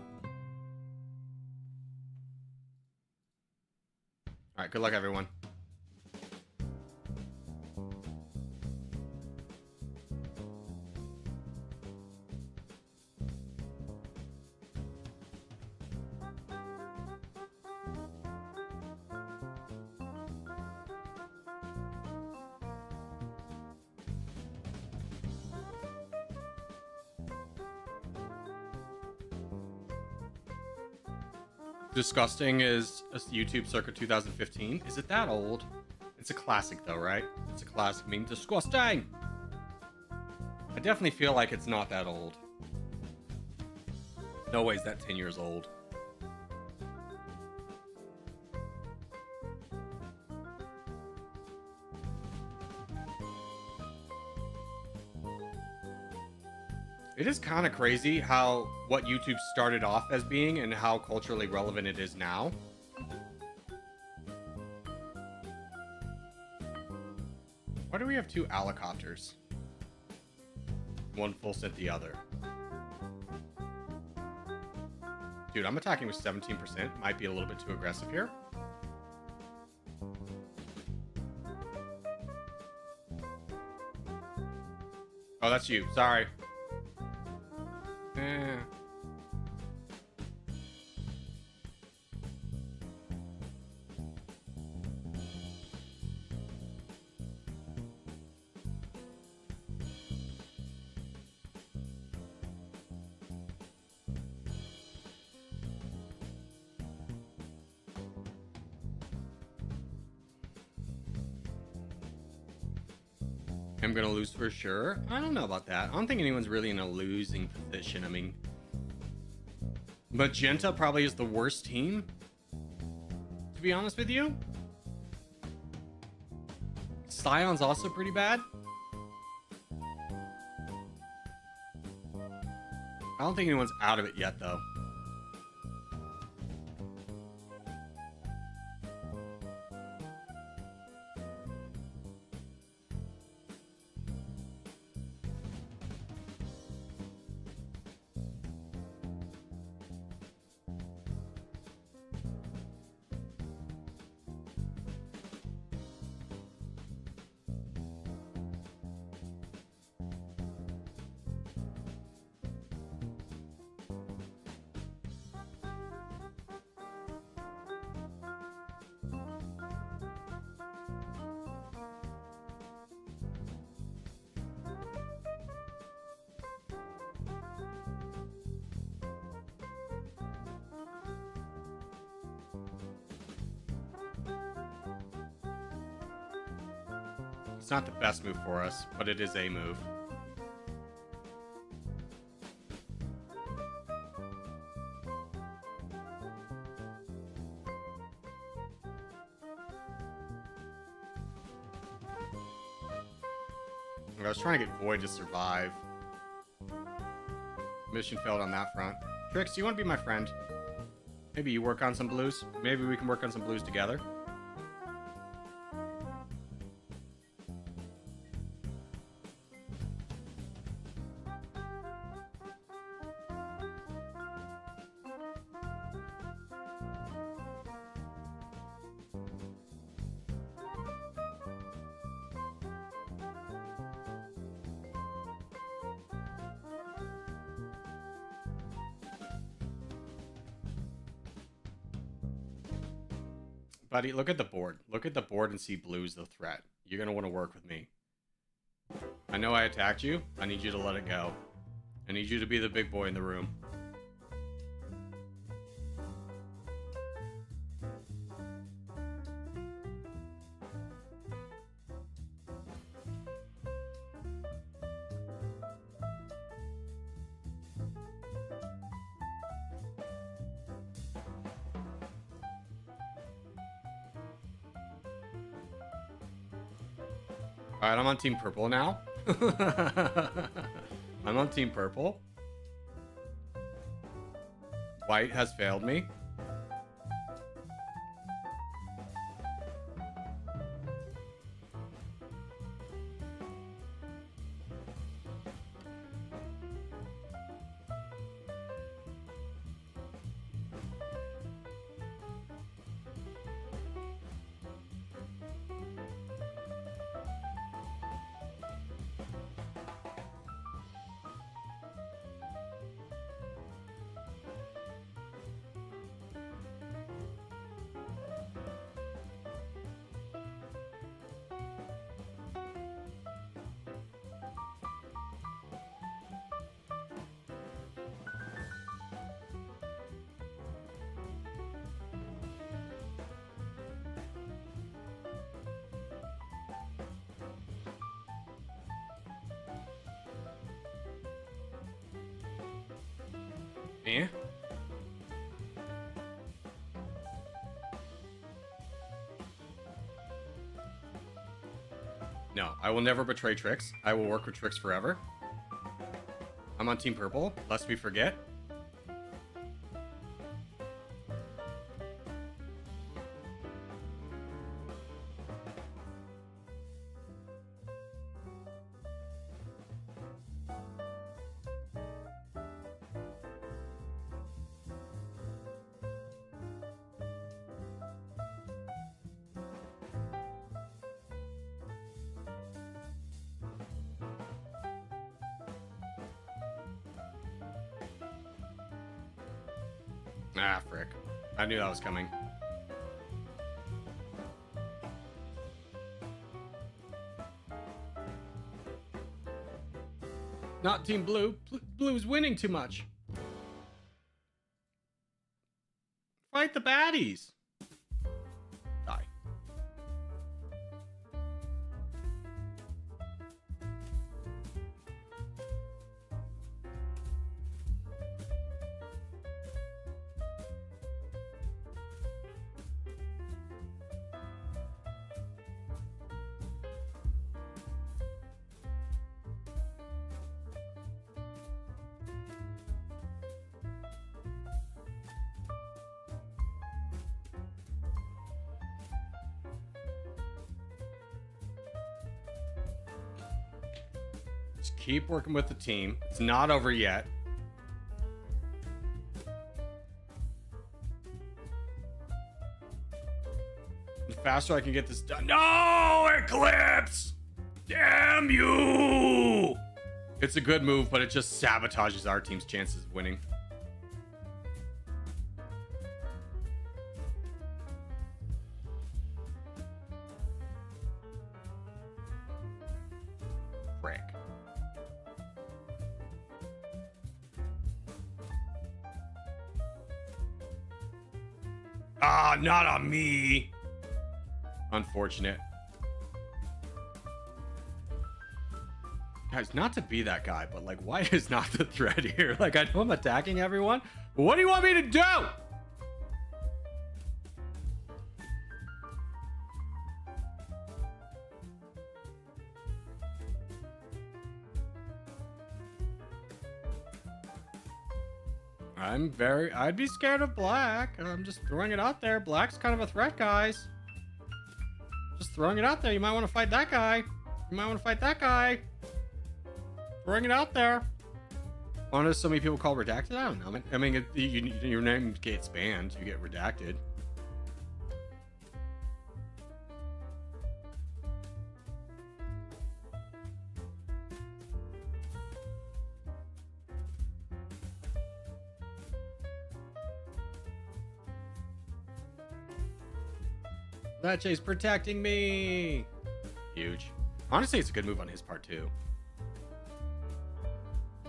Alright, good luck everyone. Disgusting is a YouTube circa 2015. Is it that old? It's a classic though, right? It's a classic. I mean, disgusting. I definitely feel like it's not that old. No way is that 10 years old. It is kind of crazy how what YouTube started off as being and how culturally relevant it is now. Why do we have two helicopters? One full set the other. Dude, I'm attacking with 17%. Might be a little bit too aggressive here. Oh, that's you. Sorry. I'm gonna lose for sure. I don't know about that. I don't think anyone's really in a losing position. I mean, Magenta probably is the worst team, to be honest with you. Scion's also pretty bad. I don't think anyone's out of it yet, though. It's not the best move for us, but it is a move. I was trying to get Void to survive. Mission failed on that front. Trix, you want to be my friend? Maybe you work on some blues? Maybe we can work on some blues together. Buddy, look at the board. Look at the board and see blue's the threat. You're going to want to work with me. I know I attacked you. I need you to let it go. I need you to be the big boy in the room. All right, I'm on team purple now. I'm on team purple. White has failed me. Eh? No, I will never betray Trix. I will work with Trix forever. I'm on team purple, lest we forget. Ah, frick. I knew that was coming. Not Team Blue. Blue's winning too much. Fight the baddies. Die. Just keep working with the team. It's not over yet. The faster I can get this done. No, Eclipse! Damn you! It's a good move, but it just sabotages our team's chances of winning. Frick. Ah, not on me. Unfortunate. Guys, not to be that guy, but like, white is not the threat here. Like, I know I'm attacking everyone, but what do you want me to do? I'd be scared of black. I'm just throwing it out there. Black's kind of a threat, guys. Just throwing it out there. You might want to fight that guy. You might want to fight that guy. Throwing it out there. Why do so many people call redacted? I don't know. I mean, your name gets banned. You get redacted. Leche's protecting me. Huge. Honestly, it's a good move on his part too.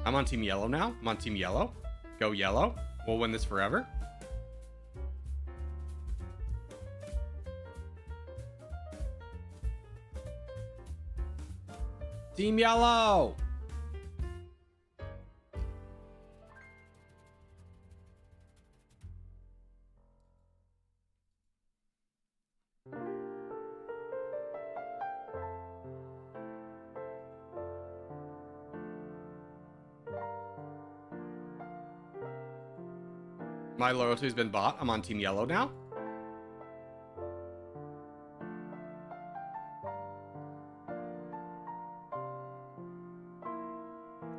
I'm on team yellow now. I'm on team yellow. Go yellow. We'll win this forever. Team yellow. My loyalty's been bought. I'm on team yellow now.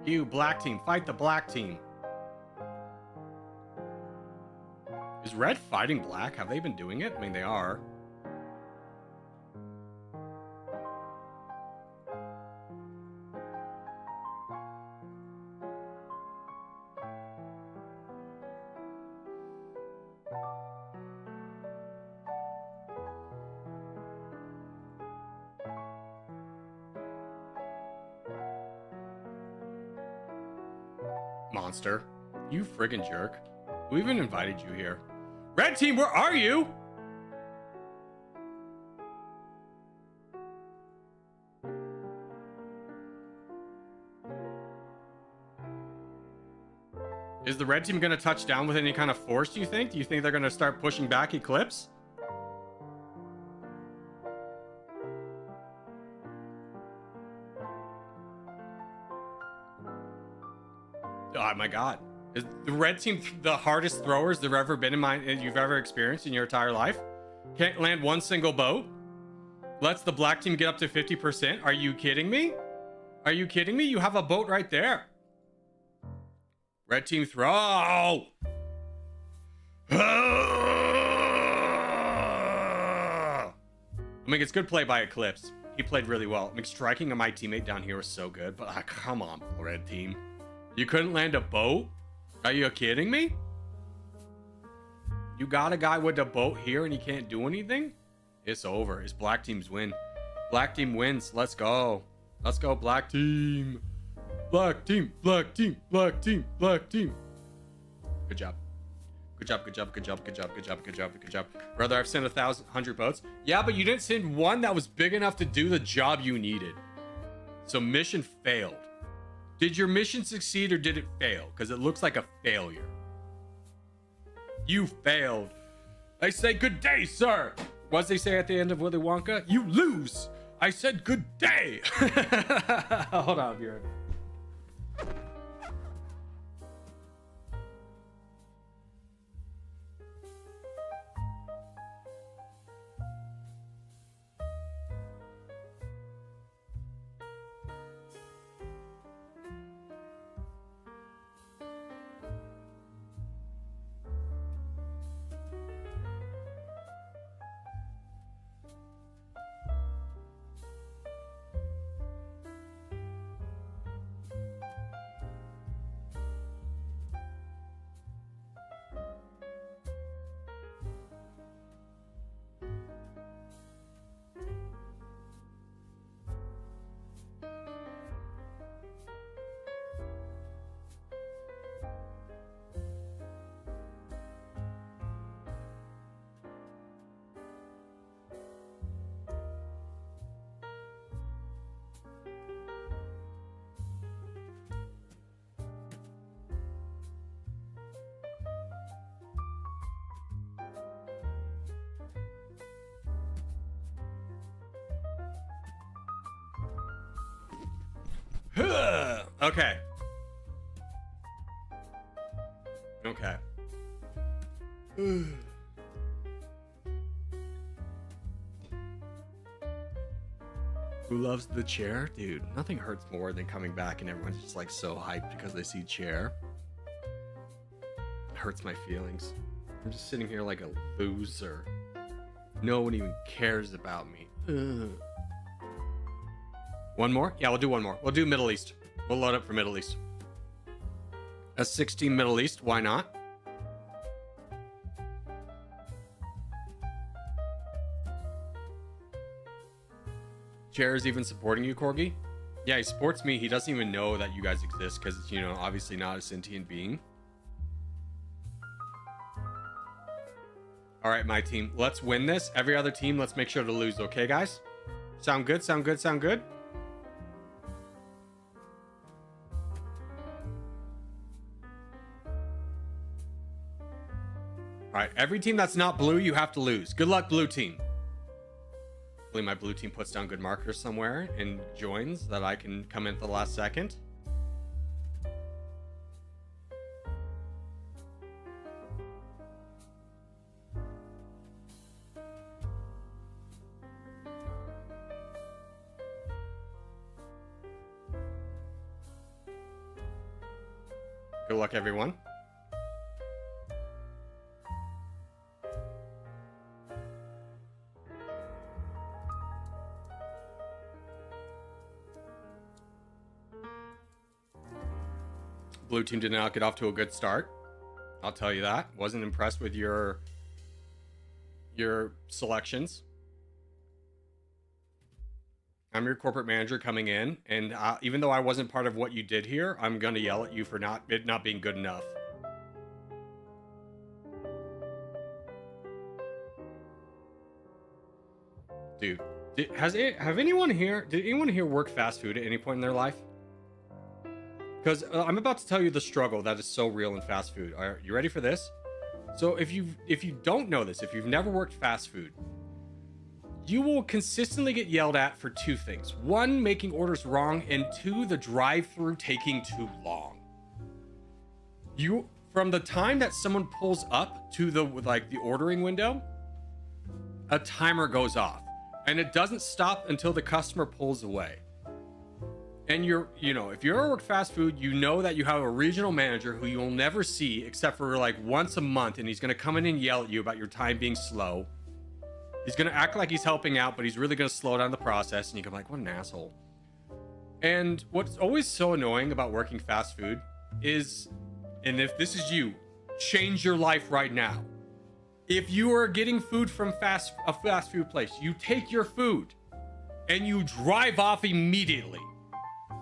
You, black team, fight the black team. Is red fighting black? Have they been doing it? I mean, they are. Monster. You friggin' jerk. Who even invited you here? Red team, where are you? Is the red team gonna touch down with any kind of force, do you think? Do you think they're gonna start pushing back Eclipse? Oh my god. Is the red team the hardest throwers there ever been you've ever experienced in your entire life? Can't land one single boat? Lets the black team get up to 50%? Are you kidding me? Are you kidding me? You have a boat right there. Red team throw. I mean, it's good play by Eclipse. He played really well. I mean, striking on my teammate down here was so good, but come on, red team. You couldn't land a boat? Are you kidding me? You got a guy with a boat here and he can't do anything? It's over. It's black team's win. Black team wins. Let's go. Let's go, black team. Black team, black team, black team, black team. Good job. Good job, good job, good job, good job, good job, good job, good job. Brother, I've sent 1,100 boats. Yeah, but you didn't send one that was big enough to do the job you needed. So mission failed. Did your mission succeed or did it fail? Because it looks like a failure. You failed. I say good day, sir. What does they say at the end of Willy Wonka? You lose. I said good day. Hold on, Bjorn. Okay. Okay. Who loves the chair? Dude, nothing hurts more than coming back and everyone's just like so hyped because they see chair. It hurts my feelings. I'm just sitting here like a loser. No one even cares about me. Ugh. One more? Yeah, we'll do one more. We'll do Middle East. We'll load up for Middle East. A 16 Middle East, why not? Chair is even supporting you, Corgi. Yeah, he supports me. He doesn't even know that you guys exist because it's, you know, obviously not a sentient being. All right, my team, let's win this. Every other team, let's make sure to lose. Okay, guys? Sound good? Sound good? Sound good? All right, every team that's not blue, you have to lose. Good luck, blue team. Hopefully my blue team puts down good markers somewhere and joins that I can come in at the last second. Good luck, everyone. Blue team did not get off to a good start. I'll tell you that. Wasn't impressed with your selections. I'm your corporate manager coming in, and even though I wasn't part of what you did here, I'm gonna yell at you for it not being good enough. Dude, did anyone here work fast food at any point in their life? Because I'm about to tell you the struggle that is so real in fast food. Are you ready for this? So if you don't know this, if you've never worked fast food, you will consistently get yelled at for two things. One, making orders wrong, and two, the drive-through taking too long. From the time that someone pulls up to the ordering window, a timer goes off, and it doesn't stop until the customer pulls away. And if you ever work fast food, you know that you have a regional manager who you'll never see except for like once a month, and he's gonna come in and yell at you about your time being slow. He's gonna act like he's helping out, but he's really gonna slow down the process, and you can be like, what an asshole. And what's always so annoying about working fast food is, and if this is you, change your life right now. If you are getting food from a fast food place, you take your food and you drive off immediately.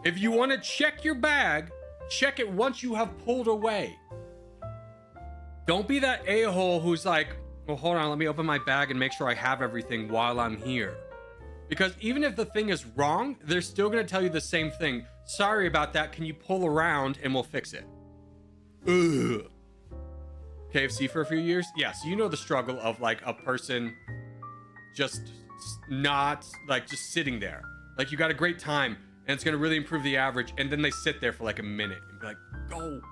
If you want to check your bag, check it once you have pulled away. Don't be that a-hole who's like, well, hold on, let me open my bag and make sure I have everything while I'm here. Because even if the thing is wrong, they're still going to tell you the same thing. Sorry about that. Can you pull around and we'll fix it? Ugh. KFC for a few years? Yeah, so you know the struggle of like a person just not like just sitting there. Like you got a great time and it's going to really improve the average, and then they sit there for like a minute and be like, go.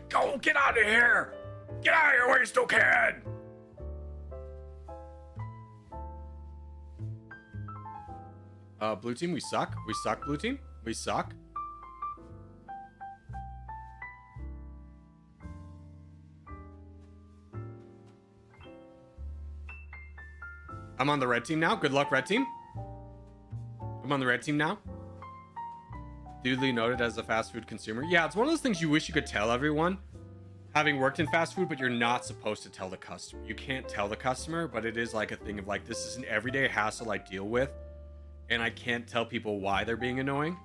Go, get out of here. Get out of here while you still can. Blue team, we suck. We suck, blue team. We suck. I'm on the red team now. Good luck, red team. I'm on the red team now. Duly noted as a fast food consumer. Yeah, it's one of those things you wish you could tell everyone, having worked in fast food, but you're not supposed to tell the customer. You can't tell the customer, but it is like a thing of like, this is an everyday hassle I deal with, and I can't tell people why they're being annoying.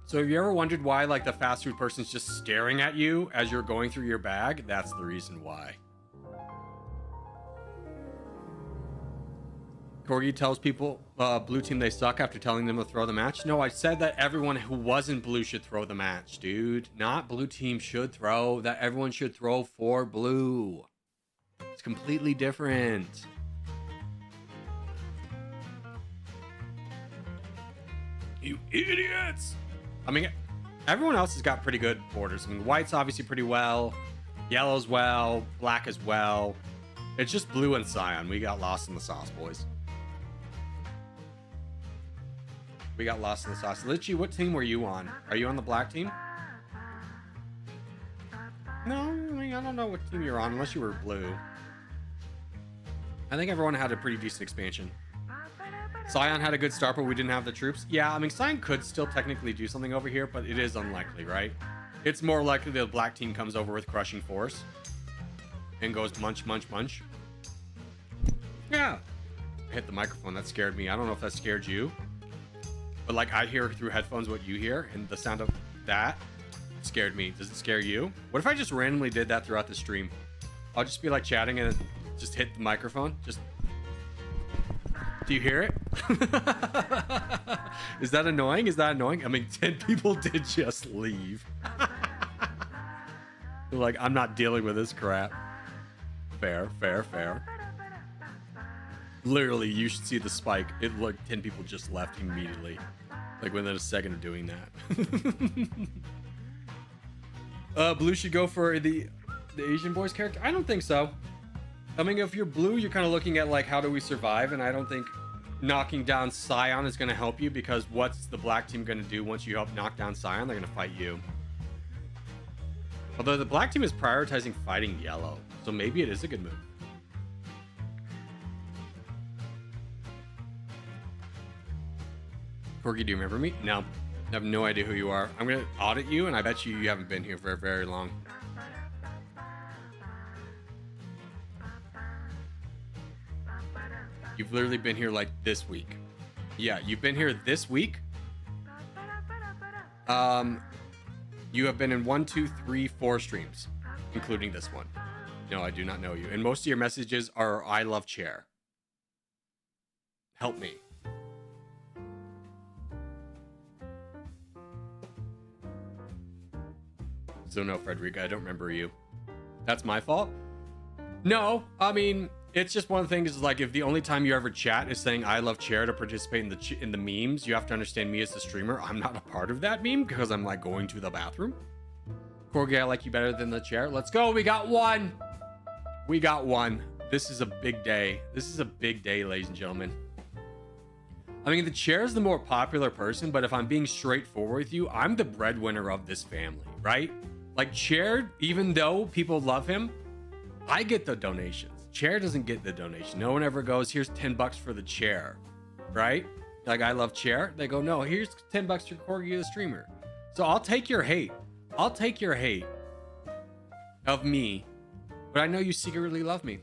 So have you ever wondered why like the fast food person's just staring at you as you're going through your bag? That's the reason why. Corgi tells people, blue team, they suck after telling them to throw the match. No, I said that everyone who wasn't blue should throw the match, dude. Not blue team should throw. That everyone should throw for blue. It's completely different. You idiots! I mean, everyone else has got pretty good orders. I mean, white's obviously pretty well. Yellow's well. Black as well. It's just blue and cyan. We got lost in the sauce, boys. We got lost in the sauce. Litchi, what team were you on? Are you on the black team? No, I mean, I don't know what team you're on unless you were blue. I think everyone had a pretty decent expansion. Cyan had a good start, but we didn't have the troops. Yeah, I mean, Cyan could still technically do something over here, but it is unlikely, right? It's more likely the black team comes over with crushing force and goes munch, munch, munch. Yeah. hit the microphone. That scared me. I don't know if that scared you. But like I hear through headphones what you hear, and the sound of that scared me. Does it scare you? What if I just randomly did that throughout the stream? I'll just be like chatting and just hit the microphone. Just, do you hear it? Is that annoying? Is that annoying? I mean, 10 people did just leave. They're like, I'm not dealing with this crap. Fair, fair, fair. Literally, you should see the spike. It looked 10 people just left immediately. Like within a second of doing that. Blue should go for the Asian boys character. I don't think so. I mean, if you're blue, you're kind of looking at like, how do we survive? And I don't think knocking down Scion is going to help you, because what's the black team going to do once you help knock down Scion? They're going to fight you. Although the black team is prioritizing fighting yellow, so maybe it is a good move. Corgi, do you remember me? No. I have no idea who you are. I'm going to audit you, and I bet you haven't been here for very long. You've literally been here like this week. Yeah, you've been here this week. You have been in 1, 2, 3, 4 streams, including this one. No, I do not know you. And most of your messages are I love chair. Help me. So no, Frederica, I don't remember you. That's my fault? No, I mean, it's just one of the things is like, if the only time you ever chat is saying I love chair to participate in the memes, you have to understand me as the streamer. I'm not a part of that meme because I'm like going to the bathroom. Corgi, I like you better than the chair. Let's go. We got one. We got one. This is a big day. This is a big day, ladies and gentlemen. I mean, the chair is the more popular person, but if I'm being straightforward with you, I'm the breadwinner of this family, right? Like Chair, even though people love him, I get the donations. Chair doesn't get the donation. No one ever goes, here's 10 bucks for the chair, right? Like, I love Chair. They go, no, here's 10 bucks for Corgi the streamer. So I'll take your hate. I'll take your hate of me, but I know you secretly love me.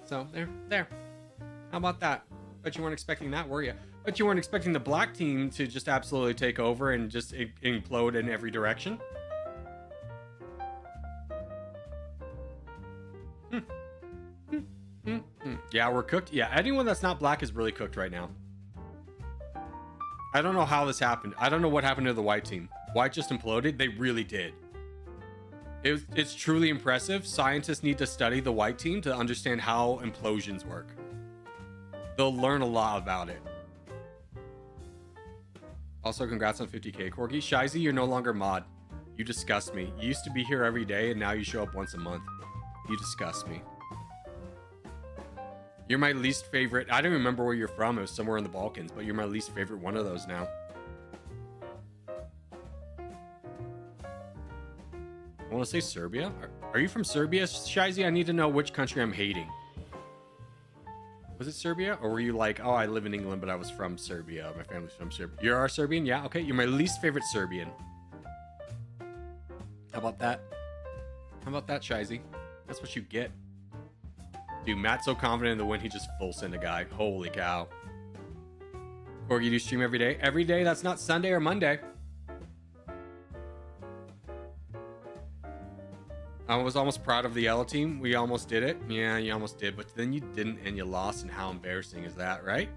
So there. How about that? Bet you weren't expecting that, were you? Bet you weren't expecting the black team to just absolutely take over and just implode in every direction. Yeah, we're cooked. Yeah, anyone that's not black is really cooked right now. I don't know how this happened. I don't know what happened to the white team. White just imploded. They really did. It's truly impressive. Scientists need to study the white team to understand how implosions work. They'll learn a lot about it. Also, congrats on 50k, Corgi. Shizy, you're no longer mod. You disgust me. You used to be here every day, and now you show up once a month. You disgust me. You're my least favorite. I don't remember where you're from. It was somewhere in the Balkans, but you're my least favorite one of those now. I want to say Serbia. Are you from Serbia, Shizy? I need to know which country I'm hating. Was it Serbia? Or were you like, oh, I live in England, but I was from Serbia. My family's from Serbia. You're our Serbian? Yeah, okay. You're my least favorite Serbian. How about that? How about that, Shizy? That's what you get. Dude, Matt's so confident in the win, he just full send a guy. Holy cow. Corgi, you do stream every day? Every day? That's not Sunday or Monday. I was almost proud of the yellow team. We almost did it. Yeah, you almost did, but then you didn't and you lost, and how embarrassing is that, right?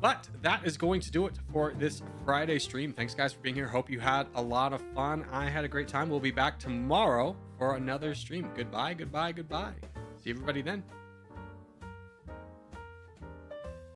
But that is going to do it for this Friday stream. Thanks, guys, for being here. Hope you had a lot of fun. I had a great time. We'll be back tomorrow for another stream. Goodbye, goodbye, goodbye. See everybody then.